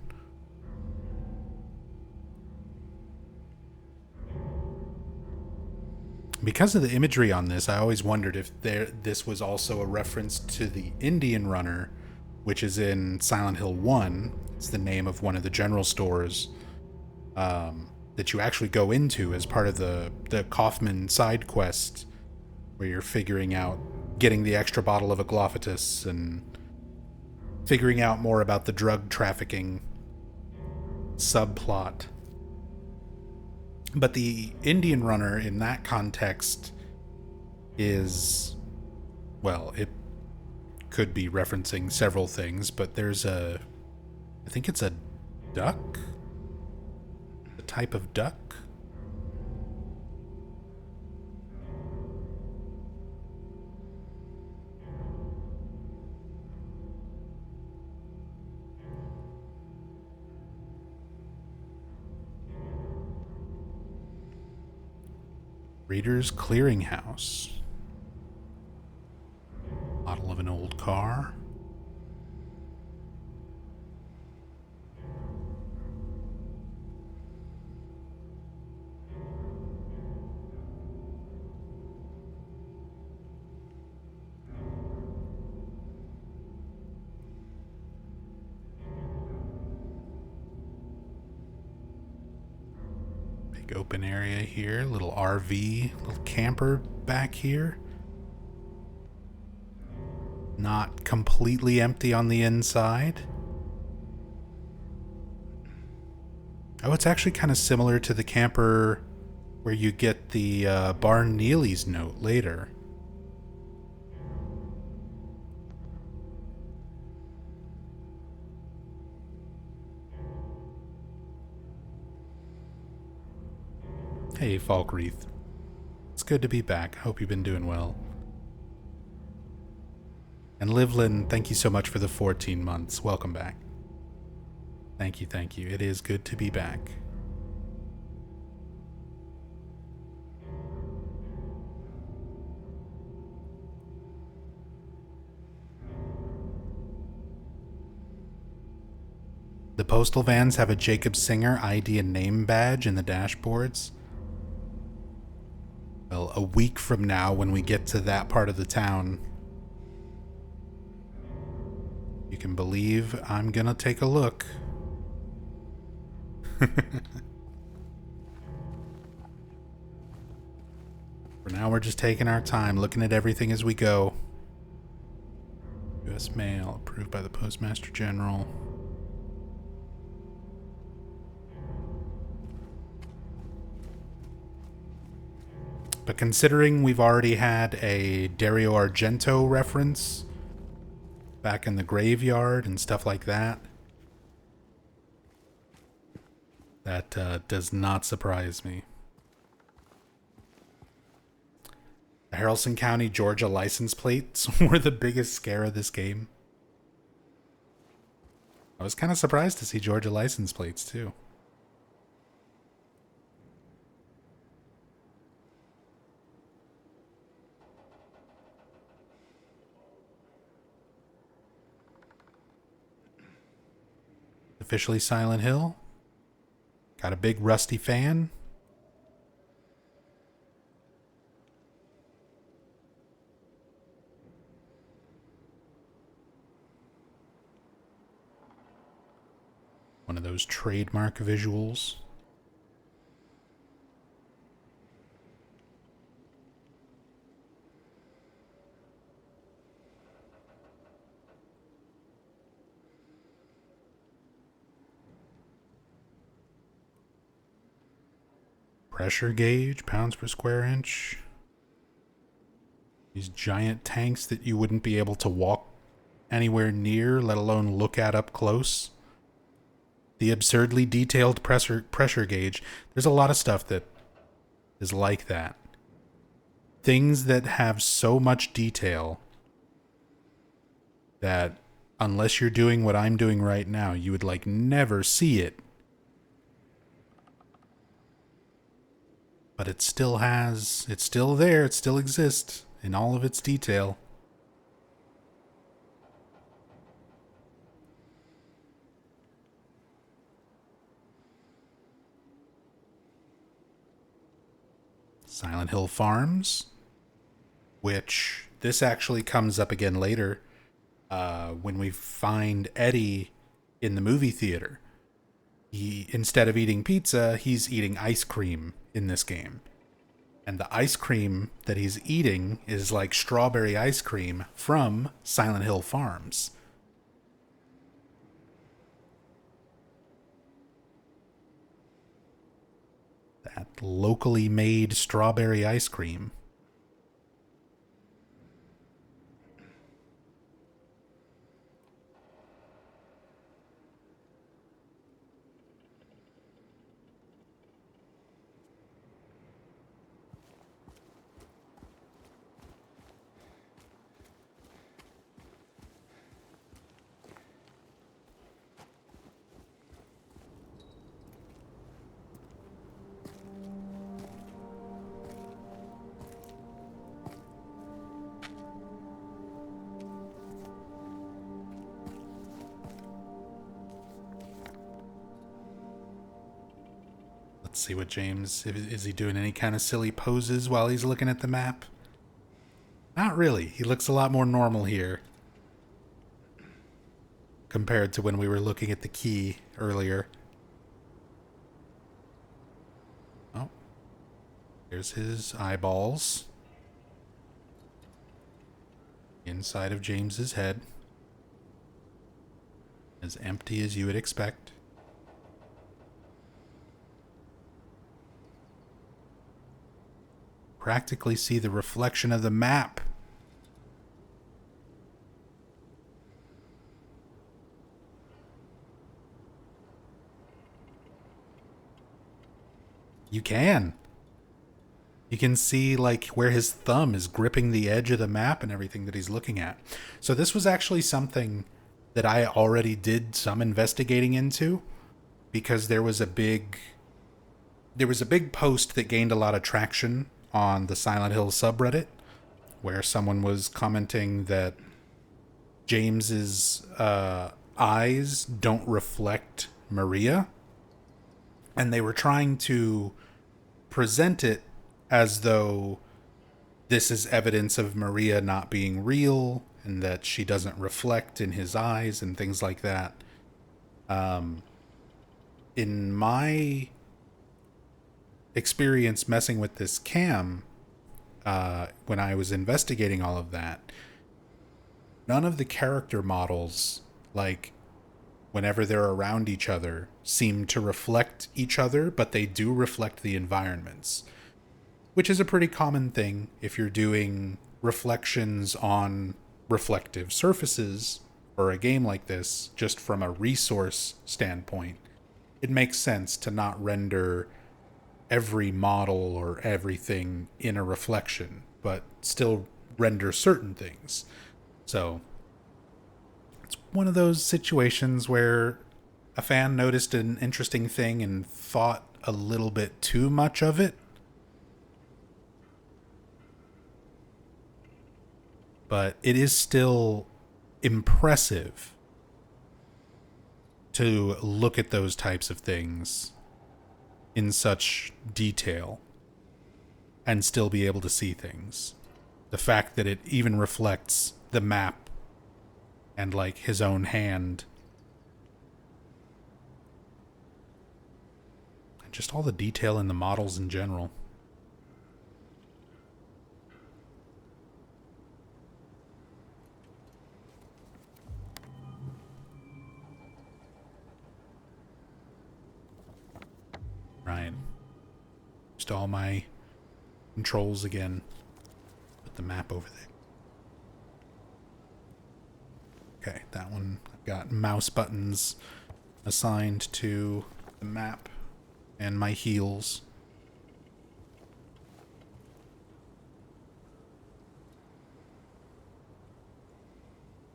Because of the imagery on this, I always wondered if this was also a reference to the Indian Runner, which is in Silent Hill 1. It's the name of one of the general stores that you actually go into as part of the Kaufman side quest, where you're figuring out, getting the extra bottle of Aglofitus and figuring out more about the drug trafficking subplot. But the Indian Runner in that context is, well, it could be referencing several things, but there's I think it's a duck? A type of duck? Reader's Clearinghouse. Model of an old car. Big open area here, little RV, little camper back here. Not completely empty on the inside. Oh, it's actually kind of similar to the camper where you get the Barn Neely's note later. Hey, Falkreath. It's good to be back. I hope you've been doing well. And Livlin, thank you so much for the 14 months. Welcome back. Thank you, thank you. It is good to be back. The postal vans have a Jacob Singer ID and name badge in the dashboards. Well, a week from now, when we get to that part of the town, you can believe I'm gonna take a look. For now, we're just taking our time, looking at everything as we go. U.S. mail, approved by the Postmaster General. But considering we've already had a Dario Argento reference back in the graveyard and stuff like that, that does not surprise me. The Haralson County, Georgia license plates were the biggest scare of this game. I was kind of surprised to see Georgia license plates too. Officially Silent Hill? Got a big rusty fan. One of those trademark visuals. Pressure gauge, pounds per square inch. These giant tanks that you wouldn't be able to walk anywhere near, let alone look at up close. The absurdly detailed pressure gauge. There's a lot of stuff that is like that. Things that have so much detail that unless you're doing what I'm doing right now, you would like never see it. But it's still there, it still exists in all of its detail. Silent Hill Farms, which this actually comes up again later when we find Eddie in the movie theater. He, instead of eating pizza, he's eating ice cream in this game. And the ice cream that he's eating is like strawberry ice cream from Silent Hill Farms. That locally made strawberry ice cream. Let's see what James... Is he doing any kind of silly poses while he's looking at the map? Not really. He looks a lot more normal here compared to when we were looking at the key earlier. Oh. There's his eyeballs. Inside of James's head. As empty as you would expect. Practically see the reflection of the map. You can. You can see like where his thumb is gripping the edge of the map and everything that he's looking at. So this was actually something that I already did some investigating into, because there was a big post that gained a lot of traction on the Silent Hill subreddit, where someone was commenting that James's eyes don't reflect Maria, and they were trying to present it as though this is evidence of Maria not being real and that she doesn't reflect in his eyes and things like that. In my experience messing with this cam, when I was investigating all of that, none of the character models, like whenever they're around each other, seem to reflect each other, but they do reflect the environments, which is a pretty common thing if you're doing reflections on reflective surfaces for a game like this. Just from a resource standpoint, it makes sense to not render every model or everything in a reflection, but still render certain things. So it's one of those situations where a fan noticed an interesting thing and thought a little bit too much of it. But it is still impressive to look at those types of things in such detail and still be able to see things. The fact that it even reflects the map and like his own hand. And just all the detail in the models in general. Right. Just all my controls again. Put the map over there. Okay, that one. I've got mouse buttons assigned to the map and my heels.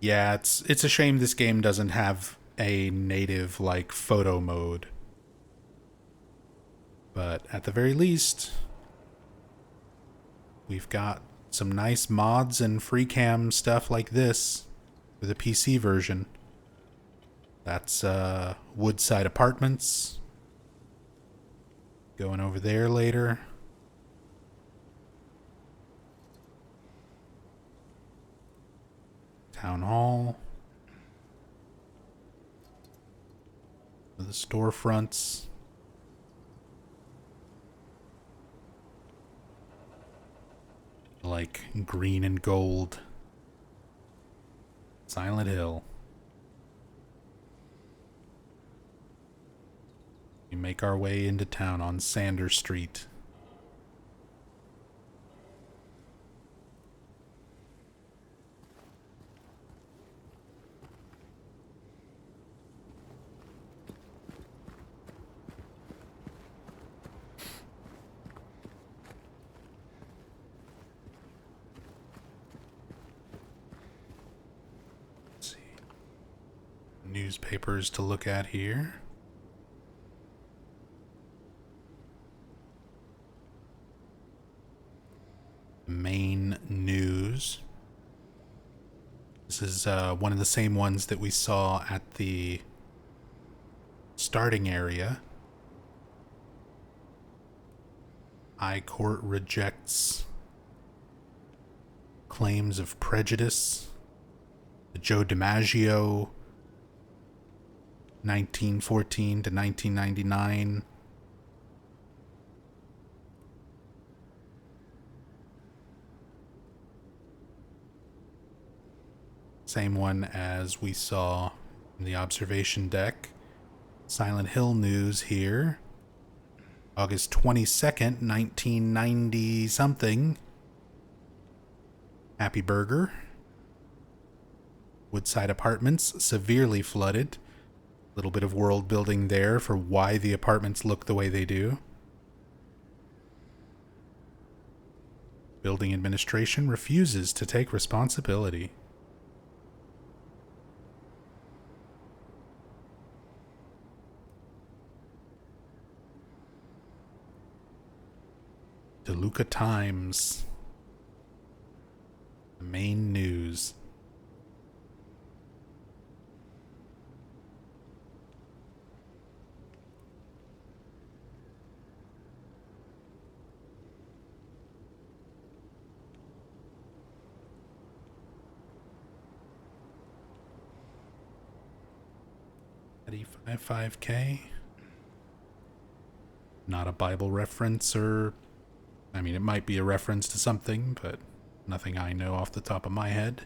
Yeah, it's a shame this game doesn't have a native like photo mode. But at the very least, we've got some nice mods and free cam stuff like this for the PC version. That's Woodside Apartments. Going over there later. Town Hall. The storefronts. Like green and gold. Silent Hill. We make our way into town on Sanders Street. Newspapers to look at here. Main news. This is one of the same ones that we saw at the starting area. High Court rejects claims of prejudice. The Joe DiMaggio 1914 to 1999. Same one as we saw in the observation deck. Silent Hill news here. August 22nd, 1990 something. Happy Burger. Woodside Apartments severely flooded. Little bit of world building there for why the apartments look the way they do. Building administration refuses to take responsibility. DeLuca Times. The main news. At 5K. Not a Bible reference, or I mean, it might be a reference to something, but nothing I know off the top of my head.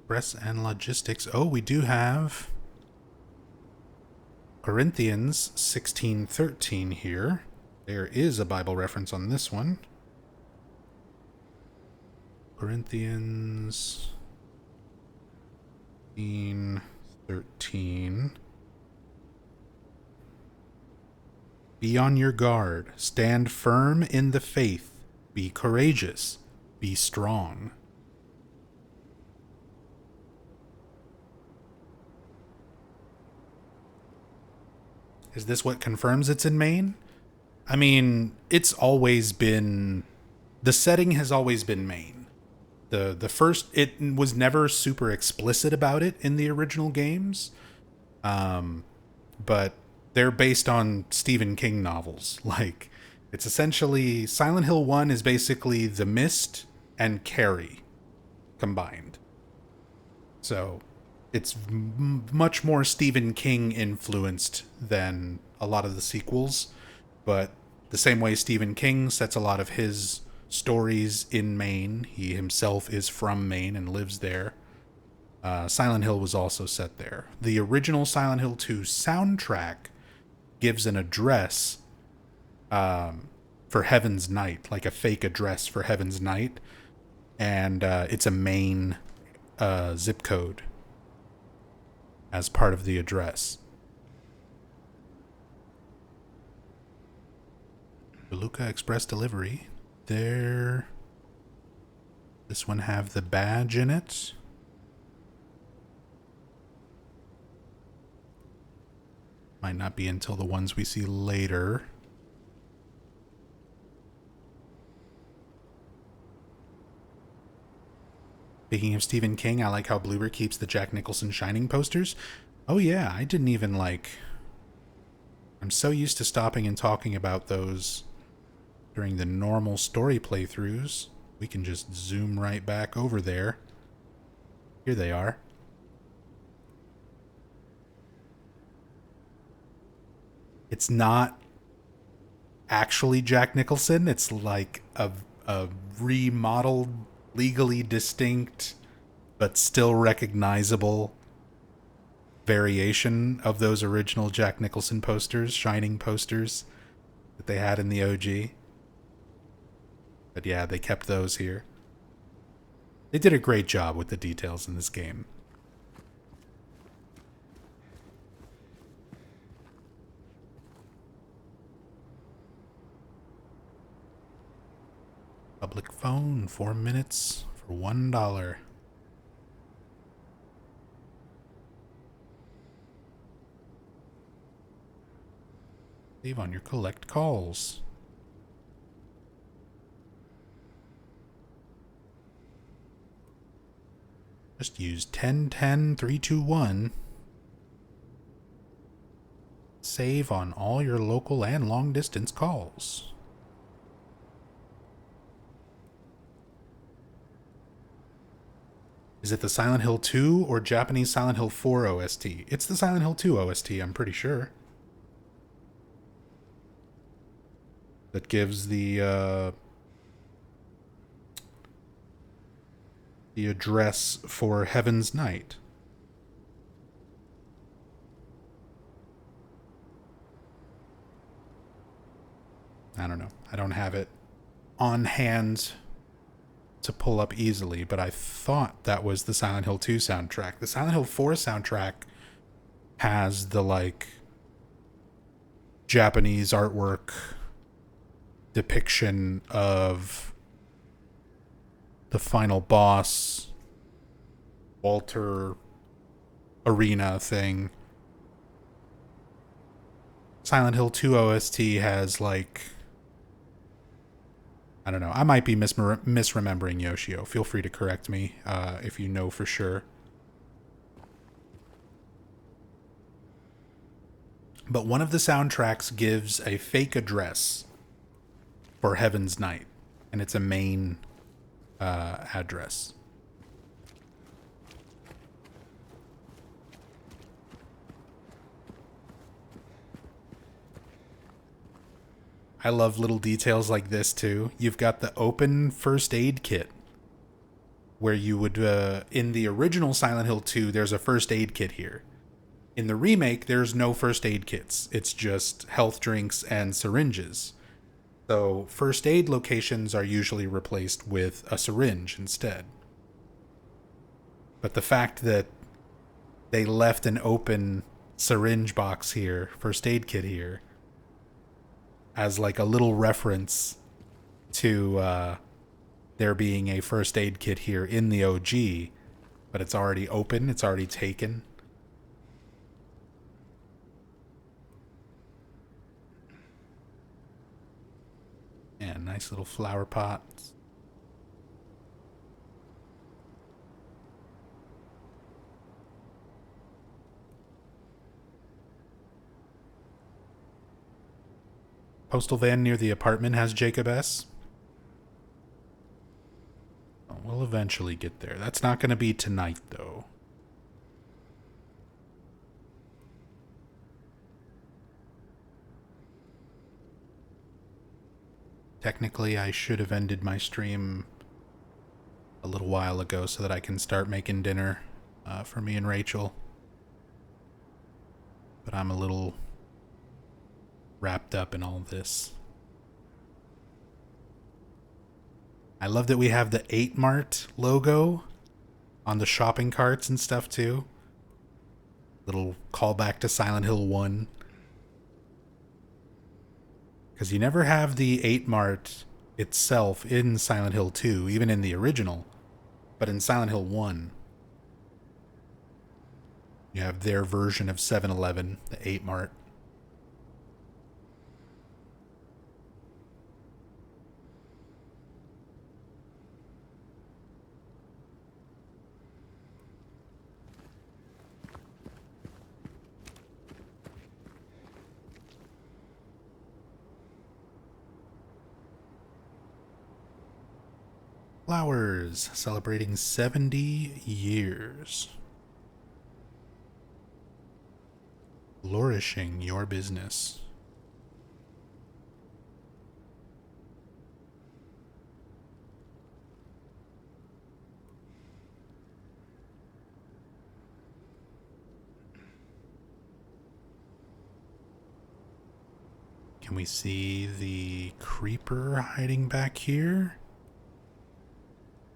Press and logistics. Oh, we do have Corinthians 16:13 here. There is a Bible reference on this one. Corinthians 13. Be on your guard. Stand firm in the faith. Be courageous. Be strong. Is this what confirms it's in Maine? I mean, it's always been... The setting has always been Maine. The first, it was never super explicit about it in the original games, but they're based on Stephen King novels. Like, it's essentially Silent Hill 1 is basically The Mist and Carrie combined. So it's much more Stephen King influenced than a lot of the sequels, but the same way Stephen King sets a lot of his stories in Maine, he himself is from Maine and lives there. Silent Hill was also set there. The original Silent Hill 2 soundtrack gives an address for Heaven's Night, like a fake address for Heaven's Night, and it's a Maine zip code as part of the address. Toluca Express Delivery. There. This one have the badge in it. Might not be until the ones we see later. Speaking of Stephen King, I like how Bloober keeps the Jack Nicholson Shining posters. Oh yeah, I didn't even like... I'm so used to stopping and talking about those during the normal story playthroughs. We can just zoom right back over there. Here they are. It's not actually Jack Nicholson. It's like a remodeled, legally distinct, but still recognizable variation of those original Jack Nicholson posters, Shining posters that they had in the OG. But yeah, they kept those here. They did a great job with the details in this game. Public phone, 4 minutes for $1. Save on your collect calls. Just use 1010-321. Save on all your local and long distance calls. Is it the Silent Hill 2 or Japanese Silent Hill 4 OST? It's the Silent Hill 2 OST, I'm pretty sure. That gives the address for Heaven's Night. I don't know. I don't have it on hand to pull up easily, but I thought that was the Silent Hill 2 soundtrack. The Silent Hill 4 soundtrack has the, like, Japanese artwork depiction of the final boss Walter arena thing. Silent Hill 2 OST has, like, I don't know. I might be misremembering Yoshio. Feel free to correct me if you know for sure. But one of the soundtracks gives a fake address for Heaven's Night, and it's a Maine address. I love little details like this too. You've got the open first aid kit, where you would, in the original Silent Hill 2, there's a first aid kit here. In the remake, there's no first aid kits. It's just health drinks and syringes. So first aid locations are usually replaced with a syringe instead. But the fact that they left an open syringe box here, first aid kit here, as like a little reference to there being a first aid kit here in the OG, but it's already open, it's already taken. Yeah, nice little flower pots. postal van near the apartment has Jacob S. We'll eventually get there. That's not going to be tonight, though. Technically, I should have ended my stream a little while ago so that I can start making dinner for me and Rachel. But I'm a little wrapped up in all this. I love that we have the 8 Mart logo on the shopping carts and stuff too. Little callback to Silent Hill 1. Because you never have the 8 Mart itself in Silent Hill 2, even in the original. But in Silent Hill 1, you have their version of 7-Eleven, the 8 Mart. Flowers, celebrating 70 years. Flourishing your business. Can we see the creeper hiding back here?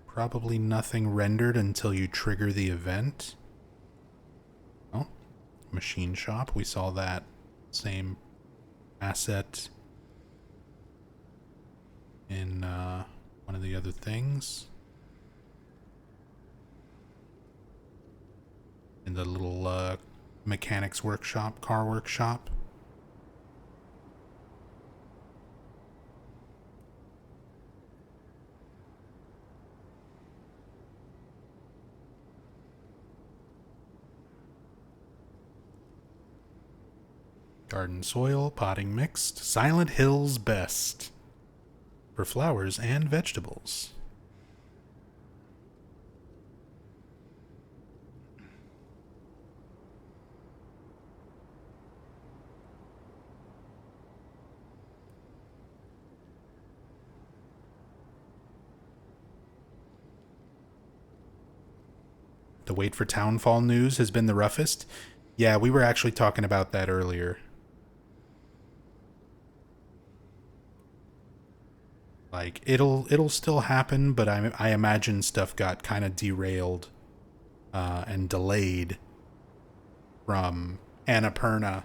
Probably nothing rendered until you trigger the event. Oh, machine shop. We saw that same asset in one of the other things. In the little mechanics workshop, car workshop. Garden soil, potting mixed, Silent Hill's best. For flowers and vegetables. The wait for Townfall news has been the roughest. Yeah, we were actually talking about that earlier. Like, it'll still happen, but I imagine stuff got kind of derailed and delayed from Annapurna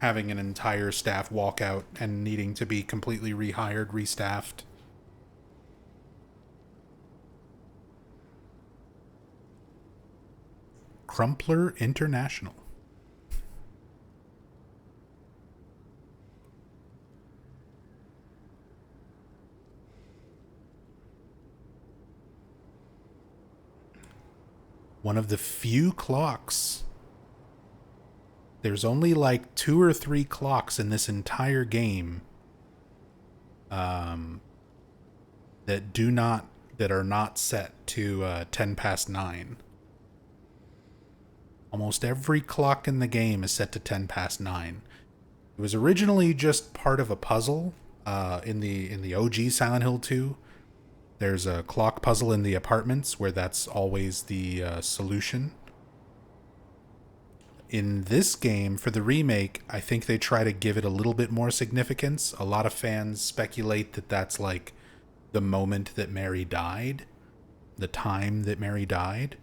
having an entire staff walk out and needing to be completely rehired, restaffed. Crumpler International. One of the few clocks. There's only like 2 or 3 clocks in this entire game that are not set to 10 past 9. Almost every clock in the game is set to 10 past 9. It was originally just part of a puzzle in the OG Silent Hill 2. There's a clock puzzle in the apartments where that's always the solution. In this game, for the remake, I think they try to give it a little bit more significance. A lot of fans speculate that that's like the moment that Mary died, the time that Mary died.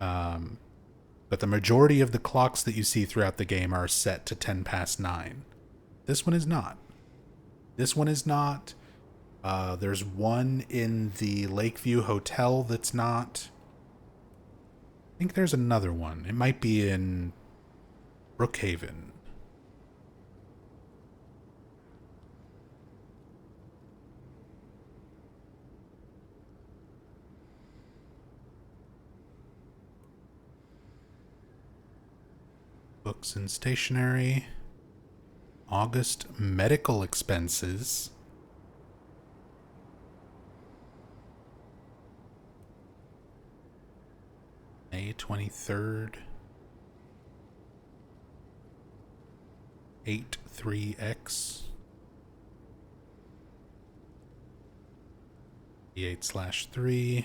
But the majority of the clocks that you see throughout the game are set to 10 past 9. This one is not. This one is not. There's one in the Lakeview Hotel that's not. I think there's another one. It might be in Brookhaven. Books and stationery. August medical expenses. May 23rd. 83X. 8/3.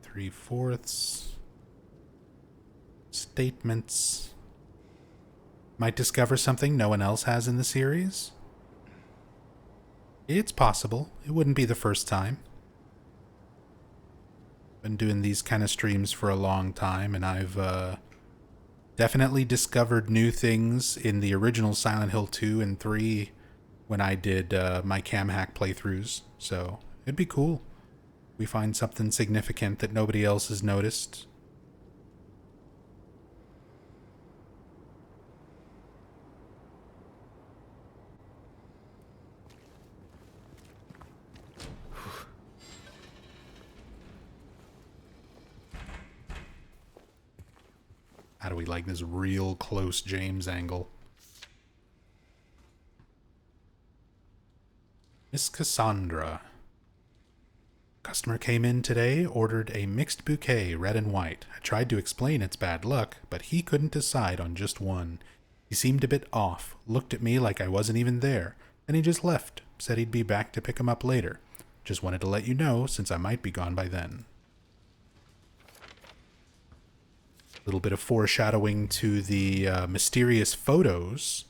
3/4. Statements. Might discover something no one else has in the series? It's possible. It wouldn't be the first time. Been doing these kind of streams for a long time, and I've definitely discovered new things in the original Silent Hill 2 and 3 when I did my cam hack playthroughs. So it'd be cool. We find something significant that nobody else has noticed. How do we like this real close James angle? Miss Cassandra. Customer came in today, ordered a mixed bouquet, red and white. I tried to explain it's bad luck, but he couldn't decide on just one. He seemed a bit off, looked at me like I wasn't even there, and he just left, said he'd be back to pick him up later. Just wanted to let you know, since I might be gone by then. A little bit of foreshadowing to the mysterious photos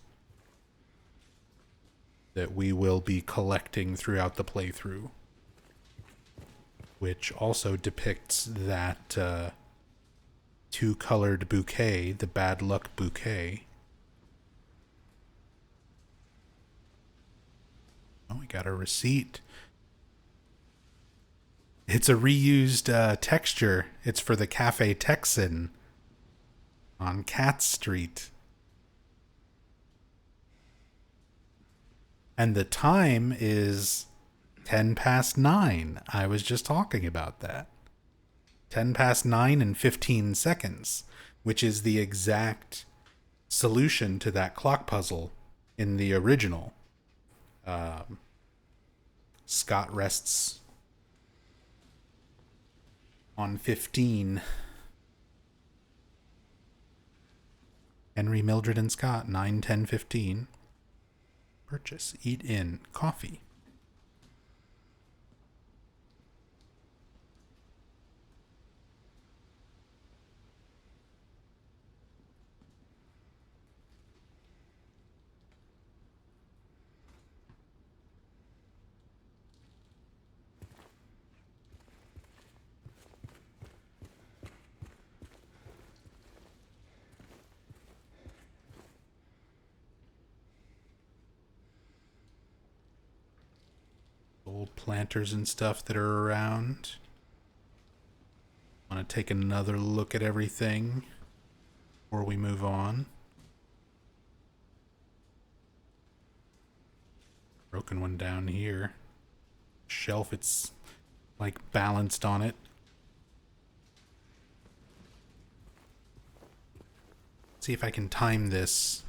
that we will be collecting throughout the playthrough, which also depicts that two-colored bouquet, the bad luck bouquet. Oh, we got a receipt. It's a reused texture. It's for the Cafe Texan on Cat Street. And the time is 9:10. I was just talking about that. 9:10 and 15 seconds, which is the exact solution to that clock puzzle in the original. Scott rests on 15. Henry, Mildred, and Scott, 9/10/15. Purchase, eat in, coffee. Old planters and stuff that are around. Want to take another look at everything before we move on. Broken one down here. Shelf, it's like balanced on it. See if I can time this.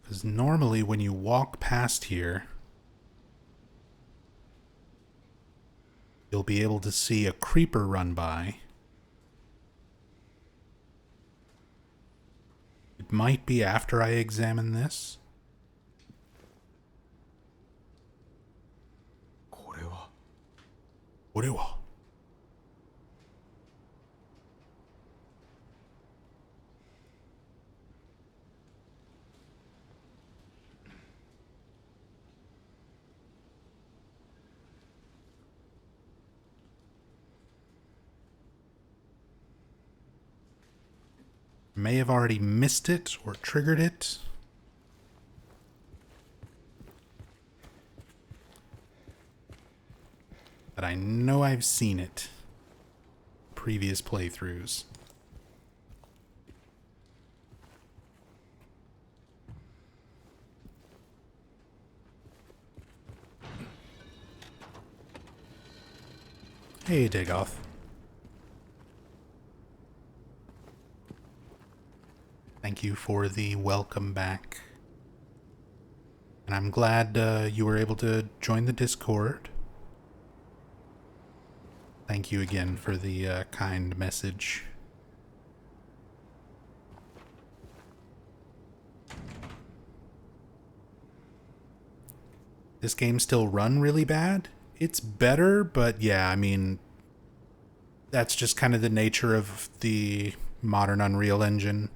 Because normally when you walk past here, you'll be able to see a creeper run by. It might be after I examine this. これはこれは? May have already missed it or triggered it. But I know I've seen it. Previous playthroughs. Hey, Dagoth. Thank you for the welcome back. And I'm glad you were able to join the Discord. Thank you again for the kind message. This game still run really bad? It's better, but yeah, I mean, that's just kind of the nature of the modern Unreal Engine.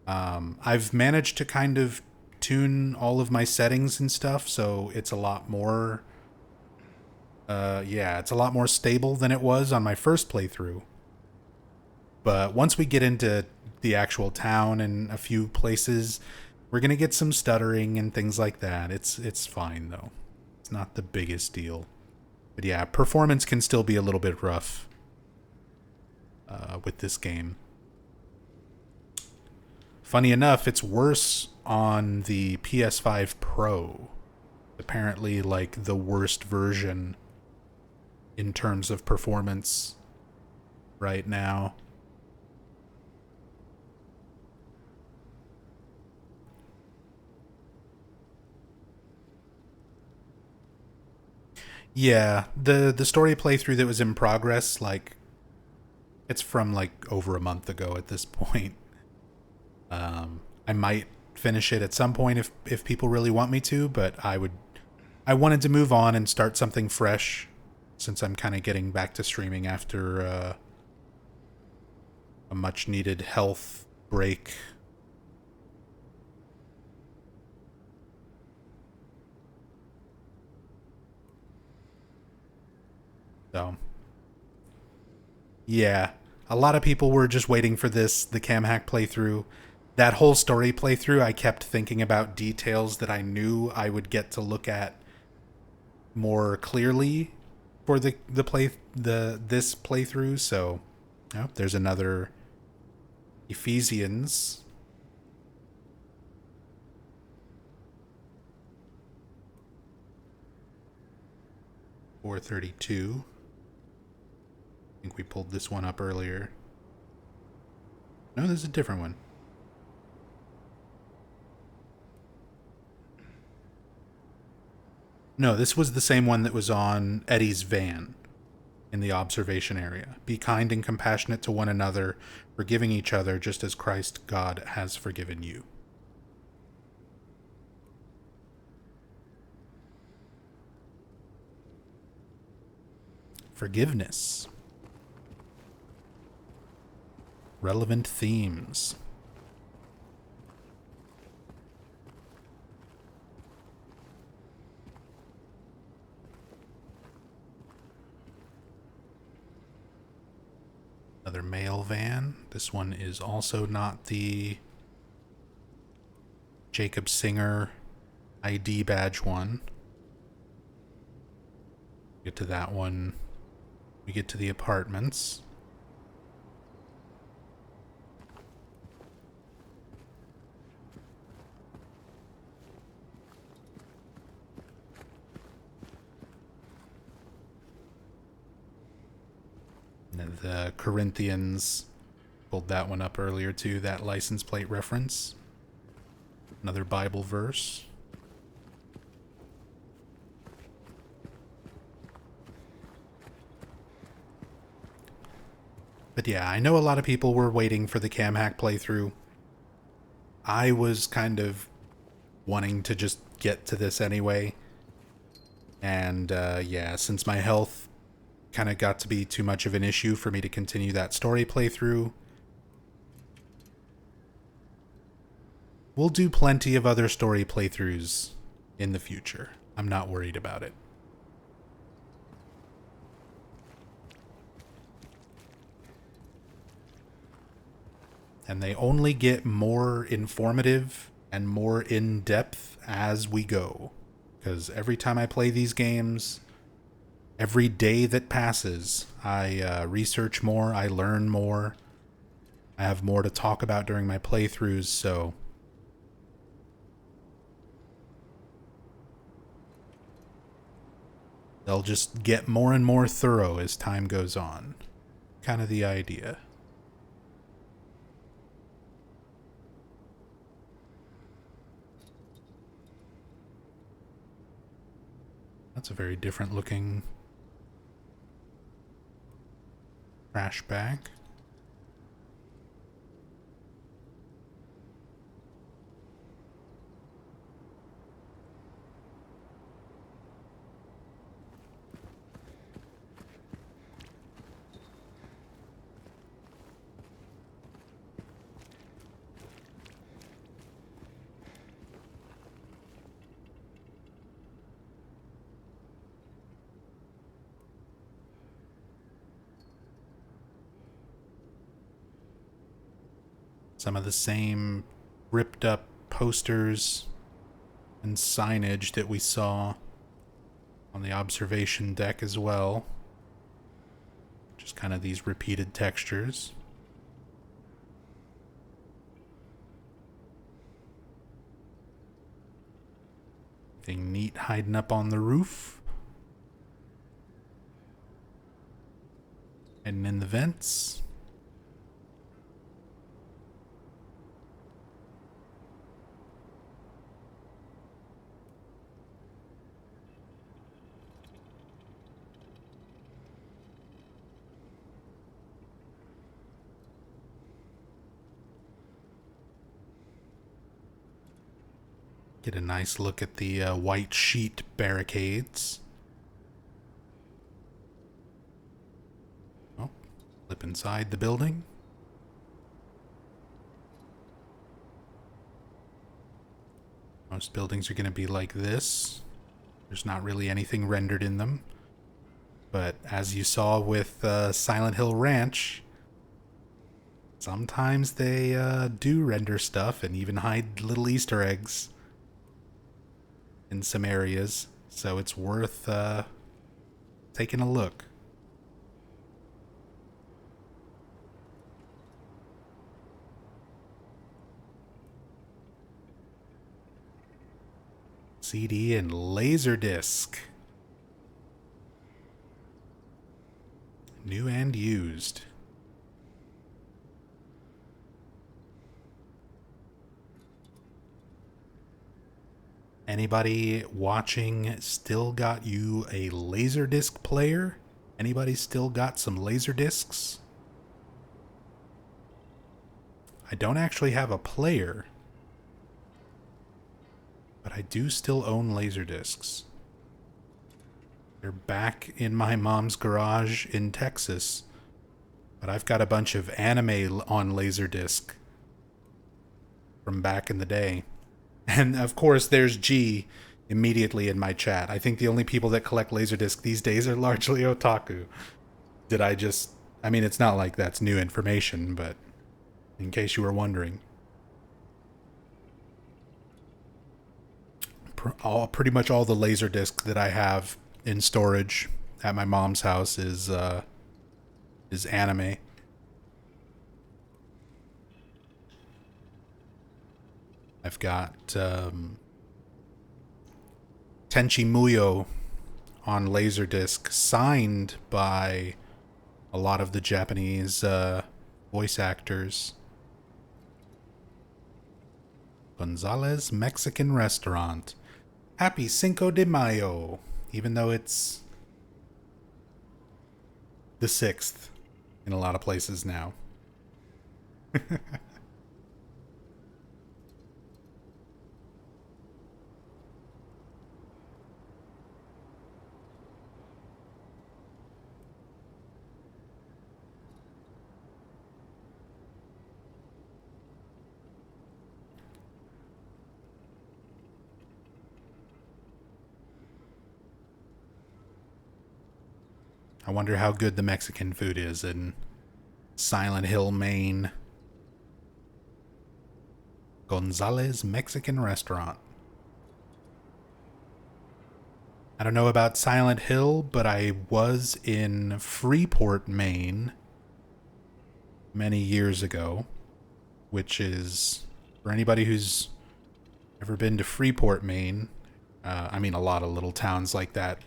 I've managed to kind of tune all of my settings and stuff, so it's a lot more yeah, it's a lot more stable than it was on my first playthrough. But once we get into the actual town and a few places, we're gonna get some stuttering and things like that. It's fine though. It's not the biggest deal. But yeah, performance can still be a little bit rough with this game. Funny enough, it's worse on the PS5 Pro. Apparently, like, the worst version in terms of performance right now. Yeah, the story playthrough that was in progress, like, it's from like over a month ago at this point. I might finish it at some point if people really want me to, but I wanted to move on and start something fresh since I'm kind of getting back to streaming after a much needed health break. So, yeah, a lot of people were just waiting for the cam hack playthrough. That whole story playthrough, I kept thinking about details that I knew I would get to look at more clearly for this playthrough. So, oh, there's another Ephesians. $432. I think we pulled this one up earlier. No, this is a different one. No, this was the same one that was on Eddie's van in the observation area. Be kind and compassionate to one another, forgiving each other just as Christ God has forgiven you. Forgiveness. Relevant themes. Another mail van. This one is also not the Jacob Singer ID badge one. Get to that one. We get to the apartments. And the Corinthians, pulled that one up earlier too, that license plate reference. Another Bible verse. But yeah, I know a lot of people were waiting for the cam hack playthrough. I was kind of wanting to just get to this anyway. And yeah, since my health kind of got to be too much of an issue for me to continue that story playthrough, we'll do plenty of other story playthroughs in the future. I'm not worried about it. And they only get more informative and more in-depth as we go. Because every time I play these games, every day that passes, I research more, I learn more, I have more to talk about during my playthroughs, so They'll just get more and more thorough as time goes on. Kind of the idea. That's a very different looking trash bag. Some of the same ripped up posters and signage that we saw on the observation deck as well. Just kind of these repeated textures. Thing neat hiding up on the roof. And in the vents. Get a nice look at the white sheet barricades. Oh, flip inside the building. Most buildings are going to be like this. There's not really anything rendered in them. But as you saw with Silent Hill Ranch, sometimes they do render stuff and even hide little Easter eggs in some areas, so it's worth taking a look. CD and Laserdisc. New and used. Anybody watching still got you a Laserdisc player? Anybody still got some Laserdiscs? I don't actually have a player, but I do still own Laserdiscs. They're back in my mom's garage in Texas, but I've got a bunch of anime on Laserdisc from back in the day. And of course, there's G immediately in my chat. I think the only people that collect Laserdisc these days are largely otaku. I mean, it's not like that's new information, but in case you were wondering. Pretty much all the Laserdisc that I have in storage at my mom's house is anime. I've got Tenchi Muyo on Laserdisc, signed by a lot of the Japanese voice actors. Gonzalez Mexican Restaurant. Happy Cinco de Mayo, even though it's the 6th in a lot of places now. I wonder how good the Mexican food is in Silent Hill, Maine. Gonzalez Mexican Restaurant. I don't know about Silent Hill, but I was in Freeport, Maine many years ago, which is, for anybody who's ever been to Freeport, Maine, I mean, a lot of little towns like that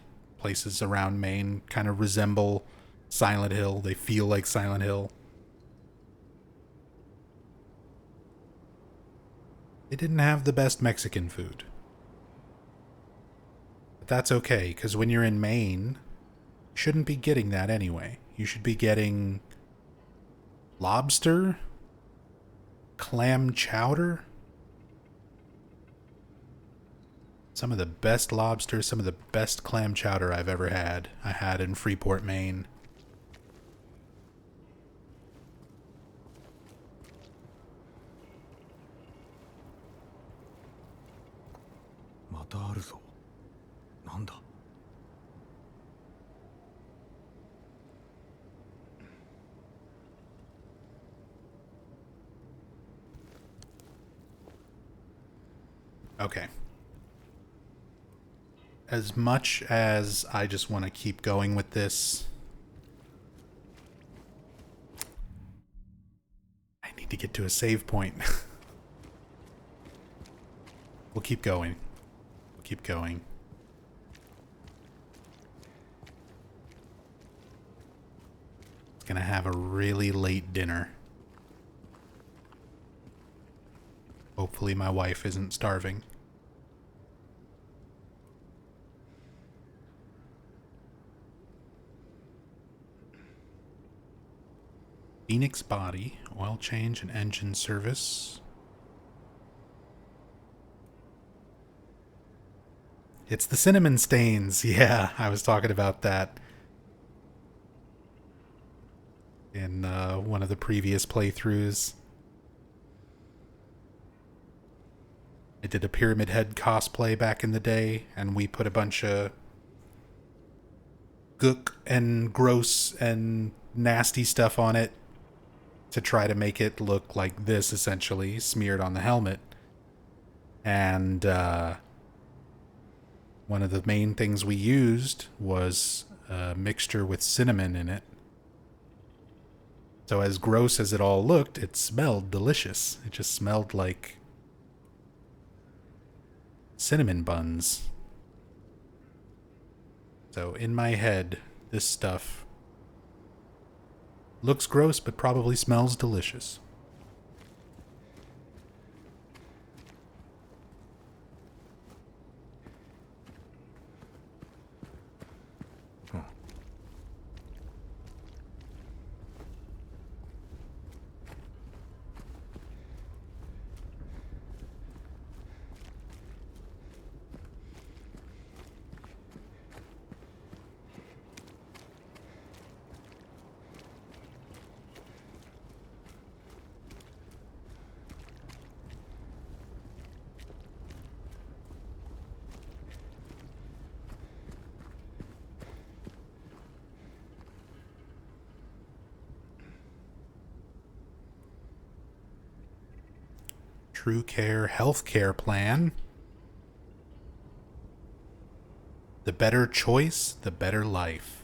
places around Maine kind of resemble Silent Hill. They feel like Silent Hill. They didn't have the best Mexican food. But that's okay, because when you're in Maine, you shouldn't be getting that anyway. You should be getting lobster, clam chowder, some of the best lobster, some of the best clam chowder I've ever had. I had in Freeport, Maine. Okay. As much as I just want to keep going with this, I need to get to a save point. We'll keep going. We'll keep going. It's gonna have a really late dinner. Hopefully my wife isn't starving. Phoenix body, oil change and engine service. It's the cinnamon stains. Yeah, I was talking about that in one of the previous playthroughs. I did a Pyramid Head cosplay back in the day, and we put a bunch of gook and gross and nasty stuff on it to try to make it look like this, essentially, smeared on the helmet. And one of the main things we used was a mixture with cinnamon in it. So as gross as it all looked, it smelled delicious. It just smelled like cinnamon buns. So in my head, this stuff looks gross, but probably smells delicious. True Care Healthcare Plan. The better choice, the better life.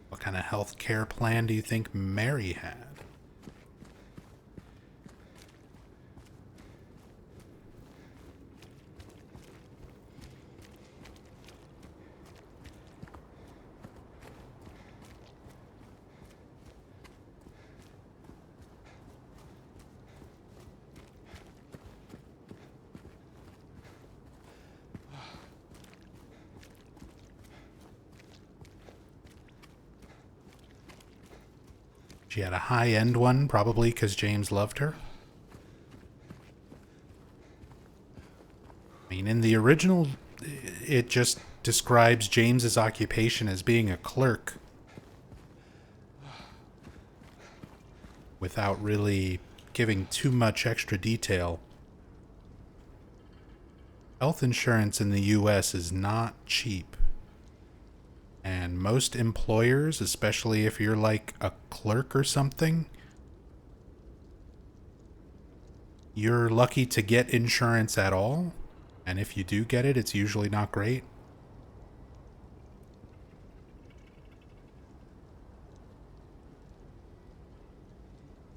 What kind of healthcare plan do you think Mary had? She had a high-end one, probably because James loved her. I mean, in the original, it just describes James's occupation as being a clerk, without really giving too much extra detail. Health insurance in the US is not cheap. And most employers, especially if you're like a clerk or something, you're lucky to get insurance at all. And if you do get it, it's usually not great.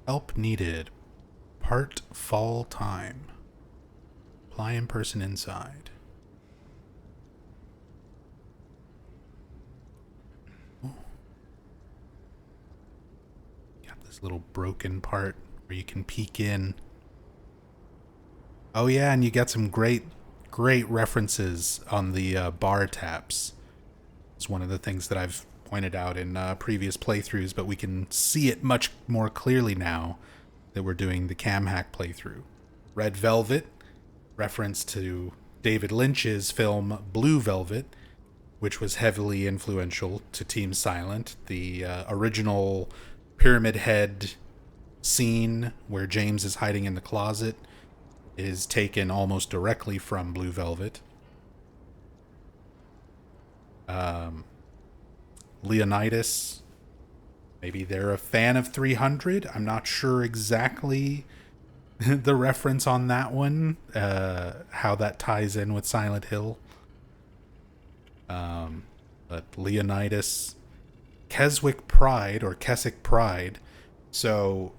Help needed. Part fall time. Apply in person inside. Oh. Got this little broken part where you can peek in. Oh yeah, and you get some great references on the bar taps. It's one of the things that I've pointed out in previous playthroughs, but we can see it much more clearly now that we're doing the cam hack playthrough. Red Velvet, reference to David Lynch's film Blue Velvet, which was heavily influential to Team Silent. The original Pyramid Head scene where James is hiding in the closet is taken almost directly from Blue Velvet. Leonidas, maybe they're a fan of 300. I'm not sure exactly the reference on that one, how that ties in with Silent Hill. But Leonidas, Keswick Pride or Keswick Pride. So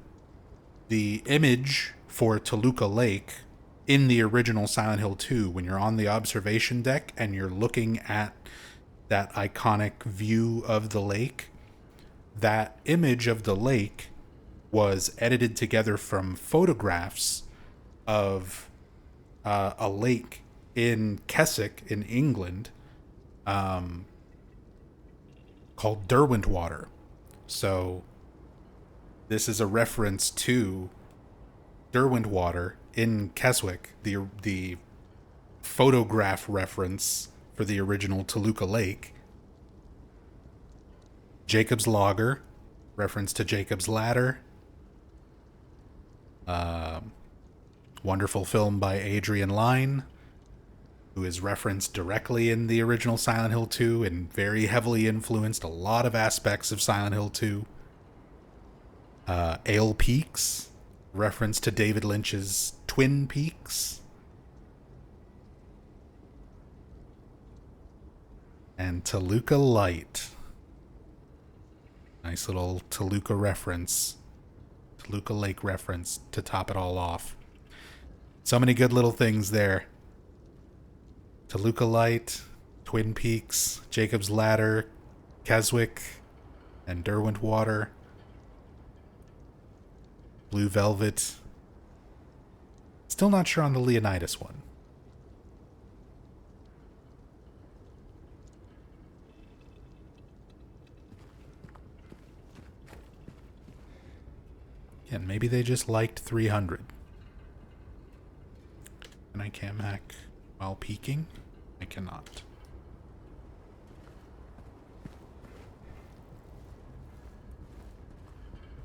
the image for Toluca Lake in the original Silent Hill 2, when you're on the observation deck and you're looking at that iconic view of the lake, that image of the lake was edited together from photographs of a lake in Keswick in England, called Derwentwater. So this is a reference to Derwentwater in Keswick, the photograph reference for the original Toluca Lake. Jacob's Logger, reference to Jacob's Ladder. Wonderful film by Adrian Lyne, who is referenced directly in the original Silent Hill 2 and very heavily influenced a lot of aspects of Silent Hill 2. Ale Peaks, reference to David Lynch's Twin Peaks. And Toluca Light. Nice little Toluca reference. Toluca Lake reference to top it all off. So many good little things there. Toluca Light, Twin Peaks, Jacob's Ladder, Keswick, and Derwentwater. Blue Velvet. Still not sure on the Leonidas one. And maybe they just liked 300. Can I cam hack while peeking? I cannot.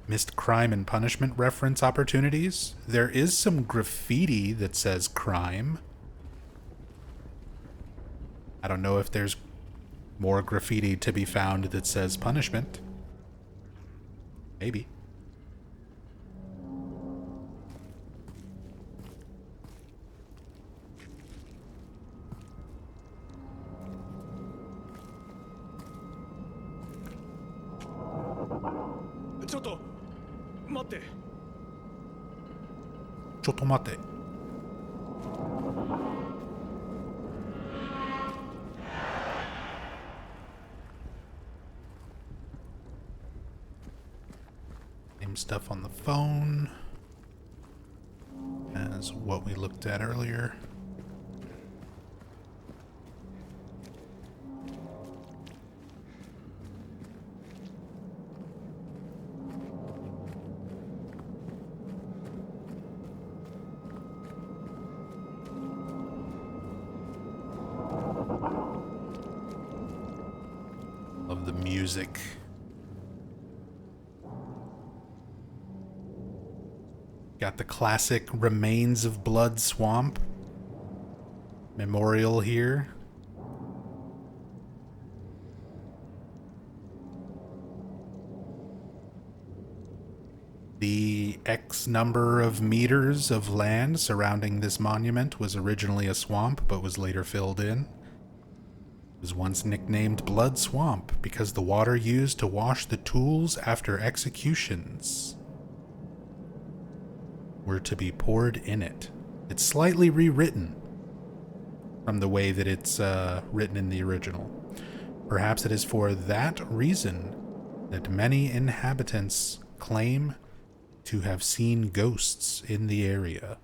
Missed crime and punishment reference opportunities. There is some graffiti that says crime. I don't know if there's more graffiti to be found that says punishment. Maybe. Chotomate. Same stuff on the phone as what we looked at earlier. Love the music. Got the classic Remains of Blood Swamp memorial here. The X number of meters of land surrounding this monument was originally a swamp, but was later filled in. It was once nicknamed Blood Swamp because the water used to wash the tools after executions. were to be poured in it. It's slightly rewritten from the way that it's written in the original. Perhaps it is for that reason that many inhabitants claim to have seen ghosts in the area.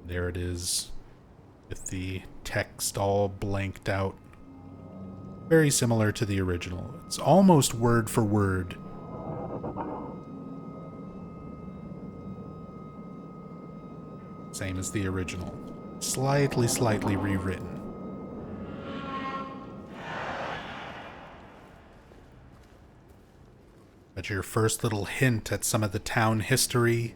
There it is, with the text all blanked out. Very similar to the original. It's almost word for word. Same as the original. Slightly rewritten. But your first little hint at some of the town history,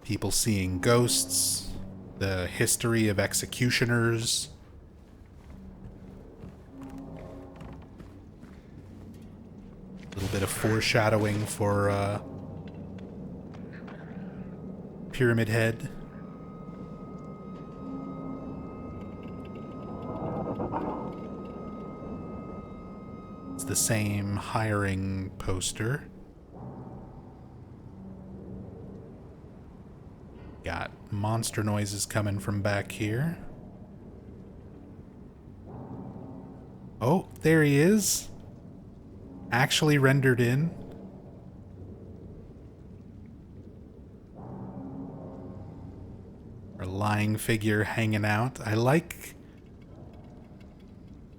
people seeing ghosts, the history of executioners. A little bit of foreshadowing for Pyramid Head. It's the same hiring poster. Got monster noises coming from back here. Oh, there he is. Actually rendered in. Our lying figure hanging out. I like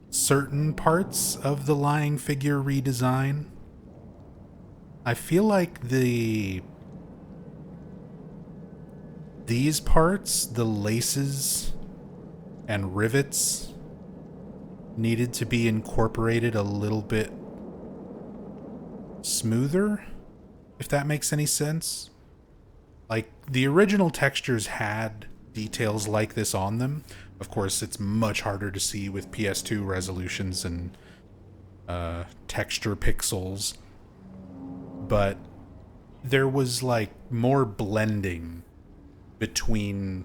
certain parts of the lying figure redesign. I feel like these parts, the laces and rivets, needed to be incorporated a little bit smoother, if that makes any sense. Like, the original textures had details like this on them. Of course, it's much harder to see with PS2 resolutions and texture pixels, but there was like more blending between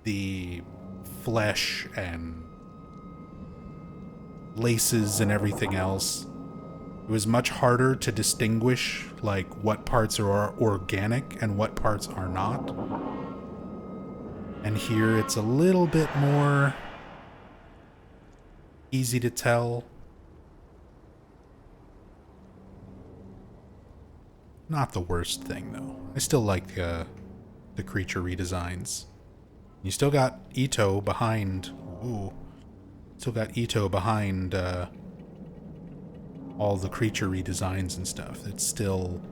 the flesh and laces and everything else. It was much harder to distinguish like what parts are organic and what parts are not. And here it's a little bit more easy to tell. Not the worst thing though. I still like the creature redesigns. You still got Ito behind. Ooh. Still got Ito behind all the creature redesigns and stuff. It's still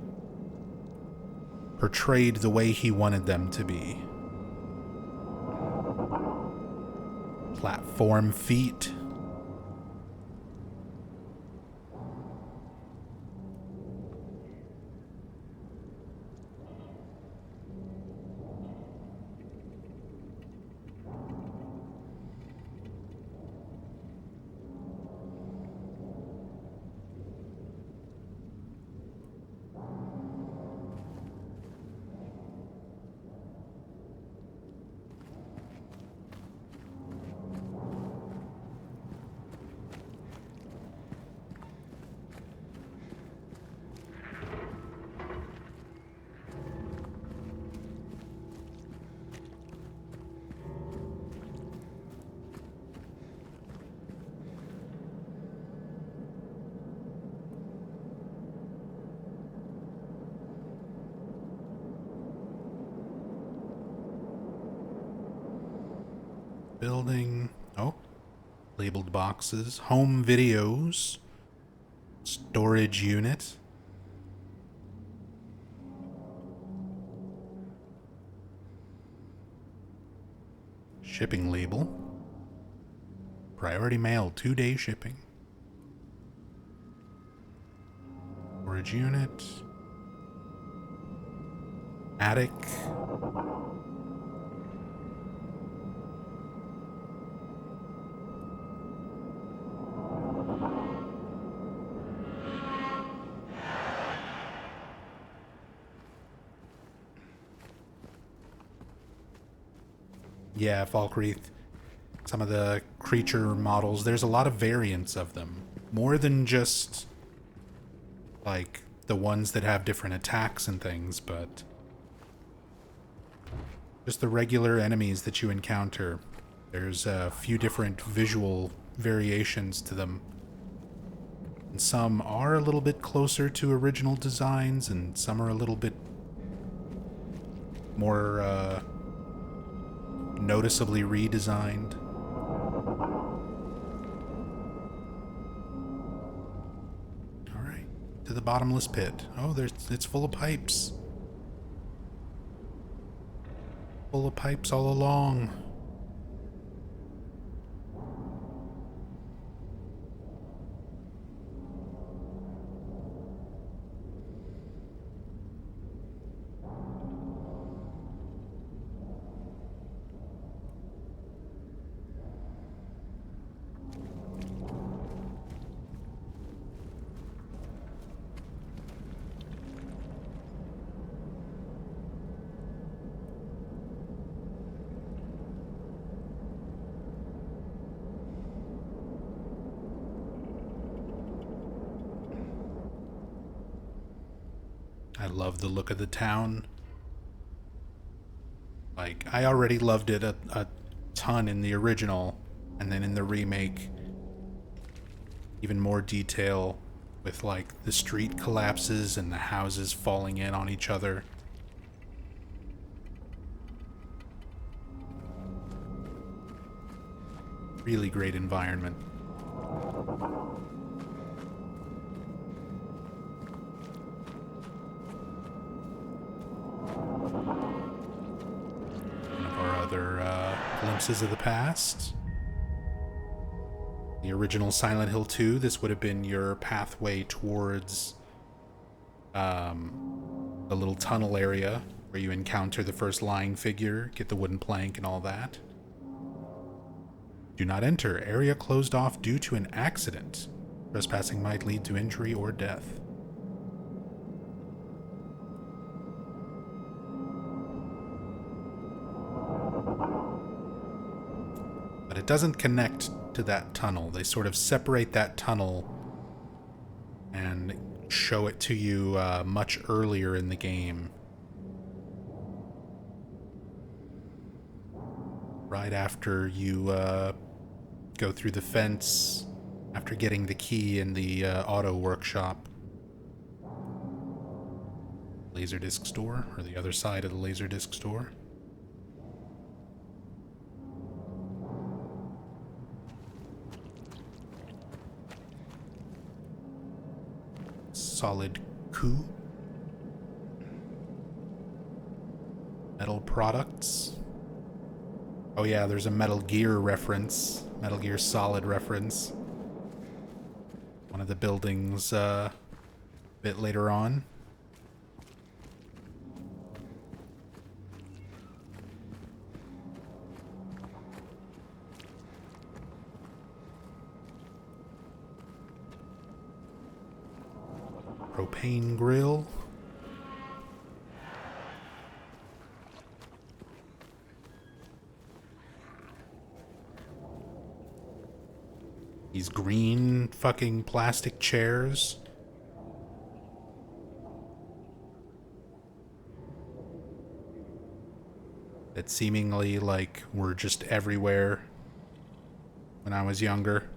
portrayed the way he wanted them to be. Platform feet. Building. Oh. Labeled boxes. Home videos. Storage unit. Shipping label. Priority mail, 2-day shipping. Storage unit. Attic. Yeah, Falkreath. Some of the creature models, there's a lot of variants of them. More than just, like, the ones that have different attacks and things, but just the regular enemies that you encounter. There's a few different visual variations to them. And some are a little bit closer to original designs, and some are a little bit more noticeably redesigned. Alright, to the bottomless pit. Oh, it's full of pipes. Full of pipes all along. I love the look of the town. Like, I already loved it a ton in the original, and then in the remake, even more detail with, like, the street collapses and the houses falling in on each other. Really great environment. Glimpses of the past. The original Silent Hill 2, this would have been your pathway towards a little tunnel area where you encounter the first lying figure, get the wooden plank and all that. Do not enter. Area closed off due to an accident. Trespassing might lead to injury or death. It doesn't connect to that tunnel. They sort of separate that tunnel and show it to you much earlier in the game. Right after you go through the fence, after getting the key in the auto workshop. Laserdisc store, or the other side of the Laserdisc store. Solid coup. Metal products. Oh yeah, there's a Metal Gear reference. Metal Gear Solid reference. One of the buildings a bit later on. Propane grill. These green fucking plastic chairs. That seemingly like were just everywhere when I was younger.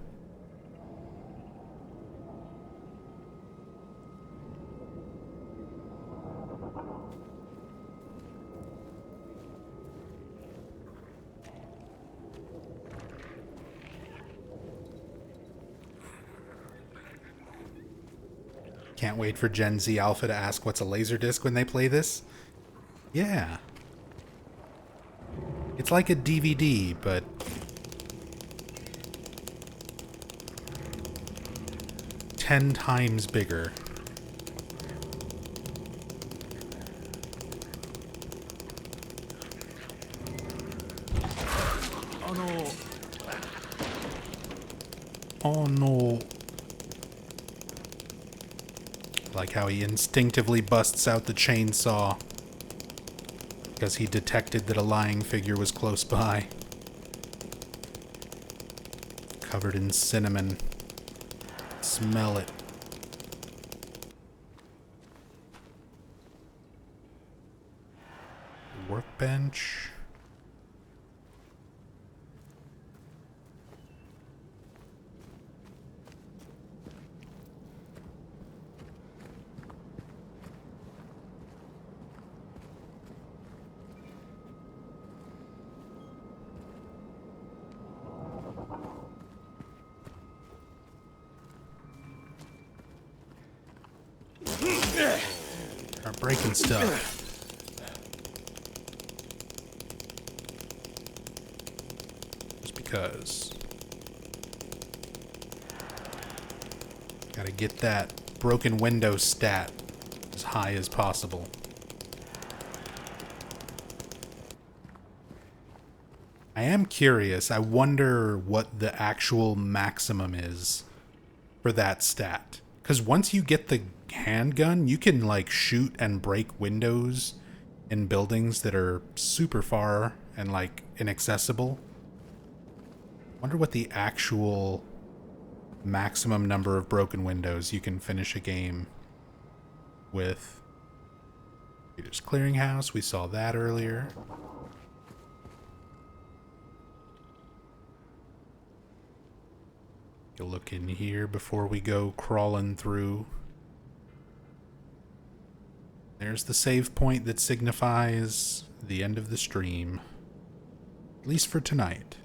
Can't wait for Gen Z Alpha to ask what's a Laserdisc when they play this. Yeah. It's like a DVD, but ten times bigger. Oh no. Like how he instinctively busts out the chainsaw. because he detected that a lying figure was close by. Covered in cinnamon. Smell it. Workbench. Start breaking stuff. Just because. Gotta get that broken window stat as high as possible. I am curious. I wonder what the actual maximum is for that stat. Because once you get the handgun, you can like shoot and break windows in buildings that are super far and like inaccessible. Wonder what the actual maximum number of broken windows you can finish a game with. Peter's Clearinghouse, we saw that earlier. You'll look in here before we go crawling through. There's the save point that signifies the end of the stream. At least for tonight.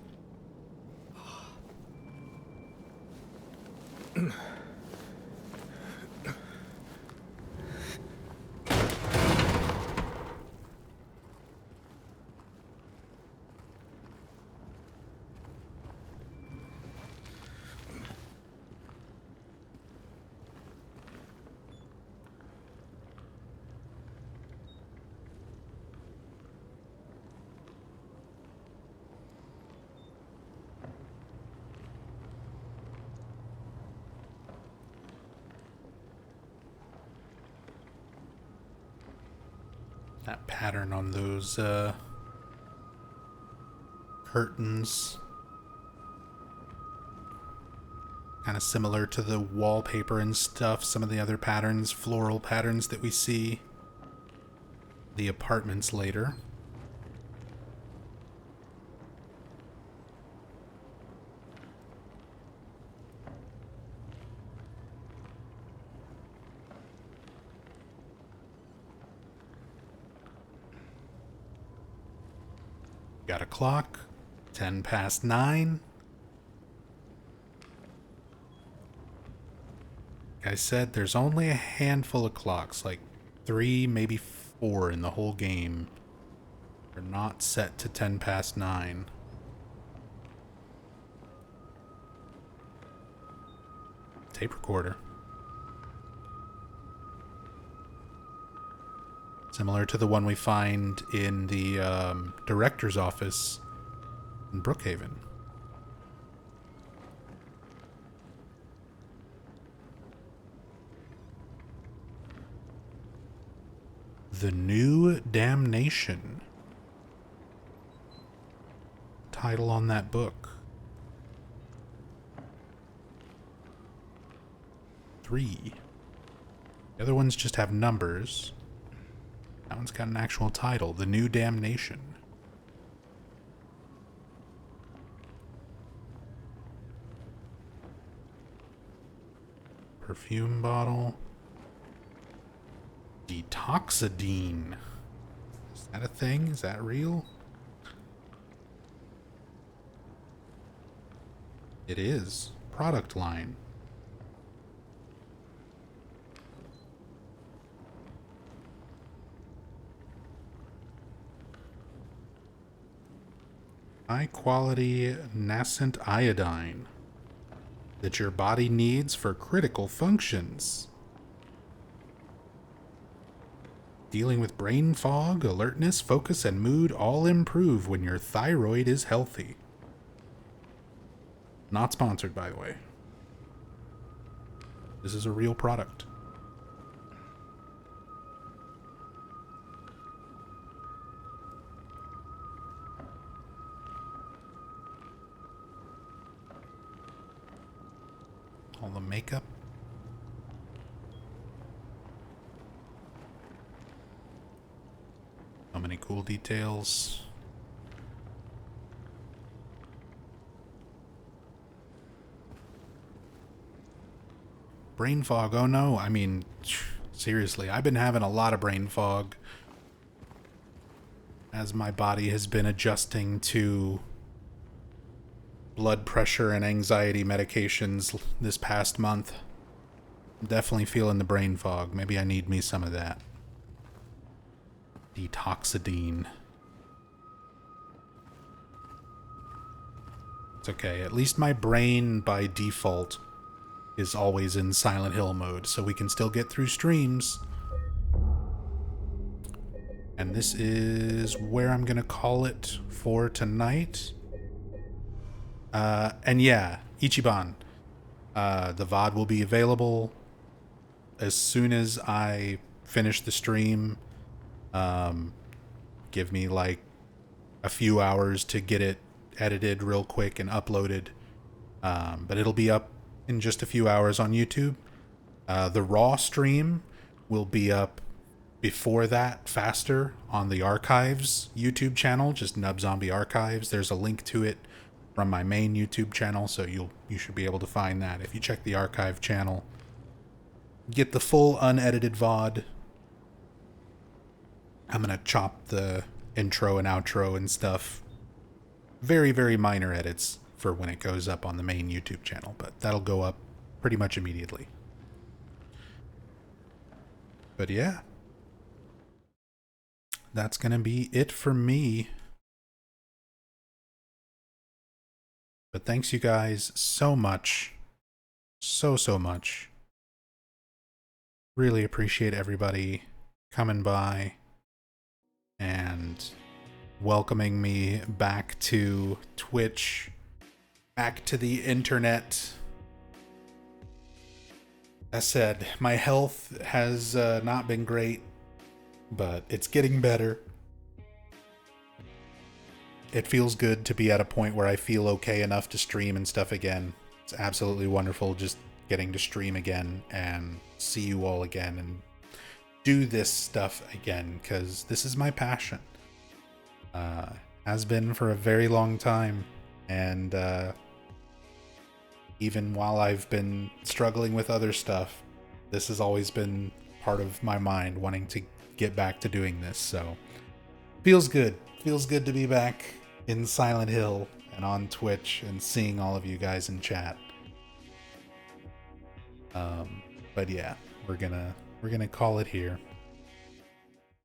That pattern on those curtains. Kind of similar to the wallpaper and stuff. Some of the other patterns, floral patterns that we see. The apartments later. Got a clock. 10 past 9. Like I said, there's only a handful of clocks, like 3, maybe 4 in the whole game. They're not set to 10 past 9. Tape recorder. Similar to the one we find in the director's office in Brookhaven. The New Damnation. Title on that book. 3. The other ones just have numbers. That one's got an actual title, The New Damnation. Perfume bottle. Detoxidine. Is that a thing? Is that real? It is. Product line. High quality nascent iodine that your body needs for critical functions. Dealing with brain fog, alertness, focus, and mood all improve when your thyroid is healthy. Not sponsored, by the way. This is a real product. All the makeup. So many cool details. Brain fog, oh no. I mean, seriously, I've been having a lot of brain fog as my body has been adjusting to blood pressure and anxiety medications this past month. I'm definitely feeling the brain fog. Maybe I need me some of that. Detoxidine. It's okay. At least my brain, by default, is always in Silent Hill mode, so we can still get through streams. And this is where I'm gonna call it for tonight. And yeah, Ichiban. The VOD will be available as soon as I finish the stream. Give me like a few hours to get it edited real quick and uploaded. But it'll be up in just a few hours on YouTube. The Raw stream will be up before that, faster, on the Archives YouTube channel, just Nub Zombie Archives. There's a link to it from my main YouTube channel, so you should be able to find that if you check the Archive channel. Get the full unedited VOD. I'm gonna chop the intro and outro and stuff. Very, very minor edits for when it goes up on the main YouTube channel, but that'll go up pretty much immediately. But yeah. That's gonna be it for me. But thanks you guys so much. So much. Really appreciate everybody coming by and welcoming me back to Twitch, back to the internet. As said, my health has not been great, but it's getting better. It feels good to be at a point where I feel okay enough to stream and stuff again. It's absolutely wonderful just getting to stream again and see you all again and do this stuff again, because this is my passion. Has been for a very long time, and even while I've been struggling with other stuff, this has always been part of my mind, wanting to get back to doing this. So feels good to be back in Silent Hill and on Twitch and seeing all of you guys in chat. But yeah, we're gonna call it here.